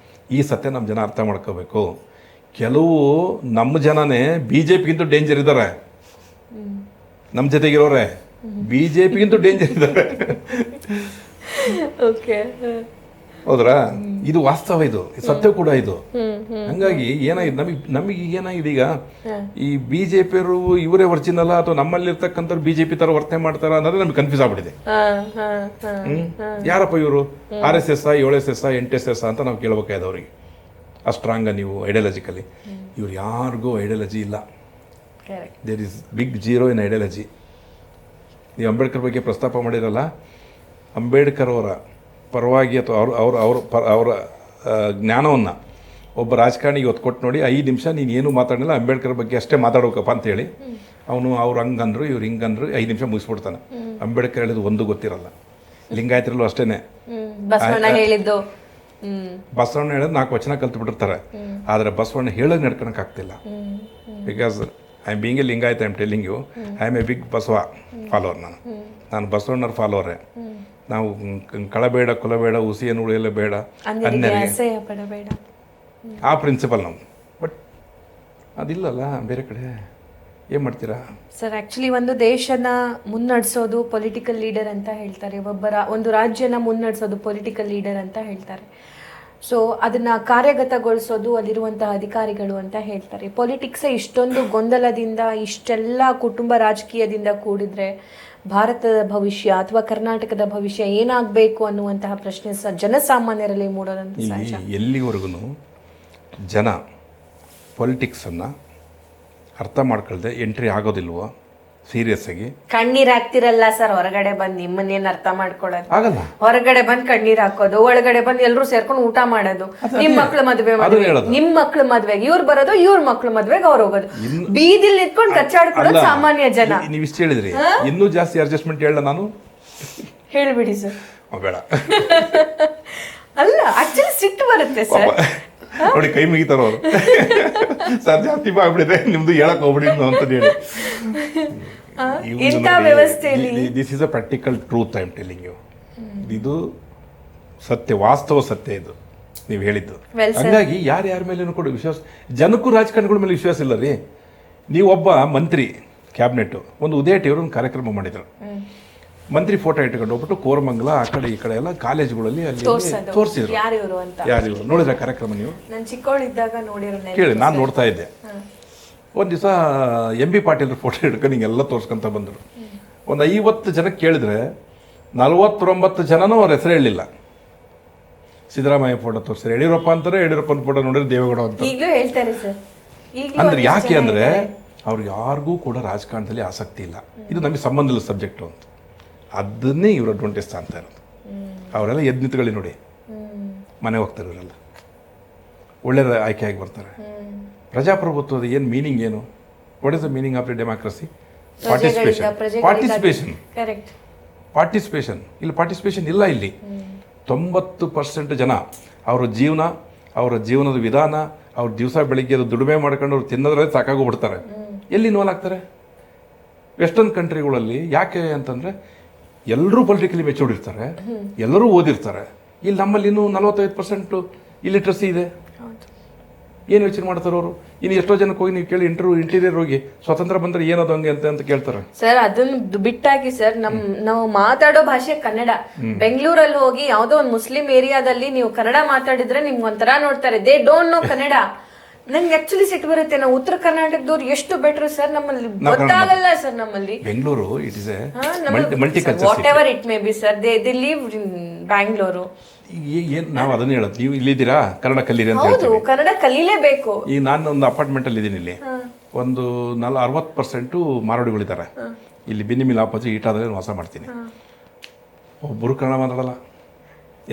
ಈ ಸತ್ಯ ನಮ್ಮ ಜನ ಅರ್ಥ ಮಾಡ್ಕೋಬೇಕು. ಕೆಲವು ನಮ್ಮ ಜನನೇ BJPಗಿಂತೂ ಡೇಂಜರ್ ಇದ್ದಾರೆ. ನಮ್ಮ ಜೊತೆಗಿರೋರೆ BJPಗಿಂತೂ ಡೇಂಜರ್ ಇದ್ದಾರೆ. ಹೌದ್ರಾ? ಇದು ವಾಸ್ತವ, ಇದು ಸತ್ಯ ಕೂಡ ಇದು. ಹಂಗಾಗಿ ಏನಾಗಿದೆ ನಮಗೆ ಏನಾಗಿದೆ ಈಗ, ಈ BJPಯವರು ಇವರೇ ಒರಿಜಿನಲ್ ಅಥವಾ ನಮ್ಮಲ್ಲಿರ್ತಕ್ಕಂಥವ್ರು BJP ತರ ವರ್ತನೆ ಮಾಡ್ತಾರ ಅನ್ನೋದು ನಮ್ಗೆ ಕನ್ಫ್ಯೂಸ್ ಆಗ್ಬಿಟ್ಟಿದೆ. ಯಾರಪ್ಪ ಇವರು? RSS, 7SS, 8SS ಅಂತ ನಾವು ಕೇಳಬೇಕಾಯ್ತು ಅವ್ರಿಗೆ. ಅಷ್ಟ್ರಾಂಗ ನೀವು ಐಡಿಯಾಲಜಿಕಲಿ. ಇವ್ರು ಯಾರಿಗೂ ಐಡಿಯಾಲಜಿ ಇಲ್ಲ. There is big zero in ideology. ನೀವು ಅಂಬೇಡ್ಕರ್ ಬಗ್ಗೆ ಪ್ರಸ್ತಾಪ ಮಾಡಿರಲ್ಲ, ಅಂಬೇಡ್ಕರ್ ಅವರ ಪರವಾಗಿ ಅಥವಾ ಅವರ ಜ್ಞಾನವನ್ನು ಒಬ್ಬ ರಾಜಕಾರಣಿಗೆ ಒತ್ತು ಕೊಟ್ಟು ನೋಡಿ, 5 ನಿಮಿಷ ನೀನು ಏನು ಮಾತಾಡಲಿಲ್ಲ, ಅಂಬೇಡ್ಕರ್ ಬಗ್ಗೆ ಅಷ್ಟೇ ಮಾತಾಡೋಕಪ್ಪ ಅಂತೇಳಿ ಅವ್ರು ಹಂಗಂದ್ರು ಇವ್ರು ಹಿಂಗಂದ್ರು 5 ನಿಮಿಷ ಮುಗಿಸ್ಬಿಡ್ತಾನೆ. ಅಂಬೇಡ್ಕರ್ ಹೇಳಿದ್ದು ಒಂದು ಗೊತ್ತಿರಲ್ಲ. ಲಿಂಗಾಯತರಲ್ಲೂ ಅಷ್ಟೇ. ಬಸವಣ್ಣ ಹೇಳಿದ್ದು 4 ವಚನ ಕಲ್ತು ಬಿಟ್ಟಿರ್ತಾರೆ, ಆದರೆ ಬಸವಣ್ಣ ಹೇಳೋದು ನಡ್ಕೊಳಕ್ಕಾಗ್ತಿಲ್ಲ. Because I am being a Lingayat, I am telling you, I am a big Basava follower. ನಾನು ಬಸವಣ್ಣರ ಫಾಲೋವರೇ. ನಾವು ಕಳಬೇಡ, ಕುಲಬೇಡ, ಹುಸಿಯನ್ನು ಉಳಿಯಲೇಬೇಡ, ಅನ್ಯರಿಗೆ ಆ ಪ್ರಿನ್ಸಿಪಲ್ ನಾವು. ಬಟ್ ಅದಿಲ್ಲಲ್ಲ ಬೇರೆ ಕಡೆ. ಏನು ಮಾಡ್ತೀರಾ ಸರ್? ಆ್ಯಕ್ಚುಲಿ ಒಂದು ದೇಶನ ಮುನ್ನಡೆಸೋದು ಪೊಲಿಟಿಕಲ್ ಲೀಡರ್ ಅಂತ ಹೇಳ್ತಾರೆ, ಒಂದು ರಾಜ್ಯನ ಮುನ್ನಡೆಸೋದು ಪೊಲಿಟಿಕಲ್ ಲೀಡರ್ ಅಂತ ಹೇಳ್ತಾರೆ. ಸೊ ಅದನ್ನು ಕಾರ್ಯಗತಗೊಳಿಸೋದು ಅಲ್ಲಿರುವಂತಹ ಅಧಿಕಾರಿಗಳು ಅಂತ ಹೇಳ್ತಾರೆ. ಪೊಲಿಟಿಕ್ಸೇ ಇಷ್ಟೊಂದು ಗೊಂದಲದಿಂದ, ಇಷ್ಟೆಲ್ಲ ಕುಟುಂಬ ರಾಜಕೀಯದಿಂದ ಕೂಡಿದ್ರೆ ಭಾರತದ ಭವಿಷ್ಯ ಅಥವಾ ಕರ್ನಾಟಕದ ಭವಿಷ್ಯ ಏನಾಗಬೇಕು ಅನ್ನುವಂತಹ ಪ್ರಶ್ನೆ ಜನಸಾಮಾನ್ಯರಲ್ಲಿ ಮೂಡೋದಂತ ಸಹಜ. ಎಲ್ಲಿವರೆಗೂ ಜನ ಪೊಲಿಟಿಕ್ಸನ್ನು ಅರ್ಥ ಮಾಡ್ಕೊಳ್ದೆ ಎಂಟ್ರಿ ಆಗೋದಿಲ್ವೋ ಸೀರಿಯಸ್ ಆಗಿ ಕಣ್ಣೀರ್ ಹಾಕ್ತಿರಲ್ಲ ಸರ್, ಹೊರಗಡೆ ಬಂದು ನಿಮ್ಮನ್ನೇನು ಅರ್ಥ ಮಾಡ್ಕೊಳ್ಳೋದು ಆಗಲ್ಲ. ಹೊರಗಡೆ ಬಂದು ಕಣ್ಣೀರ್ ಹಾಕೋದು, ಒಳಗಡೆ ಬಂದು ಎಲ್ಲರೂ ಸೇರ್ಕೊಂಡು ಊಟ ಮಾಡೋದು, ನಿಮ್ ಮಕ್ಳು ಮದ್ವೆ ನಿಮ್ ಮಕ್ಳು ಮದ್ವೆಗೆ ಇವ್ರು ಬರೋದು, ಇವ್ರ ಮಕ್ಳು ಮದ್ವೆಗೆ ಅವ್ರು ಹೋಗೋದು, ಬೀದಿಲ್ ನಿಂತ್ಕೊಂಡು ಕಚ್ಚಾಡ್ಕೊಳ್ಳೋದು ಸಾಮಾನ್ಯ ಜನ. ನೀವು ಇಷ್ಟು ಹೇಳಿದ್ರಿ, ಇನ್ನೂ ಜಾಸ್ತಿ ಅಡ್ಜಸ್ಟ್ಮೆಂಟ್ ಹೇಳ ನಾನು ಹೇಳ್ಬಿಡಿ ಸರ್. ಬೇಡ ಅಲ್ಲ, ಆಕ್ಚುಲಿ ಸಿಟ್ಟು ಬರುತ್ತೆ ಸರ್. ನೋಡಿ ಕೈ ಮುಗಿತಾರ ಅವರು, ಸರ್ ಜಾಸ್ತಿ ಆಗ್ಬಿಡಿದೆ ನಿಮ್ದು ಹೇಳಕ್ ಹೋಗ್ಬಿಡಿ ಅಂತ ಹೇಳಿ. ಇಂಥ ವ್ಯವಸ್ಥೆಯಲ್ಲಿ this is a practical truth, I am telling you. ಇದು ಸತ್ಯ, ವಾಸ್ತವ ಸತ್ಯ ಇದು ನೀವು ಹೇಳಿದ್ದು. ಹಂಗಾಗಿ ಯಾರ್ಯಾರ ಮೇಲೇನು ಕೂಡ ವಿಶ್ವಾಸ, ಜನಕ್ಕೂ ರಾಜಕಾರಣಿಗಳ ಮೇಲೆ ವಿಶ್ವಾಸ ಇಲ್ಲ ರೀ. ನೀವು ಒಬ್ಬ ಮಂತ್ರಿ ಕ್ಯಾಬಿನೆಟ್ ಒಂದು ಉದಯ ಟಿವಿ ಒಂದು ಕಾರ್ಯಕ್ರಮ ಮಾಡಿದ್ರು. ಮಂತ್ರಿ ಫೋಟೋ ಇಟ್ಕೊಂಡು ಹೋಗ್ಬಿಟ್ಟು ಕೋರಮಂಗಲ ಆ ಕಡೆ ಈ ಕಡೆ ಎಲ್ಲ ಕಾಲೇಜುಗಳಲ್ಲಿ ಅಲ್ಲಿ ತೋರಿಸಿದ್ರು. ಯಾರಿವರು ನೋಡಿದ್ರೆ ಕಾರ್ಯಕ್ರಮ? ನೀವು ಕೇಳಿ, ನಾನು ನೋಡ್ತಾ ಇದ್ದೆ. ಒಂದು ದಿವಸ MB ಪಾಟೀಲ್ ಫೋಟೋ ಹಿಡ್ಕೊಂಡು ಹಿಂಗೆಲ್ಲ ತೋರಿಸ್ಕೊಂತ ಬಂದರು. ಒಂದು 50 ಜನಕ್ಕೆ ಕೇಳಿದ್ರೆ 49 ಜನನೂ ಅವ್ರ ಹೆಸರು ಹೇಳಿಲ್ಲ. ಸಿದ್ದರಾಮಯ್ಯ ಫೋಟೋ ತೋರಿಸ್ತಾರೆ, ಯಡಿಯೂರಪ್ಪ ಅಂತಾರೆ, ಯಡಿಯೂರಪ್ಪನ ಫೋಟೋ ನೋಡಿದ್ರೆ ದೇವೇಗೌಡ ಅಂತ ಅಂದ್ರೆ. ಯಾಕೆ ಅಂದರೆ ಅವ್ರಿಗೆ ಯಾರಿಗೂ ಕೂಡ ರಾಜಕಾರಣದಲ್ಲಿ ಆಸಕ್ತಿ ಇಲ್ಲ, ಇದು ನಮಗೆ ಸಂಬಂಧ ಇಲ್ಲ ಸಬ್ಜೆಕ್ಟು ಅಂತ. ಅದನ್ನೇ ಇವರು ಅಡ್ವಾಂಟೇಜ್ ಅಂತ ಇರೋದು. ಅವರೆಲ್ಲ ಎದ್ದು ನಿಂತ್ಕೊಳ್ಳಿ ನೋಡಿ, ಮನೆ ಹೋಗ್ತಾರೆ ಇವರೆಲ್ಲ, ಒಳ್ಳೆ ಆಯ್ಕೆಯಾಗಿ ಬರ್ತಾರೆ. ಪ್ರಜಾಪ್ರಭುತ್ವದ ಏನು ಮೀನಿಂಗ್ ಏನು? What is the meaning of the democracy? Participation. ಇಲ್ಲಿ ಪಾರ್ಟಿಸಿಪೇಷನ್ ಇಲ್ಲ. ಇಲ್ಲಿ 90% ಜನ ಅವರ ಜೀವನದ ವಿಧಾನ, ಅವ್ರು ದಿವಸ ಬೆಳಿಗ್ಗೆ ಅದು ದುಡಿಮೆ ಮಾಡ್ಕೊಂಡು ಅವ್ರು ತಿನ್ನೋದ್ರಲ್ಲಿ ಸಾಕಾಗೋಗ್ಬಿಡ್ತಾರೆ. ಎಲ್ಲಿ ಇನ್ವಾಲ್ವ್ ಆಗ್ತಾರೆ? ವೆಸ್ಟರ್ನ್ ಕಂಟ್ರಿಗಳಲ್ಲಿ ಯಾಕೆ ಅಂತಂದರೆ ಎಲ್ಲರೂ ಪೊಲಿಟಿಕಲಿ ಮೆಚೂರ್ಡ್ ಇರ್ತಾರೆ, ಎಲ್ಲರೂ ಓದಿರ್ತಾರೆ. ಇಲ್ಲಿ ನಮ್ಮಲ್ಲಿ ಇನ್ನೂ 45% ಇಲಿಟ್ರಸಿ ಇದೆ. ಏನು ಯೋಚನೆ ಮಾಡ್ತಾರೆ ಅವರು? ಇನ್ನು ಎಷ್ಟೋ ಜನಕ್ಕೆ ಹೋಗಿ ನೀವು ಕೇಳಿ ಇಂಟೀರಿಯರ್ ಹೋಗಿ ಸ್ವತಂತ್ರ ಬಂದರೆ ಏನದು ಹಂಗೆ ಅಂತ ಕೇಳ್ತಾರೆ. ಸರ್ ಅದನ್ನ ಬಿಟ್ಟಾಗಿ ಸರ್ ನಾವು ಮಾತಾಡೋ ಭಾಷೆ ಕನ್ನಡ. ಬೆಂಗಳೂರಲ್ಲಿ ಹೋಗಿ ಯಾವುದೋ ಒಂದು ಮುಸ್ಲಿಂ ಏರಿಯಾದಲ್ಲಿ ನೀವು ಕನ್ನಡ ಮಾತಾಡಿದ್ರೆ ನಿಮ್ಗೆ ಒಂಥರ ನೋಡ್ತಾರೆ. They don't know Kannada. ನಂಗೆ ಆಕ್ಚುಲಿ ಸಿಟ್ಟು ಬರುತ್ತೆ. ನಾವು ಉತ್ತರ ಕರ್ನಾಟಕದವ್ರು ಎಷ್ಟು ಬೆಟರ್ ಸರ್. ನಮ್ಮಲ್ಲಿ ಗೊತ್ತಾಗಲ್ಲ ಸರ್. ನಮ್ಮಲ್ಲಿ Bengaluru it is multiculture whatever it may be sir. They live in Bangalore. ಏನು ನಾವು ಅದನ್ನ ಹೇಳೋದು, ನೀವು ಇಲ್ಲಿದ್ದೀರಾ ಕನ್ನಡ ಕಲೀರಿ ಅಂತ ಹೌದು, ಕನ್ನಡ ಕಲೀಲೇಬೇಕು. ಈಗ ನಾನು ಒಂದು ಅಪಾರ್ಟ್ಮೆಂಟಲ್ಲಿ ಇದ್ದೀನಿ. ಇಲ್ಲಿ ಒಂದು 60% ಮಾರೋಡಿಗಳಿದ್ದಾರೆ. ಇಲ್ಲಿ ಬಿನ್ನಿಮಿಲ್ ಆಪೋಸಿಟ್ ಈಟಾದಲ್ಲಿ ವಾಸ ಮಾಡ್ತೀನಿ. ಒಬ್ಬರು ಕನ್ನಡ ಮಾತಾಡಲ್ಲ,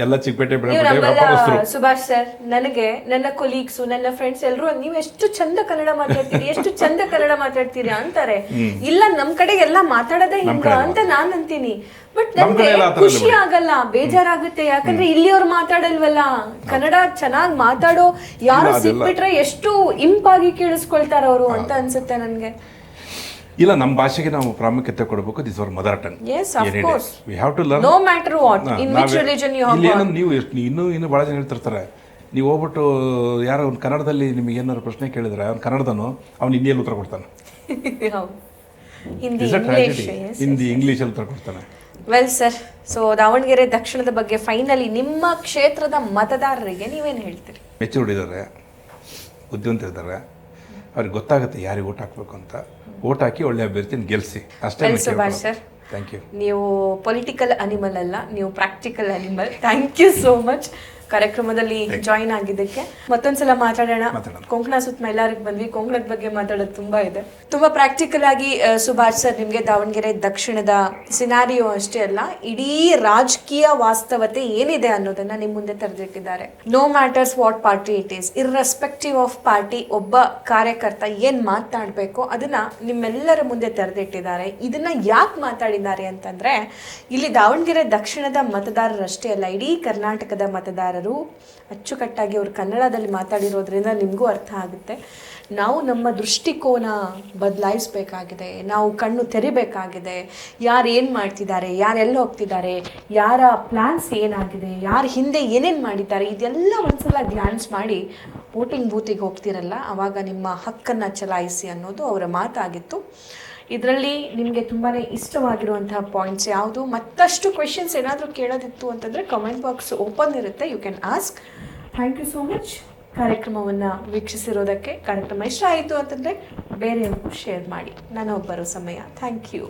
ಎಲ್ಲ ಚಿಕ್ಕಪೇಟೆ ವ್ಯಾಪಾರಸ್ಥರು. ಸುಭಾಷ್ ಸರ್, ನನಗೆ ನನ್ನ ಕೊಲೀಗ್ಸು ನನ್ನ ಫ್ರೆಂಡ್ಸ್ ಎಲ್ಲರೂ ನೀವು ಎಷ್ಟು ಚಂದ ಕನ್ನಡ ಮಾತಾಡ್ತೀರಿ, ಎಷ್ಟು ಚಂದ ಕನ್ನಡ ಮಾತಾಡ್ತೀರಿ ಅಂತಾರೆ. ಇಲ್ಲ ನಮ್ ಕಡೆ ಎಲ್ಲ ಮಾತಾಡೋದೇ ಹಿಂಗ ಅಂತ ನಾನ್ ಅಂತೀನಿ. ಬಟ್ ನಮ್ಗೆ ಖುಷಿ ಆಗಲ್ಲ, ಬೇಜಾರಾಗುತ್ತೆ. ಯಾಕಂದ್ರೆ ಇಲ್ಲಿಯವ್ರು ಮಾತಾಡಲ್ವಲ್ಲ ಕನ್ನಡ. ಚೆನ್ನಾಗಿ ಮಾತಾಡೋ ಯಾರು ಸಿಕ್ಬಿಟ್ರೆ ಎಷ್ಟು ಇಂಪಾಗಿ ಕೇಳಿಸ್ಕೊಳ್ತಾರ ಅವರು ಅಂತ ಅನ್ಸುತ್ತೆ ನನ್ಗೆ. ಇಲ್ಲ, ನಮ್ಮ ಭಾಷೆಗೆ ನಾವು ಪ್ರಾಮುಖ್ಯತೆ ಕೊಡಬೇಕು. This hour mother tongue. Yes, of course. We have to learn. No matter what, in which religion you are born. ನೀವು ಇನ್ನೂ ಭಾಳ ಜನ ಹೇಳ್ತಿರ್ತಾರೆ, ನೀವು ಹೋಗ್ಬಿಟ್ಟು ಯಾರೋ ಒಂದು ಕನ್ನಡದಲ್ಲಿ ನಿಮಗೆ ಏನಾದ್ರು ಪ್ರಶ್ನೆ ಕೇಳಿದ್ರೆ ಅವ್ನು ಕನ್ನಡದನು ಅವ್ನು ಹಿಂದಿಯಲ್ಲಿ ಉತ್ತರ ಕೊಡ್ತಾನೆ. ಹಿಂದಿ ಇಂಗ್ಲೀಷಲ್ಲಿ ಉತ್ತರ ಕೊಡ್ತಾನೆ. ವೆಲ್ ಸರ್, ಸೊ ದಾವಣಗೆರೆ ದಕ್ಷಿಣದ ಬಗ್ಗೆ ಫೈನಲಿ ನಿಮ್ಮ ಕ್ಷೇತ್ರದ ಮತದಾರರಿಗೆ ನೀವೇನು ಹೇಳ್ತೀರಿ? ಮೆಚೂರ್ಡ್ ಇದ್ದಾರೆ, ಬುದ್ಧಿವಂತರಿದ್ದಾರೆ, ಅವ್ರಿಗೆ ಗೊತ್ತಾಗುತ್ತೆ ಯಾರಿಗೆ ಓಟ್ ಹಾಕ್ಬೇಕು ಅಂತ. ಓಟ್ ಹಾಕಿ ಒಳ್ಳೆ ಅಭ್ಯರ್ಥಿನ ಗೆಲ್ಸಿ ಅಷ್ಟೇ. Subhash sir, thank you. ನೀವು ಪೊಲಿಟಿಕಲ್ ಅನಿಮಲ್ ಅಲ್ಲ, ನೀವು practical animal. Thank you so much ಕಾರ್ಯಕ್ರಮದಲ್ಲಿ ಜಾಯಿನ್ ಆಗಿದ್ದಕ್ಕೆ. ಮತ್ತೊಂದ್ಸಲ ಮಾತಾಡೋಣ. ಕೊಂಕಣ ಸುತ್ತ ಎಲ್ಲರಿಗೆ ಬಂದ್ವಿ, ಕೊಂಕಣದ ಬಗ್ಗೆ ಮಾತಾಡೋದು ತುಂಬಾ ಇದೆ. ತುಂಬಾ ಪ್ರಾಕ್ಟಿಕಲ್ ಆಗಿ ಸುಭಾಷ್ ಸರ್ ನಿಮ್ಗೆ ದಾವಣಗೆರೆ ದಕ್ಷಿಣದ ಸಿನಾರಿಯೋ ಅಷ್ಟೇ ಅಲ್ಲ, ಇಡೀ ರಾಜಕೀಯ ವಾಸ್ತವತೆ ಏನಿದೆ ಅನ್ನೋದನ್ನ ನಿಮ್ ಮುಂದೆ ತೆರೆದಿಟ್ಟಿದ್ದಾರೆ. No matters what party it is, irrespective of party ಒಬ್ಬ ಕಾರ್ಯಕರ್ತ ಏನ್ ಮಾತಾಡ್ಬೇಕು ಅದನ್ನ ನಿಮ್ಮೆಲ್ಲರ ಮುಂದೆ ತೆರೆದಿಟ್ಟಿದ್ದಾರೆ. ಇದನ್ನ ಯಾಕೆ ಮಾತಾಡಿದ್ದಾರೆ ಅಂತಂದ್ರೆ, ಇಲ್ಲಿ ದಾವಣಗೆರೆ ದಕ್ಷಿಣದ ಮತದಾರರಷ್ಟೇ ಅಲ್ಲ, ಇಡೀ ಕರ್ನಾಟಕದ ಮತದಾರರು ಅಚ್ಚುಕಟ್ಟಾಗಿ ಅವರು ಕನ್ನಡದಲ್ಲಿ ಮಾತಾಡಿರೋದ್ರಿಂದ ನಿಮಗೂ ಅರ್ಥ ಆಗುತ್ತೆ. ನಾವು ನಮ್ಮ ದೃಷ್ಟಿಕೋನ ಬದಲಾಯಿಸಬೇಕಾಗಿದೆ, ನಾವು ಕಣ್ಣು ತೆರಿಬೇಕಾಗಿದೆ. ಯಾರು ಏನು ಮಾಡ್ತಿದ್ದಾರೆ, ಯಾರೆಲ್ಲ ಹೋಗ್ತಿದ್ದಾರೆ, ಯಾರ ಪ್ಲ್ಯಾನ್ಸ್ ಏನಾಗಿದೆ, ಯಾರ ಹಿಂದೆ ಏನೇನು ಮಾಡಿದ್ದಾರೆ, ಇದೆಲ್ಲ ಒಂದ್ಸಲ ಗ್ಲಾನ್ಸ್ ಮಾಡಿ ವೋಟಿಂಗ್ ಬೂತಿಗೆ ಹೋಗ್ತಿರಲ್ಲ, ಆವಾಗ ನಿಮ್ಮ ಹಕ್ಕನ್ನು ಚಲಾಯಿಸಿ ಅನ್ನೋದು ಅವರ ಮಾತಾಗಿತ್ತು. ಇದರಲ್ಲಿ ನಿಮಗೆ ತುಂಬಾ ಇಷ್ಟವಾಗಿರುವಂತಹ ಪಾಯಿಂಟ್ಸ್ ಯಾವುದು? ಮತ್ತಷ್ಟು ಕ್ವೆಶನ್ಸ್ ಏನಾದರೂ ಕೇಳೋದಿತ್ತು ಅಂತಂದರೆ ಕಮೆಂಟ್ ಬಾಕ್ಸ್ ಓಪನ್ ಇರುತ್ತೆ, you can ask. Thank you so much ಕಾರ್ಯಕ್ರಮವನ್ನು ವೀಕ್ಷಿಸಿರೋದಕ್ಕೆ. ಕಾರ್ಯಕ್ರಮ ಇಷ್ಟ ಆಯಿತು ಅಂತಂದರೆ ಬೇರೆಯವ್ರಿಗೂ ಶೇರ್ ಮಾಡಿ. ನಾನು ಒಬ್ಬರು ಸಮಯ. Thank you.